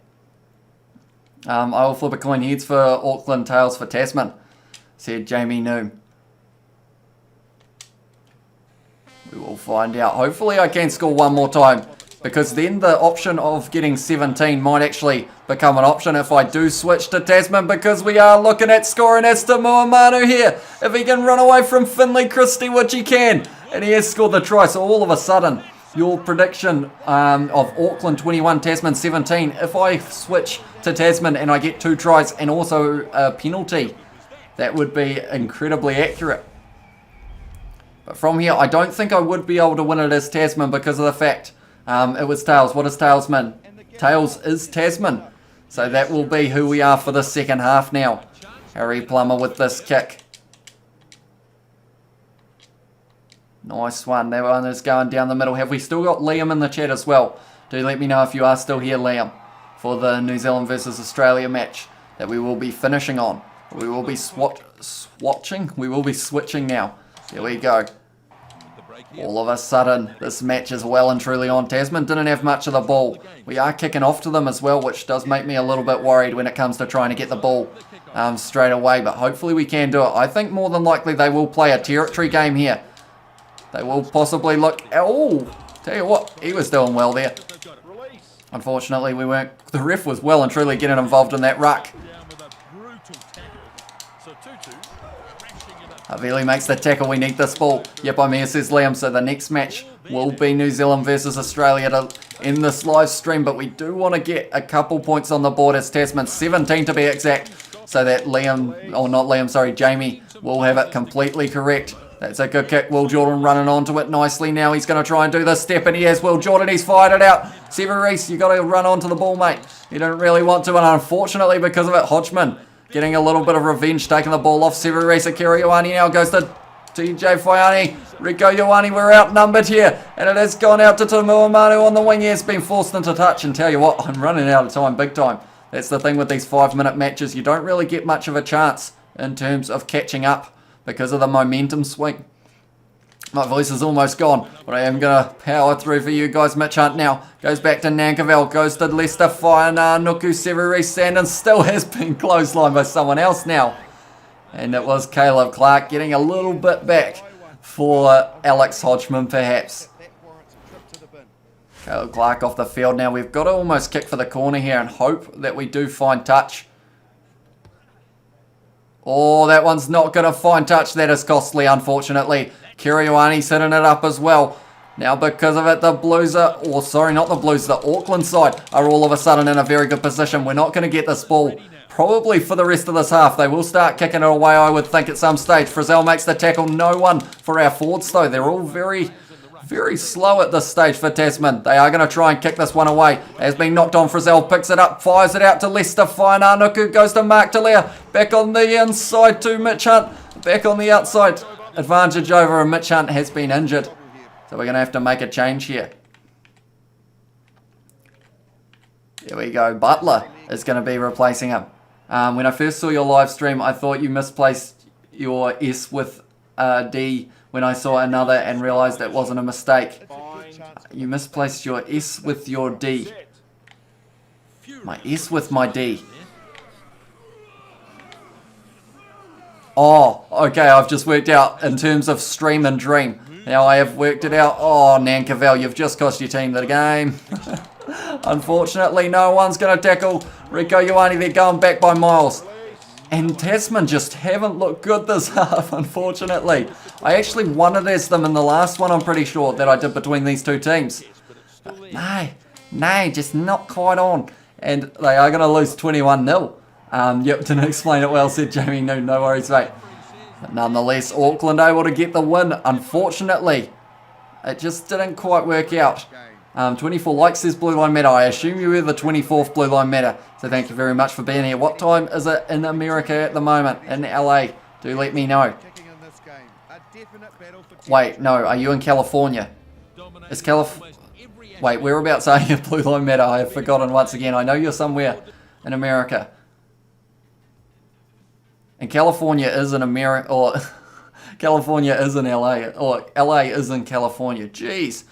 I will flip a coin. Heads for Auckland, tails for Tasman, said Jamie Noom. We will find out. Hopefully I can score one more time, because then the option of getting 17 might actually become an option if I do switch to Tasman, because we are looking at scoring as to Moamanu here. If he can run away from Finley Christie, which he can, and he has scored the try. So all of a sudden, your prediction of Auckland 21, Tasman 17, if I switch to Tasman and I get 2 tries and also a penalty, that would be incredibly accurate. But from here, I don't think I would be able to win it as Tasman because of the fact it was tails. What does tails mean? Tails is Tasman. So that will be who we are for the second half now. Harry Plummer with this kick. Nice one. That one is going down the middle. Have we still got Liam in the chat as well? Do let me know if you are still here, Liam, for the New Zealand versus Australia match that we will be finishing on. We will be swatching. We will be switching now. Here we go. All of a sudden, this match is well and truly on. Tasman didn't have much of the ball. We are kicking off to them as well, which does make me a little bit worried when it comes to trying to get the ball straight away. But hopefully we can do it. I think more than likely they will play a territory game here. They will possibly look... Oh, tell you what, he was doing well there. Unfortunately, we weren't... The ref was well and truly getting involved in that ruck. Havili makes the tackle. We need this ball. Yep, I'm here, says Liam. So the next match will be New Zealand versus Australia to end this live stream. But we do want to get a couple points on the board as Tasman. 17 to be exact. So that Liam, or not Liam, sorry, Jamie will have it completely correct. That's a good kick. Will Jordan running onto it nicely now. He's going to try and do this step, and he has. Will Jordan, he's fired it out. Severis, you got to run onto the ball, mate. You don't really want to, and unfortunately because of it, Hodgman getting a little bit of revenge, taking the ball off. Severis. Akira Ioane now goes to TJ Faiani. Rico Ioane, we're outnumbered here, and it has gone out to Moamanu on the wing. He has been forced into touch, and tell you what, I'm running out of time big time. That's the thing with these 5-minute matches. You don't really get much of a chance in terms of catching up because of the momentum swing. My voice is almost gone, but I am going to power through for you guys. Mitch Hunt now goes back to Nankerville, goes to Leicester, Fire, Nuku, Severis, Sandon still has been clotheslined by someone else now. And it was Caleb Clark getting a little bit back for Alex Hodgman perhaps. Caleb Clark off the field now. We've got to almost kick for the corner here and hope that we do find touch. Oh, that one's not going to find touch. That is costly, unfortunately. Kiriwani's hitting it up as well. Now, because of it, the Blues are... Oh, sorry, not the Blues. The Auckland side are all of a sudden in a very good position. We're not going to get this ball probably for the rest of this half. They will start kicking it away, I would think, at some stage. Frizzell makes the tackle. No one for our forwards, though. They're all very slow at this stage for Tasman. They are going to try and kick this one away. Has been knocked on. Frizzell picks it up, fires it out to Leicester. Fine. Nuku goes to Mark Talia. Back on the inside to Mitch Hunt. Back on the outside. Advantage over, and Mitch Hunt has been injured. So we're going to have to make a change here. There we go. Butler is going to be replacing him. When I first saw your live stream, I thought you misplaced your S with D when I saw another and realized it wasn't a mistake. You misplaced your S with your D. My S with my D. Oh, okay, I've just worked out in terms of stream and dream. Now I have worked it out. Oh, Nankerville, you've just cost your team the game. Unfortunately, no one's going to tackle Rico Ioane. They're going back by miles. And Tasman just haven't looked good this half, unfortunately. I actually won it as them in the last one, I'm pretty sure, that I did between these two teams. But no, just not quite on. And they are going to lose 21-0. Yep, didn't explain it well, said Jamie. No worries, mate. But nonetheless, Auckland able to get the win. Unfortunately, it just didn't quite work out. 24 likes says Blue Line Matter. I assume you were the 24th Blue Line Matter. So thank you very much for being here. What time is it in America at the moment? In LA? Do let me know. Wait, no, are you in California? Is Wait, whereabouts are you, Blue Line Matter? I have forgotten once again. I know you're somewhere in America. And California is in America, or California is in LA, or LA is in California. Jeez.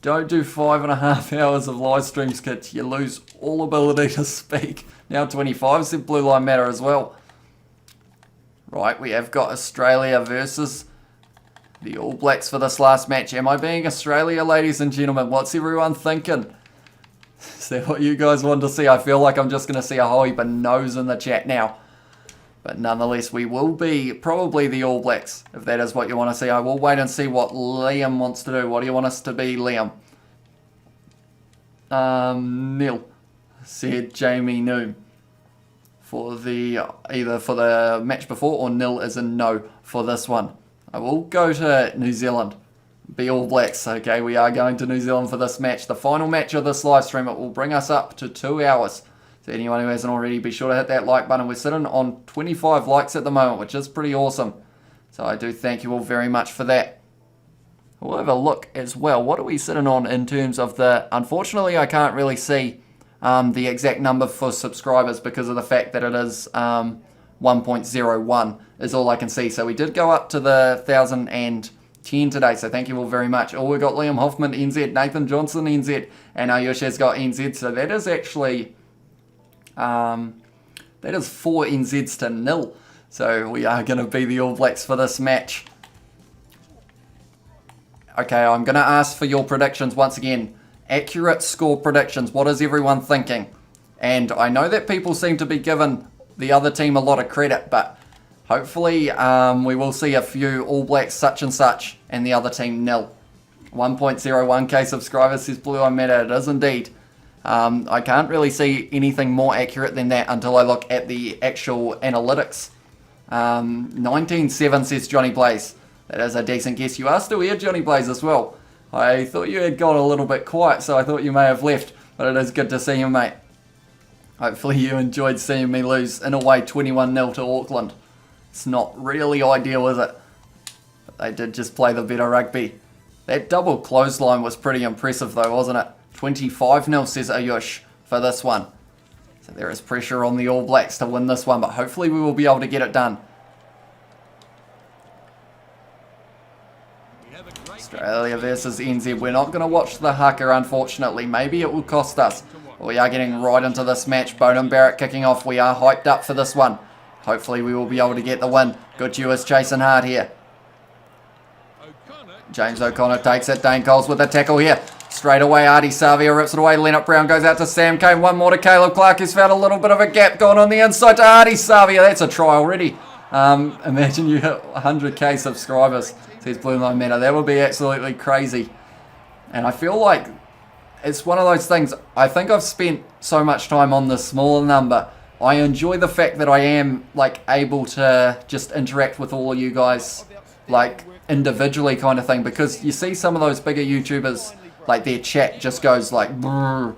Don't do 5.5 hours of live streams, kids. You lose all ability to speak. Now 25 said Blue Line Matter as well. Right, we have got Australia versus the All Blacks for this last match. Am I being Australia, ladies and gentlemen? What's everyone thinking? Is that what you guys want to see? I feel like I'm just going to see a whole heap of no's in the chat now. But nonetheless, we will be probably the All Blacks, if that is what you want to see. I will wait and see what Liam wants to do. What do you want us to be, Liam? Nil, said Jamie Noom. For the, either for the match before or nil is a no for this one. I will go to New Zealand. Be All Blacks. Okay, we are going to New Zealand for this match. The final match of this live stream. It will bring us up to 2 hours. So anyone who hasn't already, be sure to hit that like button. We're sitting on 25 likes at the moment, which is pretty awesome. So I do thank you all very much for that. We'll have a look as well. What are we sitting on in terms of the... Unfortunately, I can't really see the exact number for subscribers because of the fact that it is 1.01 is all I can see. So we did go up to the 1,010 today. So thank you all very much. Oh, we got Liam Hoffman, NZ, Nathan Johnson, NZ, and Ayusha's got NZ. So that is actually... that is 4 NZs to nil. So we are going to be the All Blacks for this match. Okay, I'm going to ask for your predictions once again. Accurate score predictions. What is everyone thinking? And I know that people seem to be giving the other team a lot of credit, but hopefully we will see a few All Blacks such and such and the other team nil. 1.01k subscribers says Blue Eye Matter. It is indeed. I can't really see anything more accurate than that until I look at the actual analytics. 19.7 says Johnny Blaze. That is a decent guess. You are still here, Johnny Blaze, as well. I thought you had got a little bit quiet, so I thought you may have left. But it is good to see you, mate. Hopefully you enjoyed seeing me lose in a way 21-0 to Auckland. It's not really ideal, is it? But they did just play the better rugby. That double clothesline was pretty impressive though, wasn't it? 25-0 says Ayush for this one. So there is pressure on the All Blacks to win this one, but hopefully we will be able to get it done. Australia versus NZ. We're not going to watch the haka, unfortunately. Maybe it will cost us. We are getting right into this match. Bowden Barrett kicking off. We are hyped up for this one. Hopefully we will be able to get the win. Good is chasing hard here. James O'Connor takes it. Dane Coles with the tackle here. Straight away, Artie Savia rips it away. Leonard Brown goes out to Sam Kane. One more to Caleb Clark. He's found a little bit of a gap going on the inside to Artie Savia. That's a try already. Imagine you hit 100k subscribers, says Blue Line Matter. That would be absolutely crazy. And I feel like it's one of those things. I think I've spent so much time on this smaller number. I enjoy the fact that I am like able to just interact with all of you guys like individually kind of thing, because you see some of those bigger YouTubers, like their chat just goes like brrr.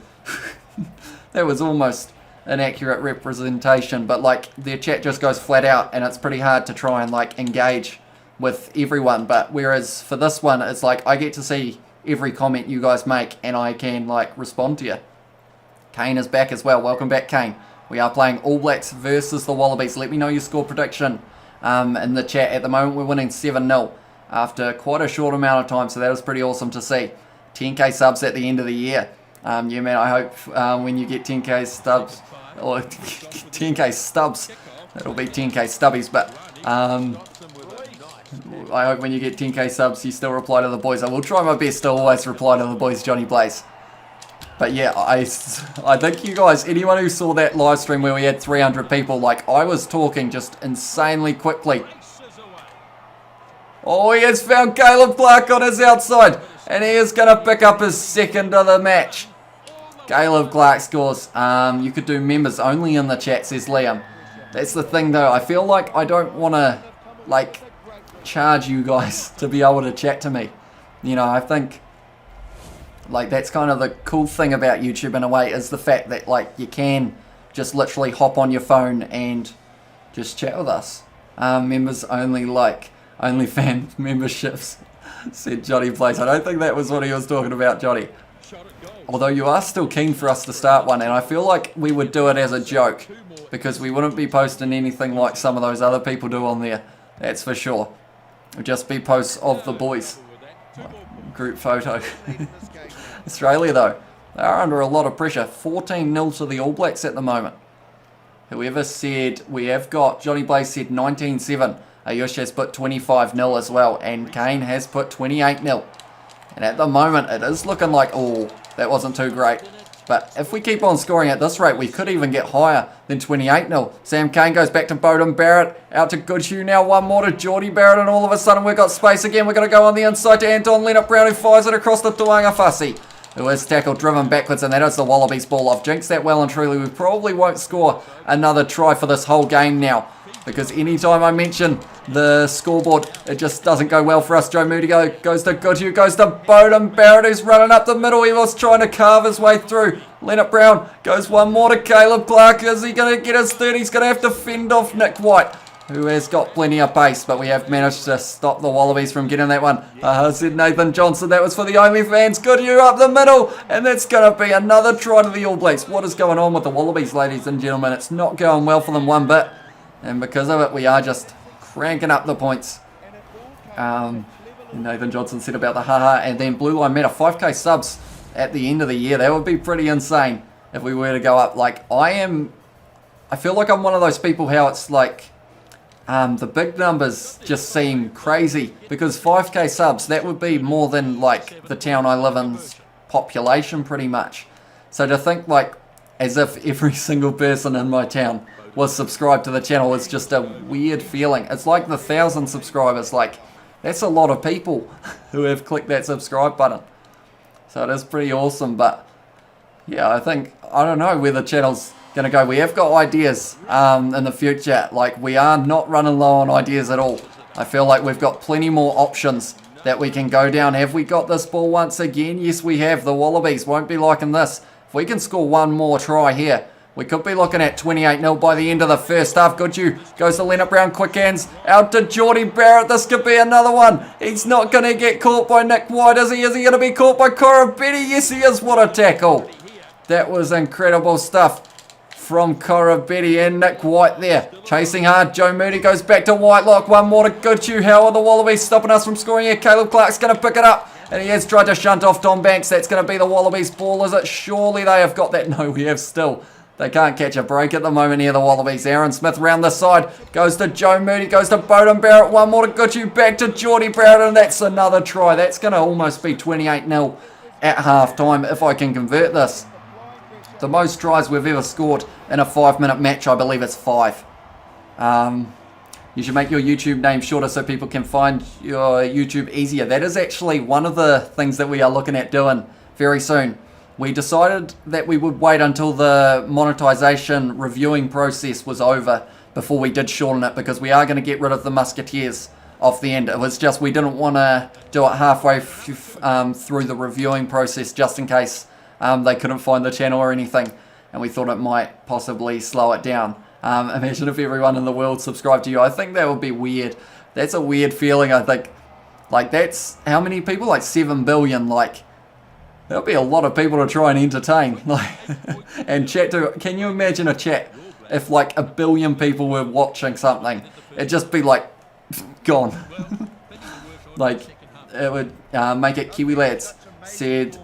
That was almost an accurate representation, but like their chat just goes flat out and it's pretty hard to try and like engage with everyone. But whereas for this one, it's like I get to see every comment you guys make and I can like respond to you. Kane is back as well. Welcome back, Kane. We are playing All Blacks versus the Wallabies. Let me know your score prediction in the chat. At the moment we're winning 7-0 after quite a short amount of time, so that is pretty awesome to see. 10k subs at the end of the year. Yeah, man, I hope when you get 10k subs, or 10k stubs, it'll be 10k stubbies, but I hope when you get 10k subs you still reply to the boys. I will try my best to always reply to the boys, Johnny Blaze. But yeah, I think you guys, anyone who saw that live stream where we had 300 people, like I was talking just insanely quickly. Oh, he has found Caleb Clark on his outside, and he is going to pick up his second of the match. Caleb Clark scores. You could do members only in the chat, says Liam. That's the thing though, I feel like I don't want to like charge you guys to be able to chat to me. You know, I think like that's kind of the cool thing about YouTube in a way, is the fact that like you can just literally hop on your phone and just chat with us. Members only, like OnlyFans memberships. Said Johnny Place. I don't think that was what he was talking about, Johnny. Although you are still keen for us to start one, and I feel like we would do it as a joke, because we wouldn't be posting anything like some of those other people do on there. That's for sure. It would just be posts of the boys. Group photo. Australia, though, they are under a lot of pressure. 14-0 to the All Blacks at the moment. Whoever said, we have got, Johnny Blaze said 19-7. Ayush has put 25-0 as well, and Kane has put 28-0. And at the moment, it is looking like, oh, that wasn't too great. But if we keep on scoring at this rate, we could even get higher than 28-0. Sam Kane goes back to Bowden Barrett. Out to Goodhue now. One more to Geordie Barrett. And all of a sudden, we've got space again. We're going to go on the inside to Anton Leonard-Brown, who fires it across the Tuangafasi, who is tackled, driven backwards. And that is the Wallabies ball. I've jinxed that well and truly. We probably won't score another try for this whole game now, because anytime I mention the scoreboard, it just doesn't go well for us. Joe Moody goes to Goodhue, goes to Bowden Barrett, who's running up the middle. He was trying to carve his way through. Leonard Brown goes one more to Caleb Clark. Is he going to get his third? He's going to have to fend off Nick White, who has got plenty of pace, but we have managed to stop the Wallabies from getting that one. Said Nathan Johnson, that was for the OnlyFans. Goodhue up the middle, and that's going to be another try to the All Blacks. What is going on with the Wallabies, ladies and gentlemen? It's not going well for them one bit. And because of it, we are just cranking up the points. Nathan Johnson said about the haha. And then Blue Line Meta, 5k subs at the end of the year. That would be pretty insane if we were to go up. Like, I feel like I'm one of those people how it's like, the big numbers just seem crazy. Because 5k subs, that would be more than like the town I live in's population pretty much. So to think like, as if every single person in my town was subscribed to the channel is just a weird feeling. It's like the 1,000 subscribers, like that's a lot of people who have clicked that subscribe button. So it is pretty awesome, but yeah, I don't know where the channel's gonna go. We have got ideas in the future. Like, we are not running low on ideas at all. I feel like we've got plenty more options that we can go down. Have we got this ball once again? Yes, we have. The Wallabies won't be liking this. If we can score one more try here, we could be looking at 28-0 by the end of the first half. Goodhue goes to Leonard Brown, quick hands, out to Geordie Barrett. This could be another one. He's not going to get caught by Nick White, is he? Is he going to be caught by Korobedi? Yes, he is. What a tackle. That was incredible stuff from Korobedi and Nick White there. Chasing hard. Joe Moody goes back to Whitelock. One more to Goodhue. How are the Wallabies stopping us from scoring here? Caleb Clark's going to pick it up. And he has tried to shunt off Tom Banks. That's going to be the Wallabies ball, is it? Surely they have got that. No, we have still. They can't catch a break at the moment here, the Wallabies. Aaron Smith round the side. Goes to Joe Moody. Goes to Bowden Barrett. One more to Goodhue. Back to Geordie Barrett. And that's another try. That's going to almost be 28-0 at half-time if I can convert this. The most tries we've ever scored in a 5-minute match, I believe it's 5. You should make your YouTube name shorter so people can find your YouTube easier. That is actually one of the things that we are looking at doing very soon. We decided that we would wait until the monetization reviewing process was over before we did shorten it, because we are going to get rid of the Musketeers off the end. It was just we didn't want to do it halfway through the reviewing process just in case they couldn't find the channel or anything, and we thought it might possibly slow it down. Imagine if everyone in the world subscribed to you. I think that would be weird. That's a weird feeling, I think. Like, that's how many people? Like 7 billion. Like, there'll be a lot of people to try and entertain. Like, and chat to. Can you imagine a chat if like 1 billion people were watching something? It'd just be like gone. Like, it would make it. Kiwi Lads said,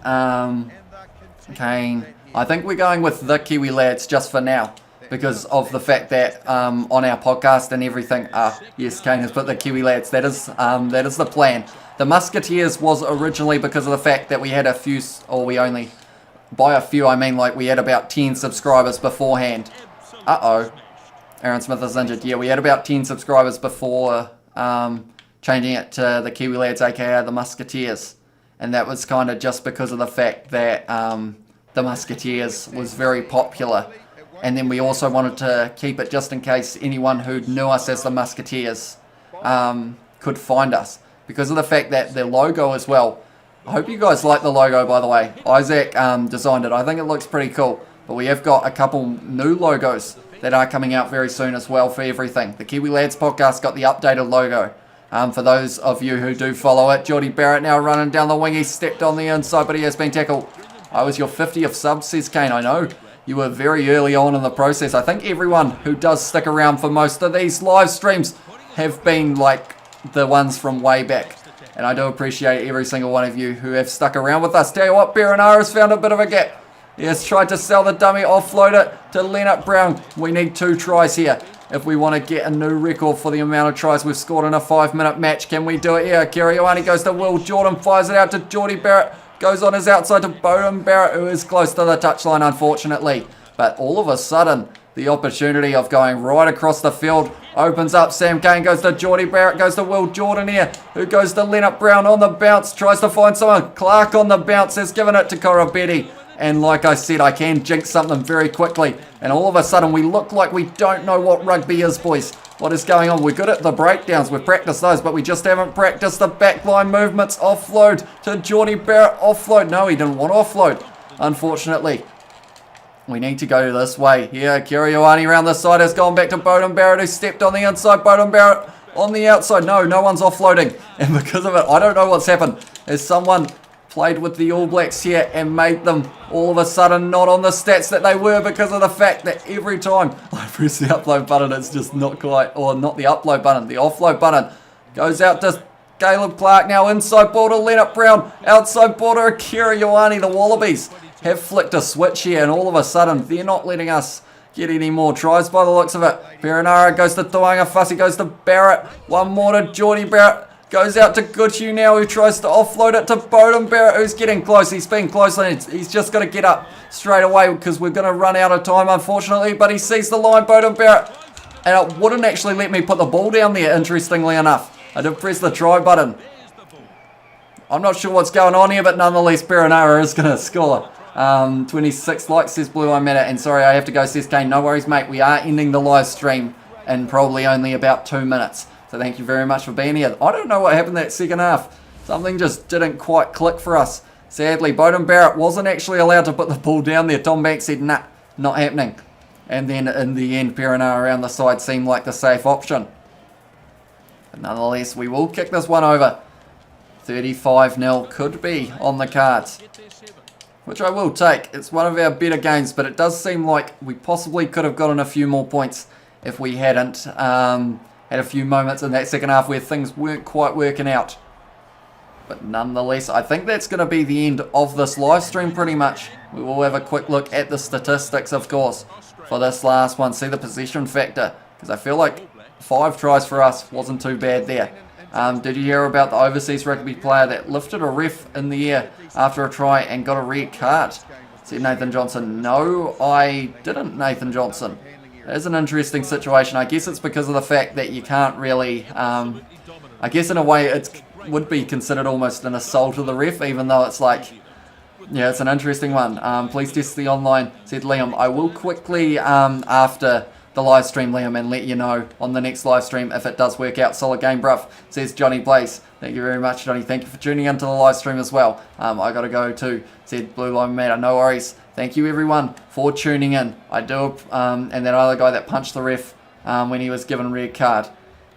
Kane. I think we're going with the Kiwi Lads just for now, because of the fact that on our podcast and everything, yes, Kane has put the Kiwi Lads. That is the plan. The Musketeers was originally because of the fact that we had a few, or we only, by a few I mean like we had about 10 subscribers beforehand. Aaron Smith is injured. Yeah, we had about 10 subscribers before changing it to the Kiwi Lads, aka the Musketeers. And that was kind of just because of the fact that the Musketeers was very popular. And then we also wanted to keep it just in case anyone who knew us as the Musketeers could find us. Because of the fact that the logo as well. I hope you guys like the logo, by the way. Isaac designed it. I think it looks pretty cool. But we have got a couple new logos that are coming out very soon as well for everything. The Kiwi Lads podcast got the updated logo. For those of you who do follow it, Geordie Barrett now running down the wing. He stepped on the inside, but he has been tackled. I was your 50th sub, says Kane. I know you were very early on in the process. I think everyone who does stick around for most of these live streams have been like the ones from way back. And I do appreciate every single one of you who have stuck around with us. Tell you what, Berenara has found a bit of a gap. He has tried to sell the dummy, offload it to Leonard Brown. We need 2 tries here if we want to get a new record for the amount of tries we've scored in a 5-minute match. Can we do it here? Kiriwani goes to Will Jordan, fires it out to Geordie Barrett. Goes on his outside to Bowden Barrett, who is close to the touchline, unfortunately. But all of a sudden, the opportunity of going right across the field opens up. Sam Kane goes to Geordie Barrett, goes to Will Jordan here, who goes to Leonard Brown on the bounce, tries to find someone. Clark on the bounce has given it to Korobetti. And like I said, I can jinx something very quickly. And all of a sudden, we look like we don't know what rugby is, boys. What is going on? We're good at the breakdowns. We've practiced those, but we just haven't practiced the backline movements. Offload to Geordie Barrett. Offload. No, he didn't want to offload, unfortunately. We need to go this way. Here, Kiriwani around the side has gone back to Bowden Barrett, who stepped on the inside. Bowden Barrett on the outside. No, no one's offloading. And because of it, I don't know what's happened. Is someone played with the All Blacks here and made them all of a sudden not on the stats that they were, because of the fact that every time I press the upload button, it's just not quite, or not the upload button, the offload button goes out to Caleb Clark. Now inside ball to Leonard Brown, outside ball to Akira Ioane. The Wallabies have flicked a switch here, and all of a sudden they're not letting us get any more tries by the looks of it. Perenara goes to Toanga, Fussy goes to Barrett, one more to Geordie Barrett. Goes out to Gucci now, who tries to offload it to Bowden Barrett, who's getting close. He's been close, and he's just got to get up straight away because we're going to run out of time, unfortunately. But he sees the line, Bowden Barrett. And it wouldn't actually let me put the ball down there, interestingly enough. I did press the try button. I'm not sure what's going on here, but nonetheless, Perenara is going to score. 26 likes, says Blue Eye Matter. And sorry, I have to go, says Kane. No worries, mate. We are ending the live stream in probably only about 2 minutes. So thank you very much for being here. I don't know what happened that second half. Something just didn't quite click for us. Sadly, Bowden Barrett wasn't actually allowed to put the ball down there. Tom Banks said, nah, not happening. And then in the end, Perenara around the side seemed like the safe option. But nonetheless, we will kick this one over. 35-0 could be on the cards, which I will take. It's one of our better games, but it does seem like we possibly could have gotten a few more points if we hadn't had a few moments in that second half where things weren't quite working out. But nonetheless, I think that's going to be the end of this live stream pretty much. We will have a quick look at the statistics, of course, for this last one. See the possession factor, because I feel like 5 tries for us wasn't too bad there. Did you hear about the overseas rugby player that lifted a ref in the air after a try and got a red card? Said Nathan Johnson. No, I didn't, Nathan Johnson. It is an interesting situation. I guess it's because of the fact that you can't really, I guess in a way it would be considered almost an assault of the ref, even though it's like, yeah, it's an interesting one. Please test the online, said Liam. I will quickly, after the live stream, Liam, and let you know on the next live stream if it does work out. Solid game, bruv, says Johnny Blaze. Thank you very much, Johnny. Thank you for tuning into the live stream as well. I got to go too, said Blue Line Matter. No worries. Thank you, everyone, for tuning in. I do, and that other guy that punched the ref when he was given a red card.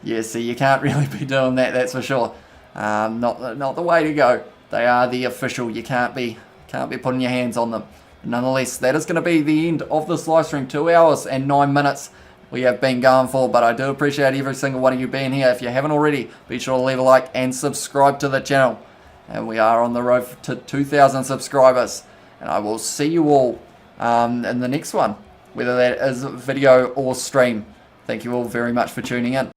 Yeah, see, you can't really be doing that, that's for sure. Not the way to go. They are the official. You can't be putting your hands on them. Nonetheless, that is going to be the end of this live stream. 2 hours and 9 minutes we have been going for, but I do appreciate every single one of you being here. If you haven't already, be sure to leave a like and subscribe to the channel. And we are on the road to 2,000 subscribers. And I will see you all in the next one, whether that is video or stream. Thank you all very much for tuning in.